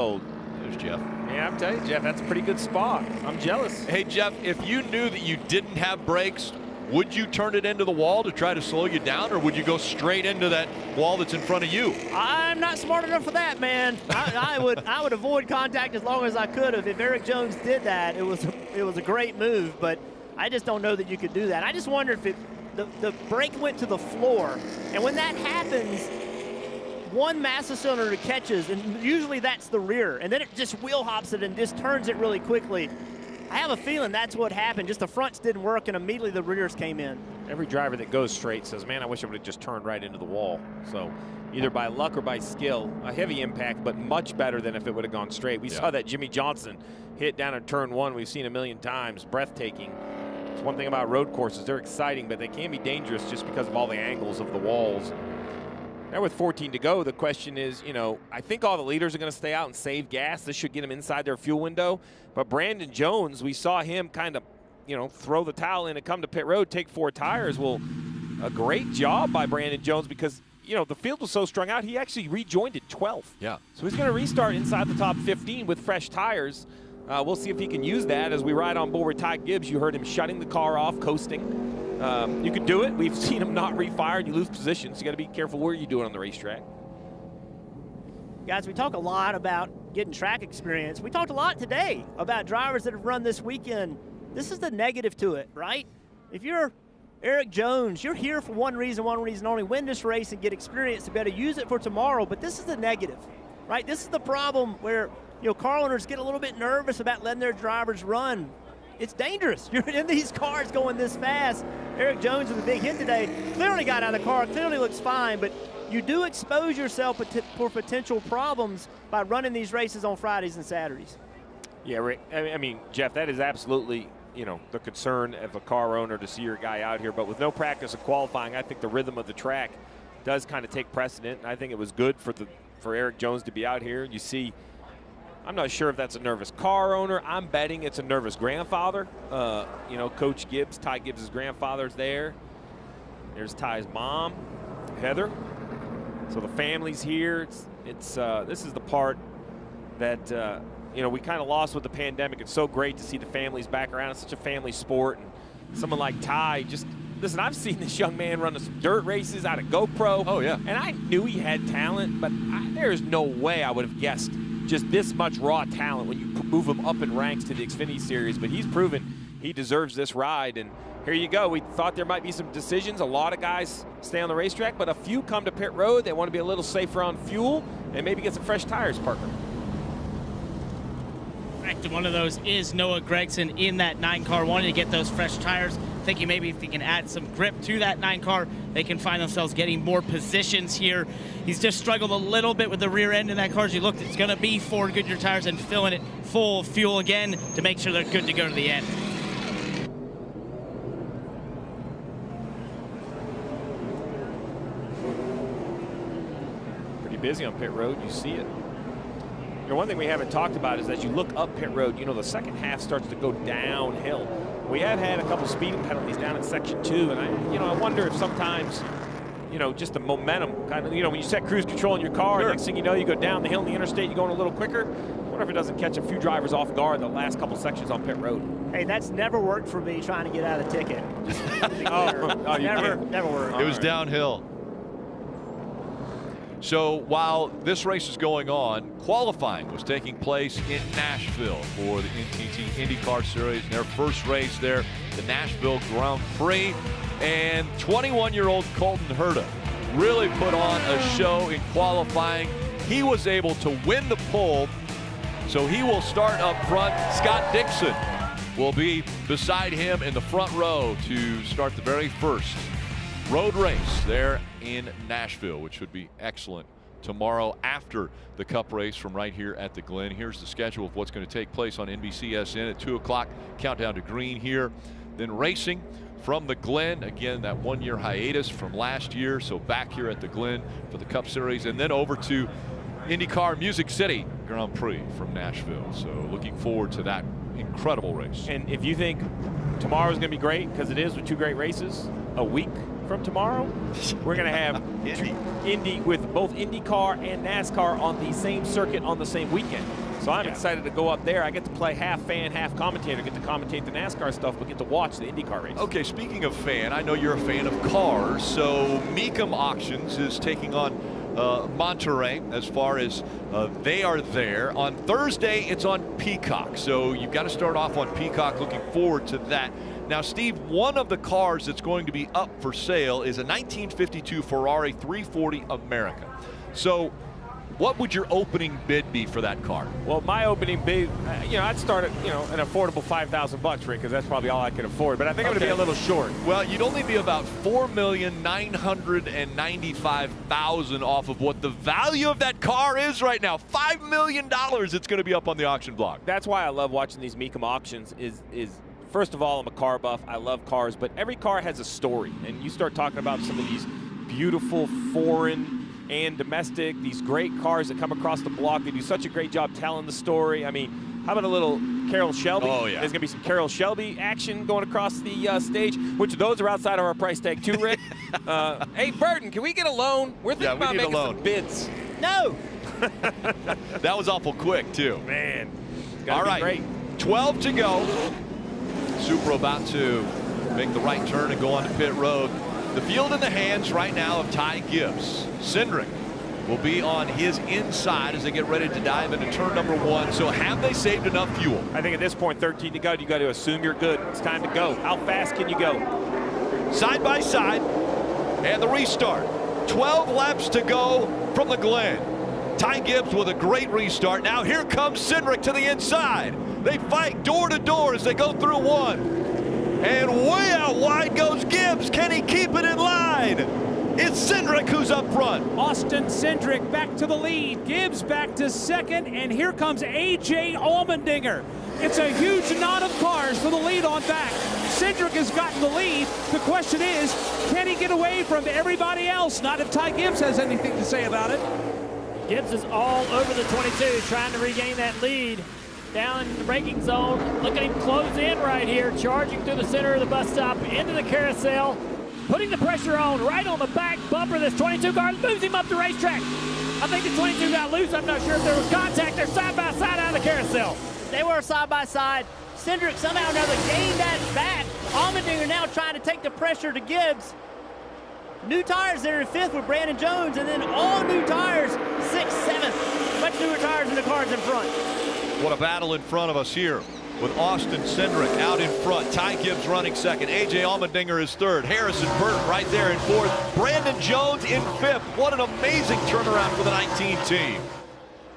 Jeff. Yeah, I'm telling you, Jeff, that's a pretty good spot. I'm jealous. Hey, Jeff, if you knew that you didn't have brakes, would you turn it into the wall to try to slow you down, or would you go straight into that wall that's in front of you? I'm not smart enough for that, man. I would avoid contact as long as I could have. If Eric Jones did that, it was a great move, but I just don't know that you could do that. I just wonder if the brake went to the floor, and when that happens, one master cylinder catches, and usually that's the rear, and then it just wheel hops it and just turns it really quickly. I have a feeling that's what happened. Just the fronts didn't work, and immediately the rears came in. Every driver that goes straight says, man, I wish I would have just turned right into the wall. So either by luck or by skill, a heavy impact, but much better than if it would have gone straight. We saw that Jimmy Johnson hit down in turn 1. We've seen a million times, breathtaking. It's one thing about road courses, they're exciting, but they can be dangerous just because of all the angles of the walls. Now with 14 to go, the question is, you know, I think all the leaders are going to stay out and save gas. This should get them inside their fuel window. But Brandon Jones, we saw him kind of, you know, throw the towel in and come to pit road, take 4 tires. Well, a great job by Brandon Jones because, you know, the field was so strung out, he actually rejoined at 12th. Yeah. So he's going to restart inside the top 15 with fresh tires. We'll see if he can use that as we ride on board with Ty Gibbs. You heard him shutting the car off, coasting. You can do it. We've seen him not refire and you lose positions. You got to be careful where you do it on the racetrack. Guys, we talk a lot about getting track experience. We talked a lot today about drivers that have run this weekend. This is the negative to it, right? If you're Eric Jones, you're here for one reason only, win this race and get experience to better use it for tomorrow, but this is the negative, right? This is the problem where, you know, car owners get a little bit nervous about letting their drivers run. It's dangerous. You're in these cars going this fast. Eric Jones with a big hit today, clearly got out of the car, clearly looks fine, but you do expose yourself for potential problems by running these races on Fridays and Saturdays. Yeah, Rick, I mean, Jeff, that is absolutely, you know, the concern of a car owner to see your guy out here. But with no practice of qualifying, I think the rhythm of the track does kind of take precedent. I think it was good for Eric Jones to be out here. You see, I'm not sure if that's a nervous car owner. I'm betting it's a nervous grandfather. You know, Coach Gibbs, Ty Gibbs' grandfather's there. There's Ty's mom, Heather. So the family's here. This is the part that you know, we kind of lost with the pandemic. It's so great to see the families back around. It's such a family sport. And someone like Ty, just listen, I've seen this young man run some dirt races out of GoPro. Oh, yeah. And I knew he had talent, but there's no way I would have guessed just this much raw talent when you move him up in ranks to the Xfinity Series. But he's proven he deserves this ride. And here you go. We thought there might be some decisions. A lot of guys stay on the racetrack, but a few come to pit road. They want to be a little safer on fuel and maybe get some fresh tires, Parker. And one of those is Noah Gregson in that 9 car, wanting to get those fresh tires, thinking maybe if they can add some grip to that 9 car, they can find themselves getting more positions here. He's just struggled a little bit with the rear end in that car. As you looked, it's going to be 4 Goodyear tires and filling it full of fuel again to make sure they're good to go to the end. Pretty busy on pit road. You see it. You know, one thing we haven't talked about is as you look up pit road, you know, the second half starts to go downhill. We have had a couple speeding penalties down in section 2, and I wonder if sometimes, you know, just the momentum kind of, you know, when you set cruise control in your car, next thing you know, you go down the hill in the interstate, you're going a little quicker. I wonder if it doesn't catch a few drivers off guard the last couple sections on pit road. Hey, that's never worked for me trying to get out of the ticket. Never worked. It was downhill. So while this race is going on, qualifying was taking place in Nashville for the NTT IndyCar Series. Their first race there, the Nashville Grand Prix. And 21-year-old Colton Herta really put on a show in qualifying. He was able to win the pole, so he will start up front. Scott Dixon will be beside him in the front row to start the very first road race there in Nashville, which would be excellent tomorrow after the Cup race from right here at the Glen. Here's the schedule of what's going to take place on NBCSN at 2 o'clock. Countdown to green here. Then racing from the Glen. Again, that 1-year hiatus from last year. So back here at the Glen for the Cup Series. And then over to IndyCar Music City Grand Prix from Nashville. So looking forward to that incredible race. And if you think tomorrow's going to be great, because it is with 2 great races, a week from tomorrow, we're going to have Indy with both IndyCar and NASCAR on the same circuit on the same weekend. So I'm excited to go up there. I get to play half fan, half commentator, get to commentate the NASCAR stuff, but get to watch the IndyCar race. Okay, speaking of fan, I know you're a fan of cars, so Mecum Auctions is taking on Monterey as far as they are there. On Thursday, it's on Peacock, so you've got to start off on Peacock. Looking forward to that. Now, Steve, one of the cars that's going to be up for sale is a 1952 Ferrari 340 America. So what would your opening bid be for that car? Well, my opening bid, I'd start at, an affordable $5,000, Rick, because that's probably all I can afford. But I think I'm going to be a little short. Well, you'd only be about $4,995,000 off of what the value of that car is right now. $5 million it's going to be up on the auction block. That's why I love watching these Mecum auctions is first of all, I'm a car buff. I love cars, but every car has a story. And you start talking about some of these beautiful foreign and domestic, these great cars that come across the block. They do such a great job telling the story. I mean, how about a little Carroll Shelby? Oh, yeah. There's going to be some Carroll Shelby action going across the stage, which those are outside of our price tag too, Rick. Hey, Burton, can we get a loan? We're thinking about making some bids. No. That was awful quick, too. Man. All right. Great. 12 to go. Supra about to make the right turn and go on to pit road. The field in the hands right now of Ty Gibbs. Cindric will be on his inside as they get ready to dive into turn number 1. So have they saved enough fuel? I think at this point, 13 to go, you got to assume you're good. It's time to go. How fast can you go? Side by side and the restart. 12 laps to go from the Glen. Ty Gibbs with a great restart. Now here comes Cindric to the inside. They fight door to door as they go through 1. And way out wide goes Gibbs. Can he keep it in line? It's Cindric who's up front. Austin Cindric back to the lead. Gibbs back to second. And here comes A.J. Allmendinger. It's a huge knot of cars for the lead on back. Cindric has gotten the lead. The question is, can he get away from everybody else? Not if Ty Gibbs has anything to say about it. Gibbs is all over the 22, trying to regain that lead. Down in the braking zone. Look at him close in right here, charging through the center of the bus stop into the carousel, putting the pressure on right on the back bumper of this 22 car, moves him up the racetrack. I think the 22 got loose. I'm not sure if there was contact. They're side by side out of the carousel. They were side by side. Cindric somehow or another gained that back. Allmendinger now trying to take the pressure to Gibbs. New tires there in 5th with Brandon Jones, and then all new tires, 6th, 7th. Much newer tires than the cars in front. What a battle in front of us here with Austin Cindric out in front. Ty Gibbs running second. A.J. Allmendinger is third. Harrison Burton right there in fourth. Brandon Jones in 5th. What an amazing turnaround for the 19 team.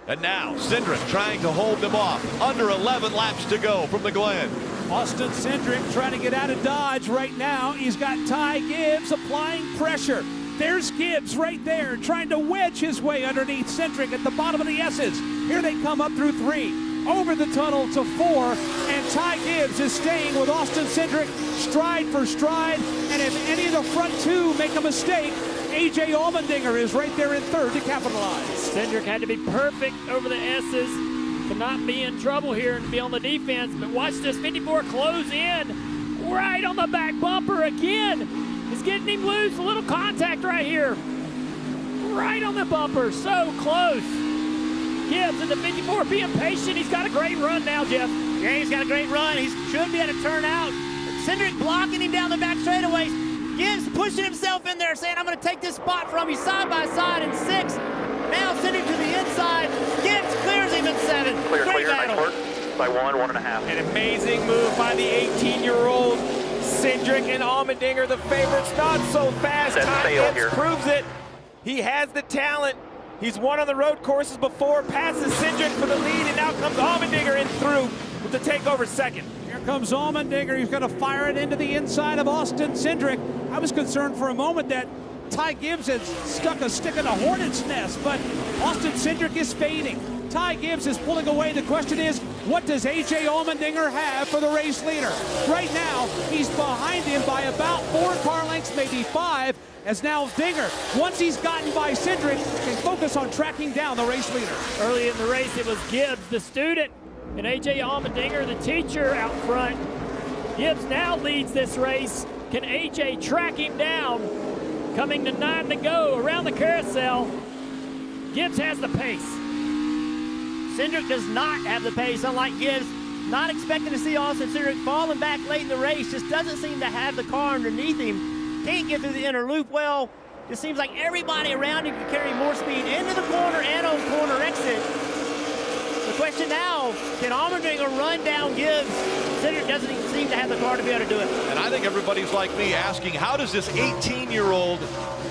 And now Cindric trying to hold them off. Under 11 laps to go from the Glen. Austin Cindric trying to get out of Dodge right now. He's got Ty Gibbs applying pressure. There's Gibbs right there trying to wedge his way underneath Cindric at the bottom of the S's. Here they come up through 3. Over the tunnel to 4, and Ty Gibbs is staying with Austin Cindric stride for stride, and if any of the front 2 make a mistake, A.J. Allmendinger is right there in 3rd to capitalize. Cindric had to be perfect over the S's to not be in trouble here and be on the defense, but watch this 54 close in right on the back bumper again. It's getting him loose, a little contact right here. Right on the bumper, so close. Gibbs in the 54 being patient. He's got a great run now, Jeff. Yeah, he's got a great run. He should be able to turn out. Cindric blocking him down the back straightaways. Gibbs pushing himself in there, saying, I'm going to take this spot from you side by side in 6th. Now Cindric to the inside. Gibbs clears him in 7th. Clear, Great battle. by 1.5. An amazing move by the 18-year-old Cindric and Allmendinger, the favorites. Not so fast. Ty Gibbs proves it. He has the talent. He's won on the road courses before, passes Cindric for the lead, and now comes Allmendinger in through with the takeover second. Here comes Allmendinger. He's going to fire it into the inside of Austin Cindric. I was concerned for a moment that Ty Gibbs had stuck a stick in a hornet's nest, but Austin Cindric is fading. Ty Gibbs is pulling away. The question is, what does A.J. Allmendinger have for the race leader? Right now, he's behind him by about 4 car lengths, maybe 5, as now Dinger, once he's gotten by Cindric, can focus on tracking down the race leader. Early in the race, it was Gibbs, the student, and A.J. Allmendinger, the teacher, out front. Gibbs now leads this race. Can A.J. track him down? Coming to 9 to go around the carousel. Gibbs has the pace. Cindric does not have the pace, unlike Gibbs. Not expecting to see Austin Cindric falling back late in the race. Just doesn't seem to have the car underneath him. Can't get through the inner loop well. It seems like everybody around him can carry more speed into the corner and on corner exit. The question now, can Allmendinger run down Gibbs Cindric doesn't even seem to have the car to be able to do it. And I think everybody's like me asking, how does this 18-year-old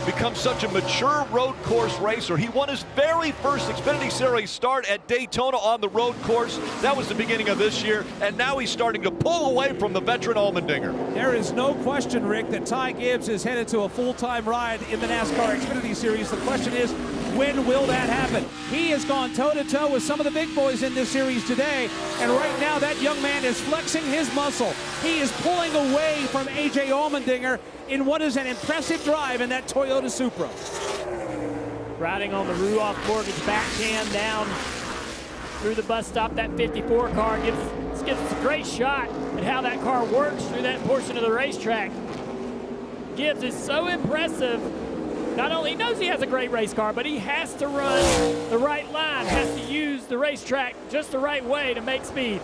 become such a mature road course racer? He won his very first Xfinity Series start at Daytona on the road course. That was the beginning of this year, and now he's starting to pull away from the veteran Allmendinger. There is no question, Rick, that Ty Gibbs is headed to a full-time ride in the NASCAR Xfinity Series. The question is, when will that happen? He has gone toe-to-toe with some of the big boys in this series today, and right now that young man is flexing his muscle. He is pulling away from A.J. Allmendinger in what is an impressive drive in that Toyota Supra. Riding on the Ruoff Mortgage backhand down through the bus stop. That 54 car gives us a great shot at how that car works through that portion of the racetrack. Gibbs is so impressive. Not only knows he has a great race car, but he has to run the right line, has to use the racetrack just the right way to make speed.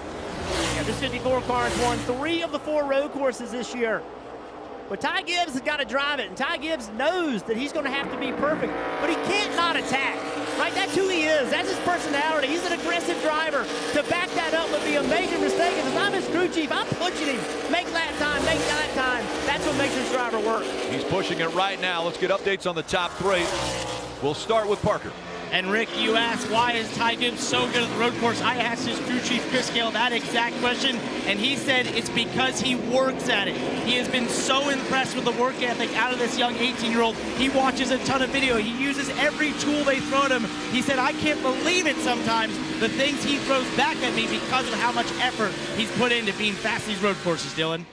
Yeah, this 54 car has won 3 of the 4 road courses this year. But Ty Gibbs has got to drive it, and Ty Gibbs knows that he's going to have to be perfect, but he can't not attack. Right? That's who he is. That's his personality. He's an aggressive driver. To back that up would be a major mistake. And if I'm his crew chief, I'm pushing him. Make lap time, make that time. That's what makes this driver work. He's pushing it right now. Let's get updates on the top 3. We'll start with Parker. And Rick, you asked why is Ty Gibbs so good at the road course? I asked his crew chief, Chris Gale, that exact question, and he said it's because he works at it. He has been so impressed with the work ethic out of this young 18-year-old. He watches a ton of video. He uses every tool they throw at him. He said, I can't believe it sometimes, the things he throws back at me because of how much effort he's put into being fast these road courses, Dylan.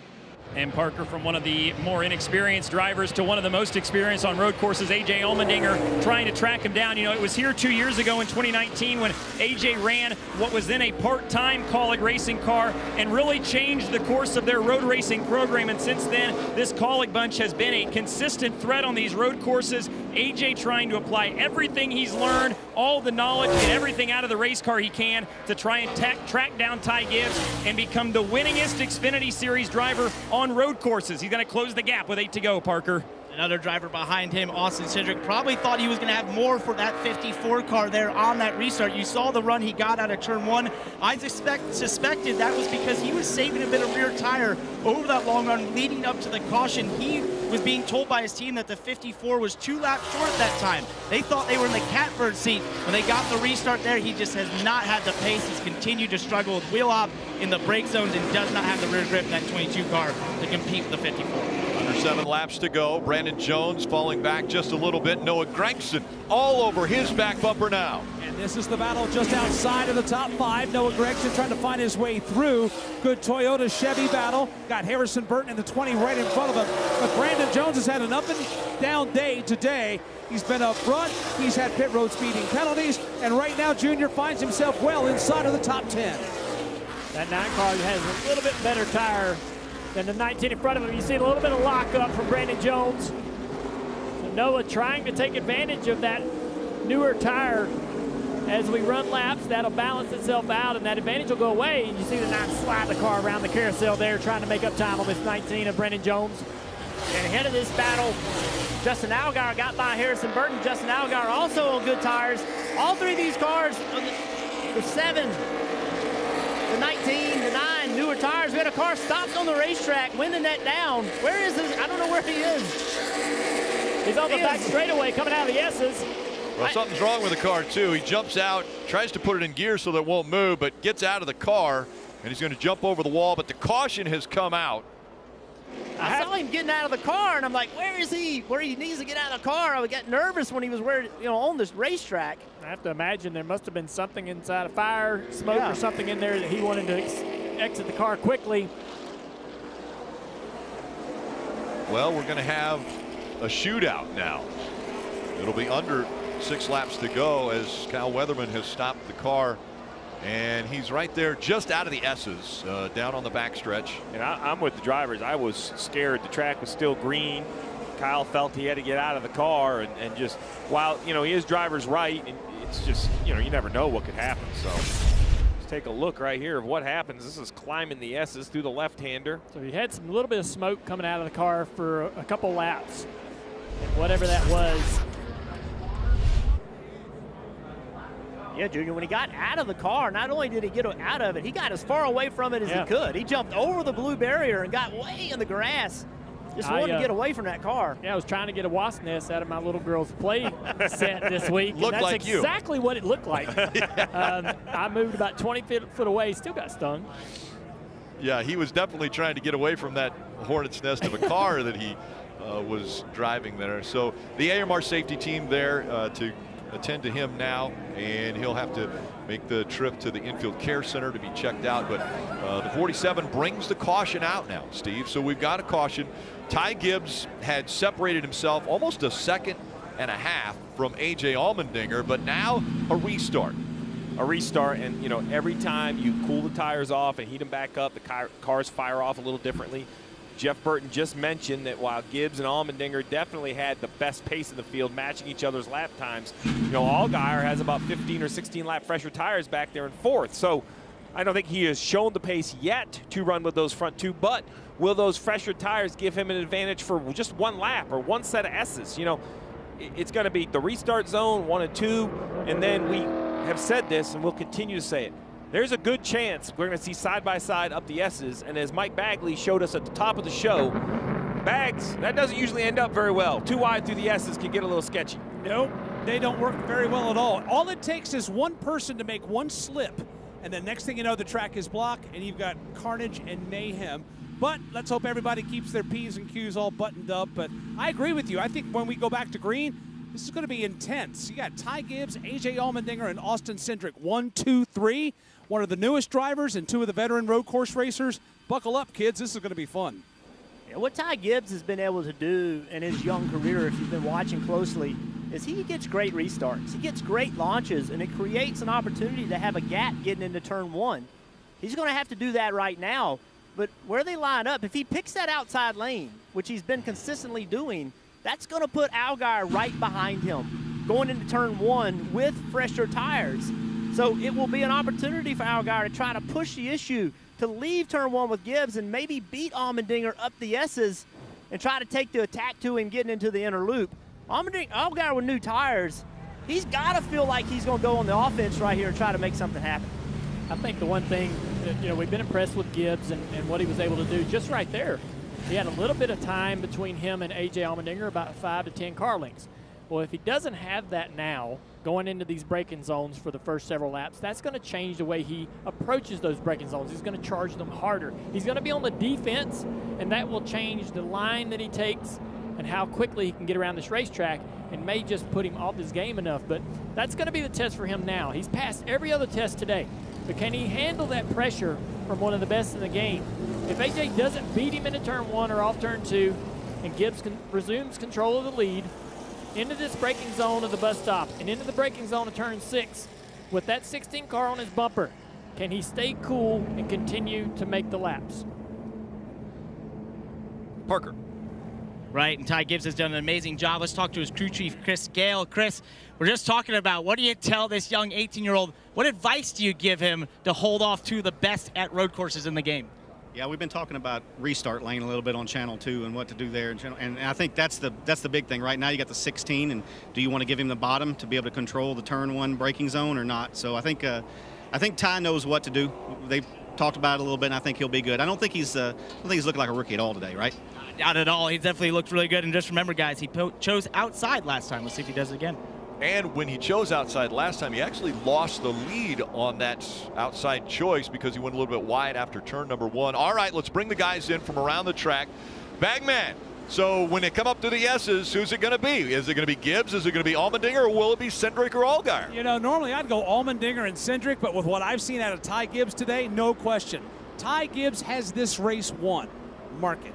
And Parker, from one of the more inexperienced drivers to one of the most experienced on road courses, A.J. Allmendinger, trying to track him down. You know, it was here 2 years ago in 2019 when A.J. ran what was then a part-time Kaulig racing car and really changed the course of their road racing program. And since then, this Kaulig bunch has been a consistent threat on these road courses. A.J. trying to apply everything he's learned, all the knowledge, and everything out of the race car he can to try and track down Ty Gibbs and become the winningest Xfinity Series driver on road courses. He's going to close the gap with 8 to go, Parker. Another driver behind him, Austin Cindric, probably thought he was going to have more for that 54 car there on that restart. You saw the run he got out of turn 1. I suspected that was because he was saving a bit of rear tire over that long run leading up to the caution. He was being told by his team that the 54 was 2 laps short that time. They thought they were in the catbird seat. When they got the restart there, he just has not had the pace. He's continued to struggle with wheel hop in the brake zones and does not have the rear grip in that 22 car to compete with the 54. Under 7 laps to go. Brandon Jones falling back just a little bit. Noah Gragson all over his back bumper now. And this is the battle just outside of the top 5. Noah Gragson trying to find his way through. Good Toyota Chevy battle. Got Harrison Burton in the 20 right in front of him. But Brandon Jones has had an up and down day today. He's been up front. He's had pit road speeding penalties. And right now, Junior finds himself well inside of the top 10. That 9 car has a little bit better tire than the 19 in front of him. You see a little bit of lockup from Brandon Jones. So Noah trying to take advantage of that newer tire. As we run laps, that'll balance itself out and that advantage will go away. And you see the 9 slide the car around the carousel there, trying to make up time on this 19 of Brandon Jones. And ahead of this battle, Justin Allgaier got by Harrison Burton. Justin Allgaier also on good tires. All 3 of these cars, the 7, the 19, the 9, newer tires. We had a car stopped on the racetrack, winding that down. Where is this? I don't know where he is. He's on the back straightaway coming out of the S's. Well, something's wrong with the car, too. He jumps out, tries to put it in gear so that it won't move, but gets out of the car, and he's going to jump over the wall, but the caution has come out. I saw him getting out of the car, and I'm like, where is he? Where he needs to get out of the car. I got nervous when he was on this racetrack. I have to imagine there must have been something inside, a fire, smoke, or something in there that he wanted to exit the car quickly. Well, we're going to have a shootout now. It'll be under 6 laps to go as Kyle Weatherman has stopped the car. And he's right there just out of the S's, down on the backstretch. And I'm with the drivers. I was scared. The track was still green. Kyle felt he had to get out of the car and just, while, he is driver's right, and it's just, you never know what could happen. So let's take a look right here of what happens. This is climbing the S's through the left-hander. So he had some little bit of smoke coming out of the car for a couple laps, and whatever that was. Yeah, Junior, when he got out of the car, not only did he get out of it, he got as far away from it as he could. He jumped over the blue barrier and got way in the grass. Just wanted to get away from that car. Yeah, I was trying to get a wasp nest out of my little girl's play set this week. Looked and that's like you. exactly what it looked like. I moved about 20 foot away, still got stung. Yeah, he was definitely trying to get away from that hornet's nest of a car that he was driving there. So the AMR safety team there to attend to him now, and he'll have to make the trip to the infield care center to be checked out. But the 47 brings the caution out now, Steve. So we've got a caution. Ty Gibbs had separated himself almost a second and a half from A.J. Allmendinger, but now a restart. And you know, every time you cool the tires off and heat them back up, the cars fire off a little differently. Jeff Burton just mentioned that while Gibbs and Allmendinger definitely had the best pace in the field, matching each other's lap times, you know, Allgaier has about 15 or 16 lap fresher tires back there in fourth. So I don't think he has shown the pace yet to run with those front two, but will those fresher tires give him an advantage for just one lap or one set of S's? You know, it's going to be the restart zone 1 and 2, and then we have said this and we'll continue to say it. There's a good chance we're going to see side-by-side up the S's, and as Mike Bagley showed us at the top of the show, Bags, that doesn't usually end up very well. Too wide through the S's can get a little sketchy. Nope, they don't work very well at all. All it takes is one person to make one slip, and the next thing you know, the track is blocked, and you've got carnage and mayhem. But let's hope everybody keeps their P's and Q's all buttoned up. But I agree with you. I think when we go back to green, this is going to be intense. You got Ty Gibbs, A.J. Allmendinger, and Austin Cindric. 1, 2, 3. One of the newest drivers and two of the veteran road course racers. Buckle up, kids. This is going to be fun. Yeah, what Ty Gibbs has been able to do in his young career, if you've been watching closely, is he gets great restarts. He gets great launches, and it creates an opportunity to have a gap getting into turn 1. He's going to have to do that right now. But where they line up, if he picks that outside lane, which he's been consistently doing, that's going to put Allgaier right behind him, going into turn 1 with fresher tires. So it will be an opportunity for Allgaier to try to push the issue to leave turn 1 with Gibbs and maybe beat Allmendinger up the S's and try to take the attack to him getting into the inner loop. Allgaier with new tires, he's got to feel like he's going to go on the offense right here and try to make something happen. I think the one thing, you know, we've been impressed with Gibbs and what he was able to do just right there. He had a little bit of time between him and A.J. Allmendinger, about 5 to 10 car lengths. Well, if he doesn't have that now, going into these braking zones for the first several laps, that's going to change the way he approaches those braking zones. He's going to charge them harder. He's going to be on the defense, and that will change the line that he takes and how quickly he can get around this racetrack, and may just put him off his game enough. But that's going to be the test for him now. He's passed every other test today. But can he handle that pressure from one of the best in the game? If AJ doesn't beat him into turn 1 or off turn 2, and Gibbs resumes control of the lead, into this braking zone of the bus stop and into the braking zone of turn 6, with that 16 car on his bumper, can he stay cool and continue to make the laps? Parker. Right, and Ty Gibbs has done an amazing job. Let's talk to his crew chief, Chris Gale. Chris, we're just talking about, what do you tell this young 18-year-old? What advice do you give him to hold off to the best at road courses in the game? Yeah, we've been talking about restart lane a little bit on Channel 2 and what to do there. And I think that's the big thing. Right now you got the 16, and do you want to give him the bottom to be able to control the turn 1 braking zone or not? So I think Ty knows what to do. They've talked about it a little bit, and I think he'll be good. I don't think he's looking like a rookie at all today, right? Not at all. He definitely looked really good. And just remember, guys, he chose outside last time. Let's see if he does it again. And when he chose outside last time, he actually lost the lead on that outside choice because he went a little bit wide after turn number 1. All right, let's bring the guys in from around the track. Bagman, so when they come up to the S's, who's it going to be? Is it going to be Gibbs? Is it going to be Allmendinger? Or will it be Cindric or Allgaier? You know, normally I'd go Allmendinger and Cindric, but with what I've seen out of Ty Gibbs today, no question. Ty Gibbs has this race won. Mark it.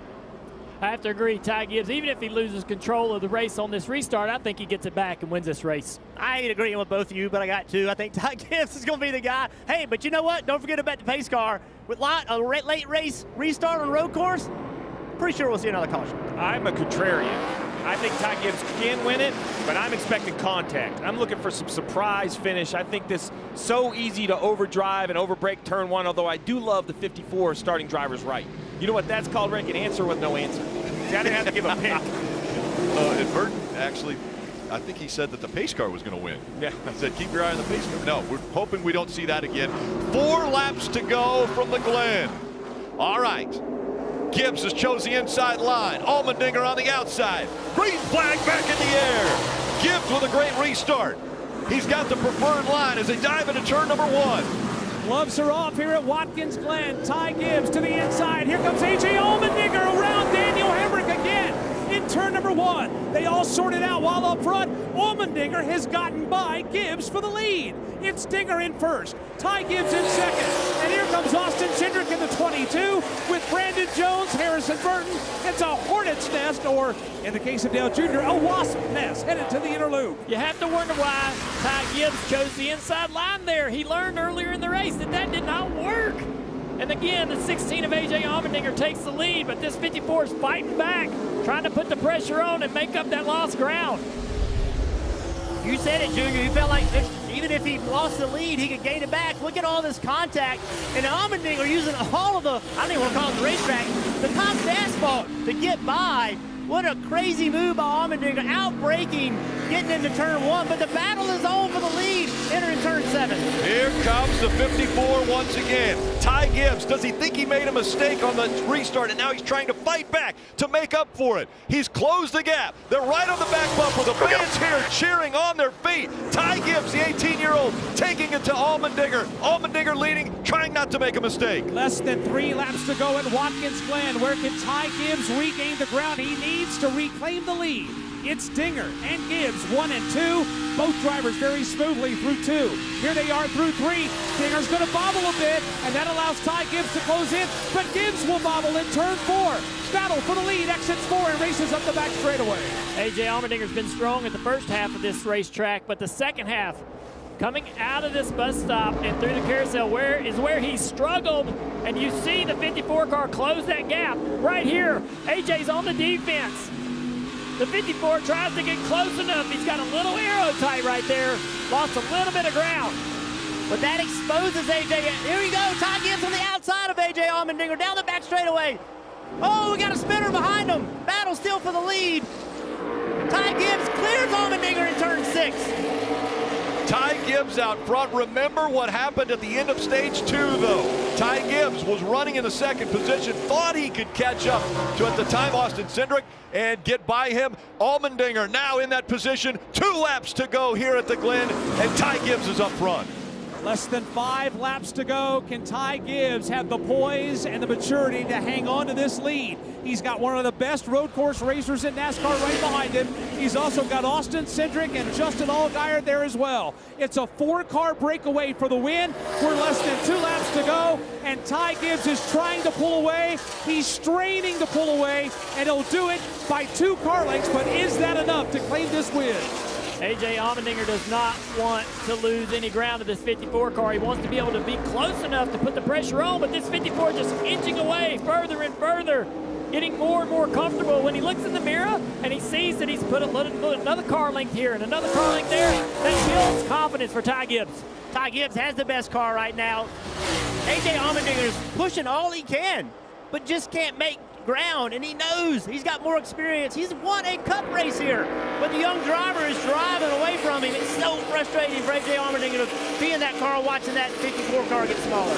I have to agree, Ty Gibbs, even if he loses control of the race on this restart, I think he gets it back and wins this race. I ain't agreeing with both of you, but I got 2. I think Ty Gibbs is going to be the guy. Hey, but you know what? Don't forget about the pace car. With a late race restart on road course, pretty sure we'll see another caution. I'm a contrarian. I think Ty Gibbs can win it, but I'm expecting contact. I'm looking for some surprise finish. I think this so easy to overdrive and overbrake turn 1, although I do love the 54 starting driver's right. You know what that's called, Rick? An answer with no answer. See, I didn't have to give a pick. And Burton actually I think he said that the pace car was going to win. Yeah. I said, keep your eye on the pace car. No, we're hoping we don't see that again. 4 laps to go from the Glen. All right. Gibbs has chose the inside line. Allmendinger on the outside. Green flag back in the air. Gibbs with a great restart. He's got the preferred line as they dive into turn number 1. Gloves are off here at Watkins Glen. Ty Gibbs to the inside. Here comes A.J. Allmendinger around Daniel Hemrick again in turn number 1. They all sorted out while up front. Allmendinger has gotten by Gibbs for the lead. It's Dinger in first. Ty Gibbs in second. And here comes Austin Cindric in the 22 with Brandon Jones, Harrison Burton. It's a hornet's nest, or in the case of Dale Jr., a wasp nest headed to the inner loop. You have to wonder why Ty Gibbs chose the inside line there. He learned earlier in the race that did not work. And again, the 16 of A.J. Allmendinger takes the lead, but this 54 is fighting back, trying to put the pressure on and make up that lost ground. You said it, Junior. You felt like even if he lost the lead, he could gain it back. Look at all this contact. And Allmendinger using all of the, I don't even want to call it the racetrack, the top asphalt to get by. What a crazy move by Allmendinger, out-braking, getting into turn 1. But the battle is on for the lead, entering turn 7. Here comes the 54 once again. Ty Gibbs, does he think he made a mistake on the restart, and now he's trying to fight back to make up for it? He's closed the gap. They're right on the back bumper. The fans here cheering on their feet. Ty Gibbs, the 18-year-old, taking it to Allmendinger. Allmendinger leading, trying not to make a mistake. Less than 3 laps to go at Watkins Glen. Where can Ty Gibbs regain the ground he needs to reclaim the lead? It's Dinger and Gibbs, 1 and 2. Both drivers very smoothly through 2. Here they are through 3. Dinger's going to bobble a bit, and that allows Ty Gibbs to close in, but Gibbs will bobble in turn 4. Battle for the lead, exits 4 and races up the back straightaway. A.J. Allmendinger's been strong at the first half of this racetrack, but the second half, coming out of this bus stop and through the carousel, where he struggled, and you see the 54 car close that gap. Right here, A.J.'s on the defense. The 54 tries to get close enough. He's got a little arrow tight right there. Lost a little bit of ground. But that exposes A.J. Here we go. Ty Gibbs on the outside of A.J. Allmendinger down the back straightaway. Oh, we got a spinner behind him. Battle still for the lead. Ty Gibbs clears Allmendinger in turn 6. Ty Gibbs out front. Remember what happened at the end of stage 2, though. Ty Gibbs was running in the second position, thought he could catch up to, at the time, Austin Cindric and get by him. Allmendinger now in that position. 2 laps to go here at the Glen, and Ty Gibbs is up front. Less than 5 laps to go. Can Ty Gibbs have the poise and the maturity to hang on to this lead? He's got one of the best road course racers in NASCAR right behind him. He's also got Austin Cindric and Justin Allgaier there as well. It's a 4-car breakaway for the win. We're less than 2 laps to go, and Ty Gibbs is trying to pull away. He's straining to pull away, and he'll do it by 2 car lengths, but is that enough to claim this win? A.J. Allmendinger does not want to lose any ground to this 54 car. He wants to be able to be close enough to put the pressure on, but this 54 just inching away further and further, getting more and more comfortable. When he looks in the mirror and he sees that he's put another car length here and another car length there, that builds confidence for Ty Gibbs. Ty Gibbs has the best car right now. A.J. Allmendinger is pushing all he can, but just can't make ground, and he knows he's got more experience. He's won a cup race here, but the young driver is driving away from him. It's so frustrating for A.J. Allmendinger to be in that car watching that 54 car get smaller.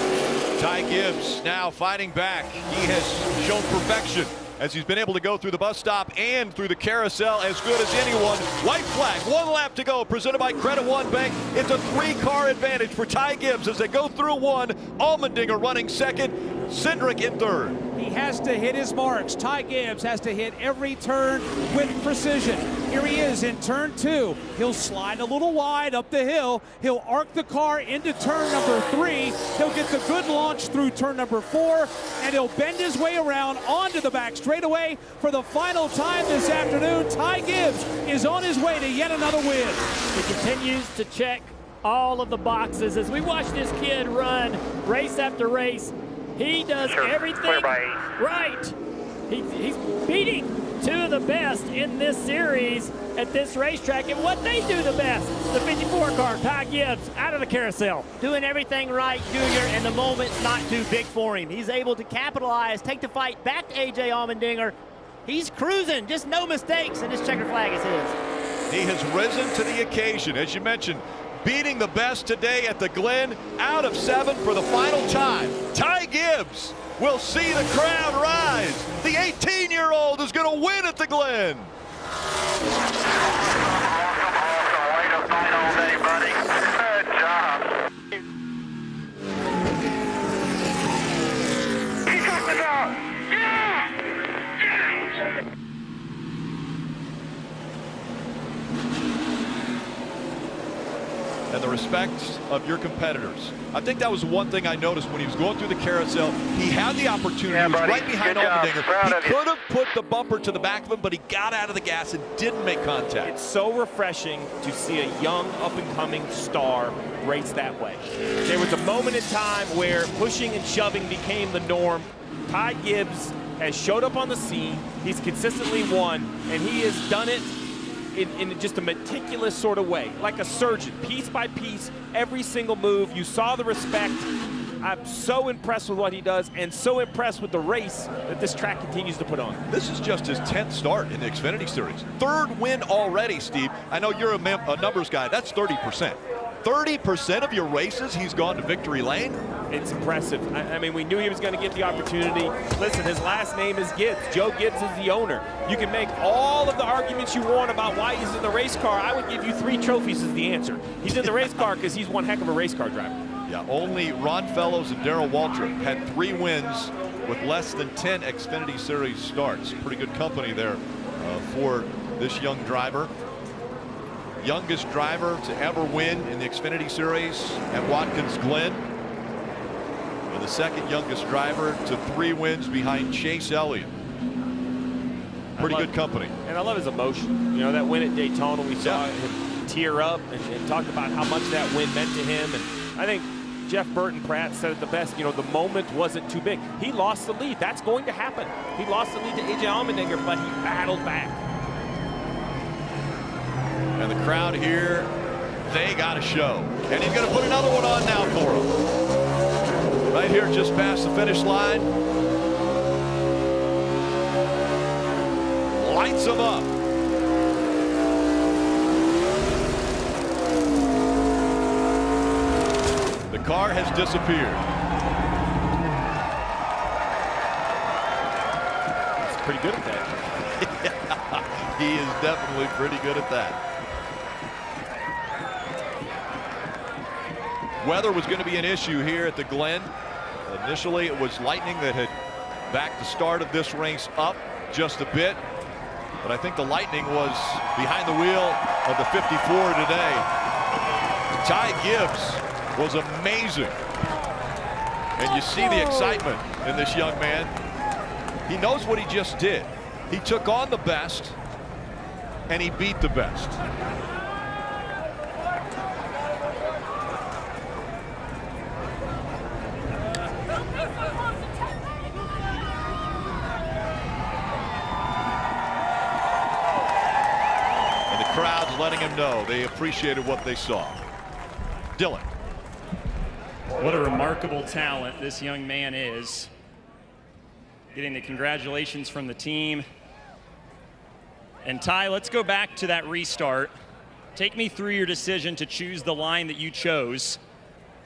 Ty Gibbs now fighting back. He has shown perfection as he's been able to go through the bus stop and through the carousel as good as anyone. White flag, 1 lap to go, presented by Credit One Bank. It's a 3-car advantage for Ty Gibbs as they go through 1. Allmendinger running second, Cindric in third. He has to hit his marks. Ty Gibbs has to hit every turn with precision. Here he is in turn 2. He'll slide a little wide up the hill. He'll arc the car into turn number 3. He'll get the good launch through turn number 4, and he'll bend his way around onto the back straightaway for the final time this afternoon. Ty Gibbs is on his way to yet another win. He continues to check all of the boxes as we watch this kid run race after race. He does everything right. He's beating 2 of the best in this series at this racetrack, and what they do the best, the 54 car, Ty Gibbs, out of the carousel. Doing everything right, Junior, and the moment's not too big for him. He's able to capitalize, take the fight back to A.J. Allmendinger. He's cruising, just no mistakes, and this checker flag is his. He has risen to the occasion, as you mentioned, beating the best today at the Glen, out of 7 for the final time. Ty Gibbs will see the crowd rise. The 18-year-old is going to win at the Glen. Way to fight all day, buddy. Good job. He got the dog. Yeah! And the respect of your competitors. I think that was one thing I noticed when he was going through the carousel. He had the opportunity. He was right behind Allmendinger. He could have put the bumper to the back of him, but he got out of the gas and didn't make contact. It's so refreshing to see a young, up-and-coming star race that way. There was a moment in time where pushing and shoving became the norm. Ty Gibbs has showed up on the scene. He's consistently won, and he has done it in just a meticulous sort of way, like a surgeon, piece by piece, every single move. You saw the respect. I'm so impressed with what he does and so impressed with the race that this track continues to put on. This is just his 10th start in the Xfinity Series. 3rd win already, Steve. I know you're a numbers guy. That's 30%. 30% of your races, he's gone to victory lane. It's impressive. I mean, we knew he was going to get the opportunity. Listen, his last name is Gibbs. Joe Gibbs is the owner. You can make all of the arguments you want about why he's in the race car. I would give you 3 trophies as the answer. He's in the race car because he's one heck of a race car driver. Yeah, only Ron Fellows and Darrell Waltrip had 3 wins with less than 10 Xfinity Series starts. Pretty good company there for this young driver. Youngest driver to ever win in the Xfinity Series at Watkins Glen. And the 2nd youngest driver to 3 wins behind Chase Elliott. Pretty good company. And I love his emotion. You know, that win at Daytona, we saw him tear up and talk about how much that win meant to him. And I think Jeff Burton Pratt said it the best. You know, the moment wasn't too big. He lost the lead. That's going to happen. He lost the lead to AJ Allmendinger, but he battled back. And the crowd here, they got a show. And he's going to put another one on now for him. Right here just past the finish line. Lights him up. The car has disappeared. He's pretty good at that. He is definitely pretty good at that. Weather was going to be an issue here at the Glen. Initially, it was lightning that had backed the start of this race up just a bit. But I think the lightning was behind the wheel of the 54 today. Ty Gibbs was amazing. And you see the excitement in this young man. He knows what he just did. He took on the best, and he beat the best. Crowd's letting him know they appreciated what they saw. Dylan. What a remarkable talent this young man is. Getting the congratulations from the team. And Ty, let's go back to that restart. Take me through your decision to choose the line that you chose,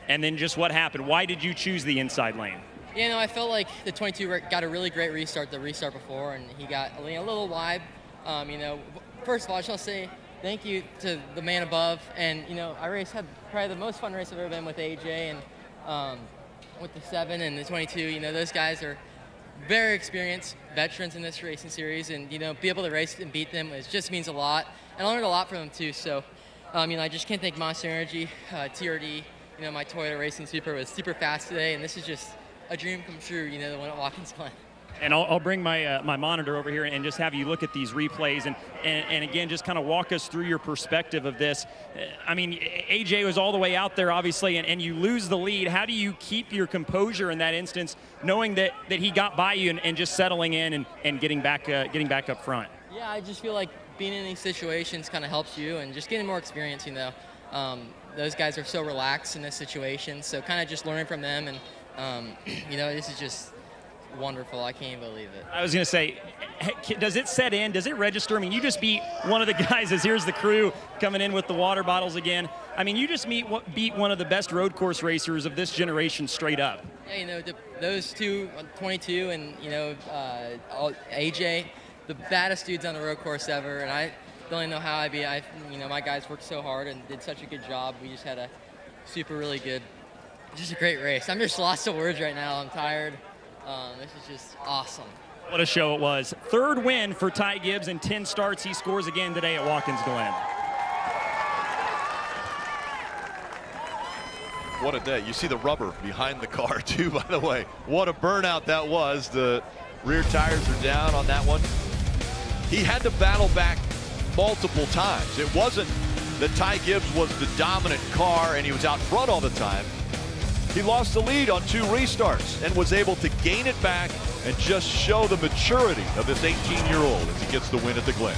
and then just what happened. Why did you choose the inside lane? You know, I felt like the 22 got a really great restart the restart before, and he got a little wide. You know, first of all, I just want to say thank you to the man above. And, you know, I had probably the most fun race I've ever been with AJ and with the 7 and the 22. You know, those guys are very experienced veterans in this racing series. And, you know, be able to race and beat them just means a lot. And I learned a lot from them, too. So, you know, I just can't thank Monster Energy, TRD. You know, my Toyota Racing Super was super fast today. And this is just a dream come true, you know, the one at Watkins Glen. And I'll bring my my monitor over here and just have you look at these replays and again, just kind of walk us through your perspective of this. I mean, AJ was all the way out there, obviously, and you lose the lead. How do you keep your composure in that instance, knowing that he got by you and just settling in and getting back up front? Yeah, I just feel like being in these situations kind of helps you and just getting more experience, you know. Those guys are so relaxed in this situation, so kind of just learning from them and, you know, this is just wonderful. I can't believe it. I was going to say, does it set in? Does it register? I mean, you just beat one of the guys as here's the crew coming in with the water bottles again. I mean, you just beat one of the best road course racers of this generation straight up. Yeah, you know, those two, 22 and, you know, AJ, the baddest dudes on the road course ever. And I don't even know how I'd be. You know, my guys worked so hard and did such a good job. We just had a really good, just a great race. I'm just lost of words right now. I'm tired. This is just awesome. What a show it was. Third win for Ty Gibbs in 10 starts. He scores again today at Watkins Glen. What a day. You see the rubber behind the car too, by the way. What a burnout that was. The rear tires are down on that one. He had to battle back multiple times. It wasn't that Ty Gibbs was the dominant car and he was out front all the time. He lost the lead on 2 restarts and was able to gain it back and just show the maturity of this 18-year-old as he gets the win at the Glen.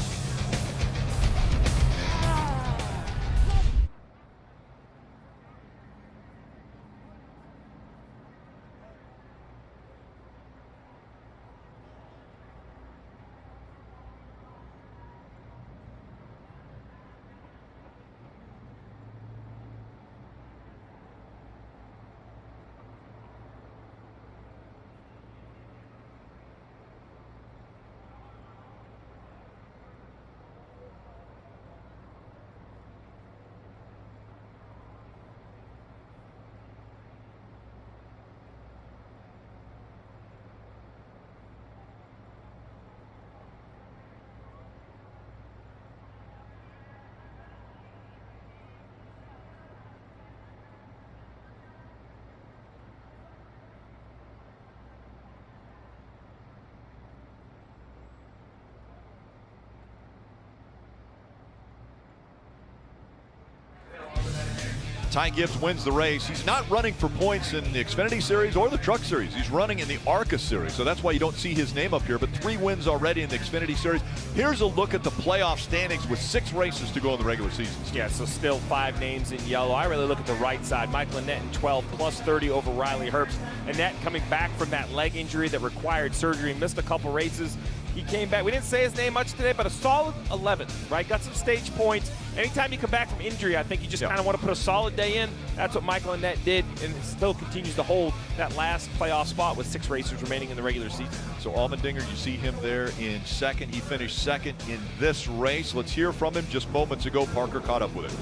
Ty Gibbs wins the race. He's not running for points in the Xfinity Series or the Truck Series. He's running in the ARCA Series, so that's why you don't see his name up here, but 3 wins already in the Xfinity Series. Here's a look at the playoff standings with 6 races to go in the regular season. Yeah, so still 5 names in yellow. I really look at the right side. Michael Annett in 12, plus 30 over Riley Herbst. Annett coming back from that leg injury that required surgery, missed a couple races. He came back. We didn't say his name much today, but a solid 11th, right? Got some stage points. Anytime you come back from injury, I think you just kind of want to put a solid day in. That's what Michael Annett did, and it still continues to hold that last playoff spot with 6 races remaining in the regular season. So Allmendinger, you see him there in second. He finished second in this race. Let's hear from him. Just moments ago, Parker caught up with it.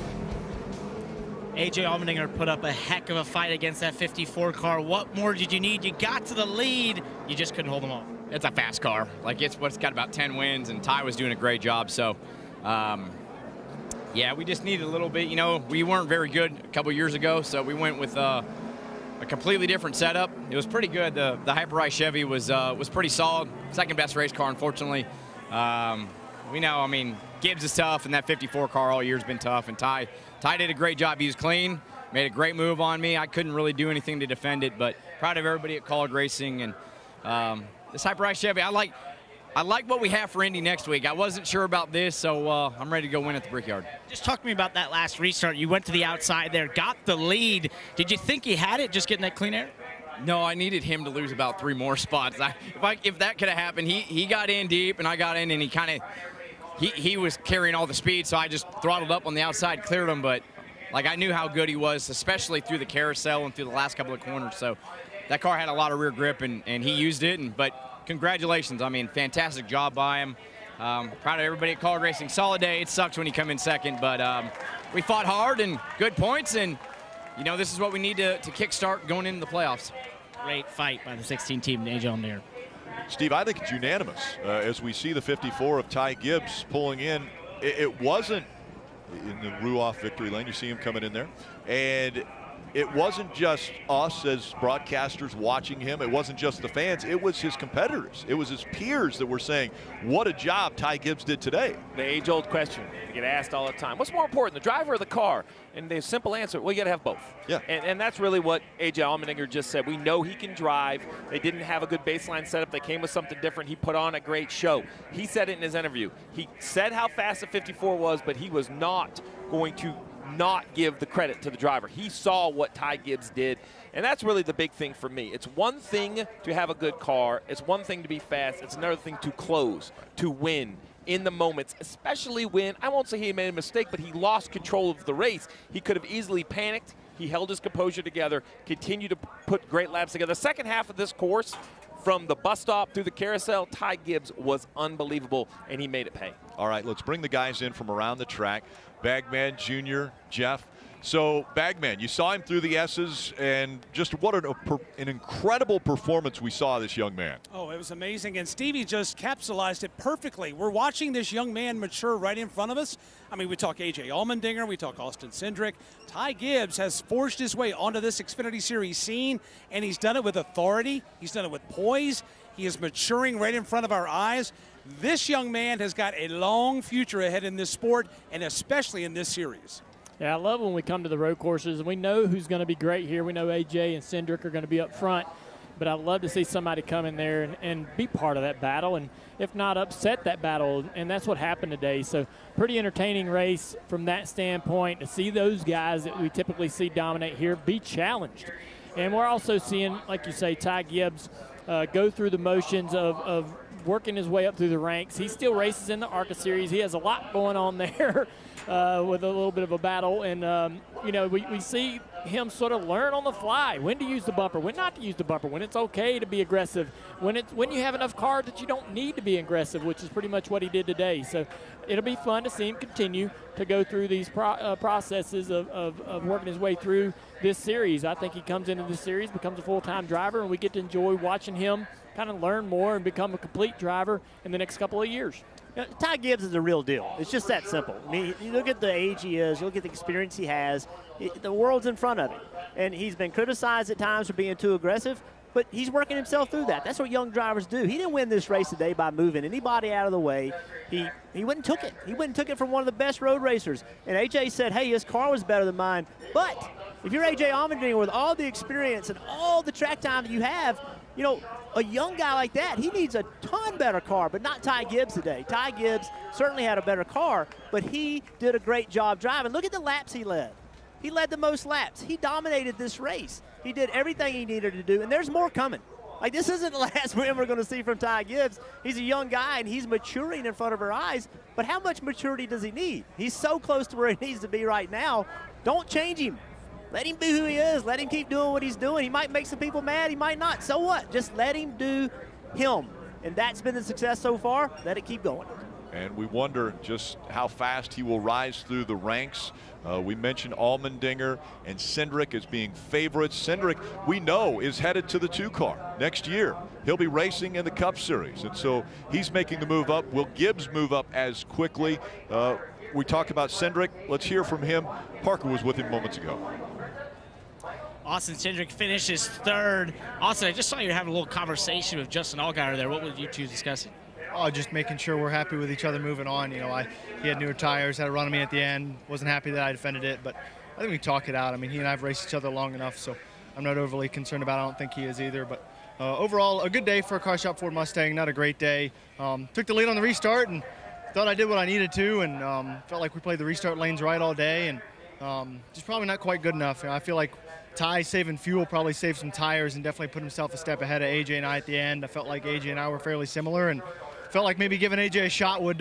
AJ Allmendinger put up a heck of a fight against that 54 car. What more did you need? You got to the lead. You just couldn't hold them off. It's a fast car. Like, it's got about 10 wins, and Ty was doing a great job. So, yeah, we just needed a little bit. You know, we weren't very good a couple years ago, so we went with a completely different setup. It was pretty good. The Hyper-Rise Chevy was pretty solid. Second best race car, unfortunately. We know, I mean, Gibbs is tough, and that 54 car all year has been tough. And Ty did a great job. He was clean, made a great move on me. I couldn't really do anything to defend it, but proud of everybody at College Racing. And this Hyper-Rise Chevy, I like what we have for Indy next week. I wasn't sure about this, so I'm ready to go win at the Brickyard. Just talk to me about that last restart. You went to the outside there, got the lead. Did you think he had it just getting that clean air? No, I needed him to lose about 3 more spots. If that could have happened, he got in deep, and I got in, and he was carrying all the speed, so I just throttled up on the outside, cleared him. But like, I knew how good he was, especially through the carousel and through the last couple of corners. So that car had a lot of rear grip, and he used it. But congratulations. I mean, fantastic job by him. Proud of everybody at College Racing. Solid day. It sucks when you come in second, but we fought hard and good points, and you know, this is what we need to kickstart going into the playoffs. Great fight by the 16 team, AJ Allmendinger. Steve, I think it's unanimous as we see the 54 of Ty Gibbs pulling in. It wasn't in the Ruoff victory lane. You see him coming in there, and it wasn't just us as broadcasters watching him. It wasn't just the fans. It was his competitors. It was his peers that were saying, what a job Ty Gibbs did today. The age-old question you get asked all the time. What's more important, the driver or the car? And the simple answer, well, you got to have both. Yeah. And that's really what A.J. Allmendinger just said. We know he can drive. They didn't have a good baseline setup. They came with something different. He put on a great show. He said it in his interview. He said how fast the 54 was, but he was not going to not give the credit to the driver. He saw what Ty Gibbs did, and that's really the big thing for me. It's one thing to have a good car. It's one thing to be fast. It's another thing to close, to win in the moments, especially when, I won't say he made a mistake, but he lost control of the race. He could have easily panicked. He held his composure together, continued to put great laps together. The second half of this course, from the bus stop through the carousel, Ty Gibbs was unbelievable, and he made it pay. All right, let's bring the guys in from around the track. Bagman, Junior, Jeff. So, Bagman, you saw him through the S's, and just what an incredible performance we saw this young man. Oh, it was amazing, and Stevie just capsulized it perfectly. We're watching this young man mature right in front of us. I mean, we talk A.J. Allmendinger, we talk Austin Cindric. Ty Gibbs has forged his way onto this Xfinity Series scene, and he's done it with authority. He's done it with poise. He is maturing right in front of our eyes. This young man has got a long future ahead in this sport, and especially in this series. Yeah, I love when we come to the road courses, and we know who's going to be great here. We know AJ and Cindric are going to be up front, but I'd love to see somebody come in there and be part of that battle, and if not, upset that battle, and that's what happened today. So pretty entertaining race from that standpoint, to see those guys that we typically see dominate here be challenged. And we're also seeing, like you say, Ty Gibbs go through the motions of working his way up through the ranks. He still races in the ARCA Series. He has a lot going on there with a little bit of a battle. And, you know, we see him sort of learn on the fly when to use the bumper, when not to use the bumper, when it's okay to be aggressive, when you have enough cars that you don't need to be aggressive, which is pretty much what he did today. So it'll be fun to see him continue to go through these processes of working his way through this series. I think he comes into this series, becomes a full-time driver, and we get to enjoy watching him kind of learn more and become a complete driver in the next couple of years. Ty Gibbs is a real deal. It's just that simple. I mean, you look at the age he is, you look at the experience he has, the world's in front of him. And he's been criticized at times for being too aggressive, but he's working himself through that. That's what young drivers do. He didn't win this race today by moving anybody out of the way. He went and took it. He went and took it from one of the best road racers. And AJ said, hey, his car was better than mine. But if you're AJ Allmendinger with all the experience and all the track time that you have, you know, a young guy like that, he needs a ton better car, but not Ty Gibbs today. Ty Gibbs certainly had a better car, but he did a great job driving. Look at the laps he led. He led the most laps. He dominated this race. He did everything he needed to do, and there's more coming. Like, this isn't the last win we're going to see from Ty Gibbs. He's a young guy, and he's maturing in front of our eyes, but how much maturity does he need? He's so close to where he needs to be right now. Don't change him. Let him be who he is. Let him keep doing what he's doing. He might make some people mad. He might not. So what? Just let him do him. And that's been the success so far. Let it keep going. And we wonder just how fast he will rise through the ranks. We mentioned Allmendinger and Cindric as being favorites. Cindric, we know, is headed to the 2-car next year. He'll be racing in the Cup Series. And so he's making the move up. Will Gibbs move up as quickly? We talked about Cindric. Let's hear from him. Parker was with him moments ago. Austin Cindric finishes third. Austin, I just saw you having a little conversation with Justin Allgaier there. What would you two discussing? Oh, just making sure we're happy with each other moving on. You know, he had newer tires, had a run on me at the end. Wasn't happy that I defended it, but I think we talk it out. I mean, he and I have raced each other long enough, so I'm not overly concerned about it. I don't think he is either. But overall, a good day for a car shop Ford Mustang. Not a great day. Took the lead on the restart and thought I did what I needed to, and felt like we played the restart lanes right all day, and just probably not quite good enough. You know, I feel like Ty saving fuel probably saved some tires and definitely put himself a step ahead of AJ and I at the end. I felt like AJ and I were fairly similar, and felt like maybe giving AJ a shot would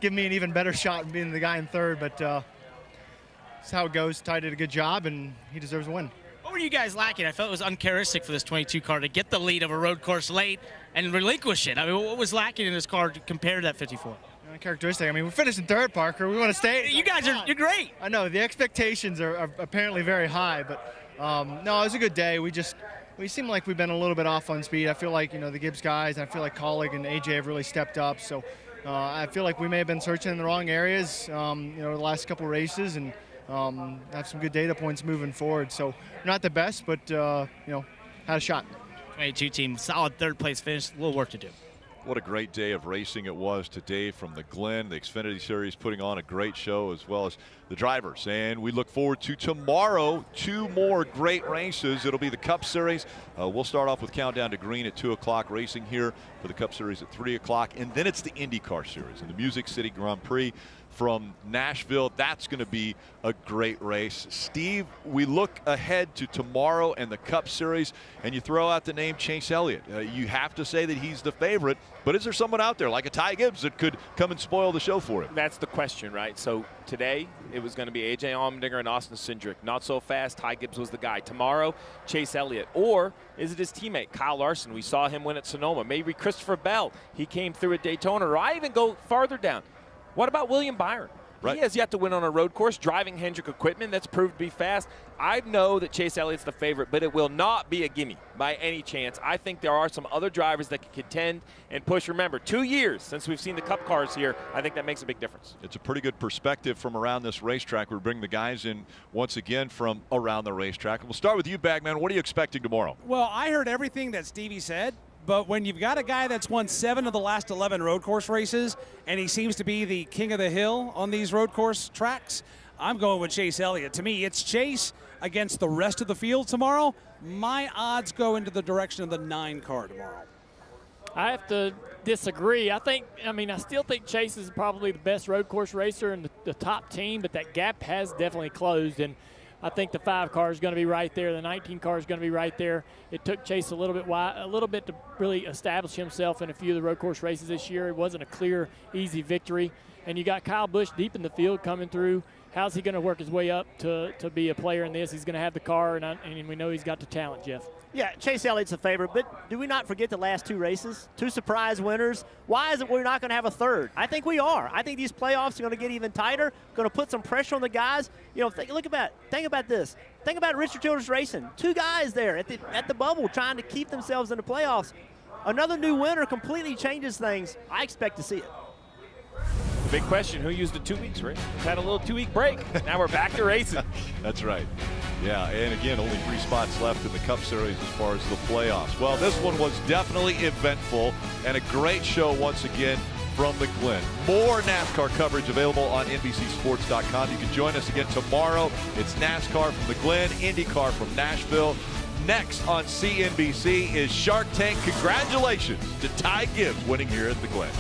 give me an even better shot in being the guy in third, but that's how it goes. Ty did a good job, and he deserves a win. What were you guys lacking? I felt it was uncharacteristic for this 22 car to get the lead of a road course late and relinquish it. I mean, what was lacking in this car compared to that 54? Characteristic. I mean, we're finishing third, Parker. We want to stay. You guys you're great. I know the expectations are apparently very high, but no, it was a good day. We seem like we've been a little bit off on speed. I feel like, you know, the Gibbs guys, and I feel like Colleague and AJ have really stepped up. So I feel like we may have been searching in the wrong areas, you know, the last couple races, and have some good data points moving forward. So not the best, but you know, had a shot. 22 team, solid third place finish. A little work to do. What a great day of racing it was today from the Glen, the Xfinity Series, putting on a great show, as well as the drivers. And we look forward to tomorrow, 2 more great races. It'll be the Cup Series. We'll start off with Countdown to Green at 2 o'clock, racing here for the Cup Series at 3 o'clock. And then it's the IndyCar Series and the Music City Grand Prix from Nashville. That's going to be a great race. Steve, we look ahead to tomorrow and the Cup Series, and you throw out the name Chase Elliott. You have to say that he's the favorite, but is there someone out there like a Ty Gibbs that could come and spoil the show for him? That's the question, right? So today it was going to be A.J. Allmendinger and Austin Cindric. Not so fast. Ty Gibbs was the guy. Tomorrow, Chase Elliott. Or is it his teammate, Kyle Larson? We saw him win at Sonoma. Maybe Christopher Bell. He came through at Daytona. Or I even go farther down. What about William Byron? Right. He has yet to win on a road course, driving Hendrick equipment that's proved to be fast. I know that Chase Elliott's the favorite, but it will not be a gimme by any chance. I think there are some other drivers that can contend and push. Remember, 2 years since we've seen the Cup cars here. I think that makes a big difference. It's a pretty good perspective from around this racetrack. We bring the guys in once again from around the racetrack. We'll start with you, Bagman. What are you expecting tomorrow? Well, I heard everything that Stevie said. But when you've got a guy that's won 7 of the last 11 road course races, and he seems to be the king of the hill on these road course tracks, I'm going with Chase Elliott. To me, it's Chase against the rest of the field tomorrow. My odds go into the direction of the 9 car tomorrow. I have to disagree. I still think Chase is probably the best road course racer in the top team, but that gap has definitely closed. And I think the 5 car is going to be right there. The 19 car is going to be right there. It took Chase a little bit to really establish himself in a few of the road course races this year. It wasn't a clear, easy victory. And you got Kyle Busch deep in the field coming through. How's he going to work his way up to be a player in this? He's going to have the car, and we know he's got the talent, Jeff. Yeah, Chase Elliott's a favorite, but do we not forget the last 2 races? 2 surprise winners. Why is it we're not going to have a third? I think we are. I think these playoffs are going to get even tighter, going to put some pressure on the guys. You know, think about this. Think about Richard Childress Racing. 2 guys there at the bubble trying to keep themselves in the playoffs. Another new winner completely changes things. I expect to see it. The big question, who used the 2 weeks, right? We've had a little 2-week break. Now we're back to racing. That's right. Yeah, and again, only 3 spots left in the Cup Series as far as the playoffs. Well, this one was definitely eventful and a great show once again from the Glen. More NASCAR coverage available on NBCSports.com. You can join us again tomorrow. It's NASCAR from the Glen, IndyCar from Nashville. Next on CNBC is Shark Tank. Congratulations to Ty Gibbs winning here at the Glen.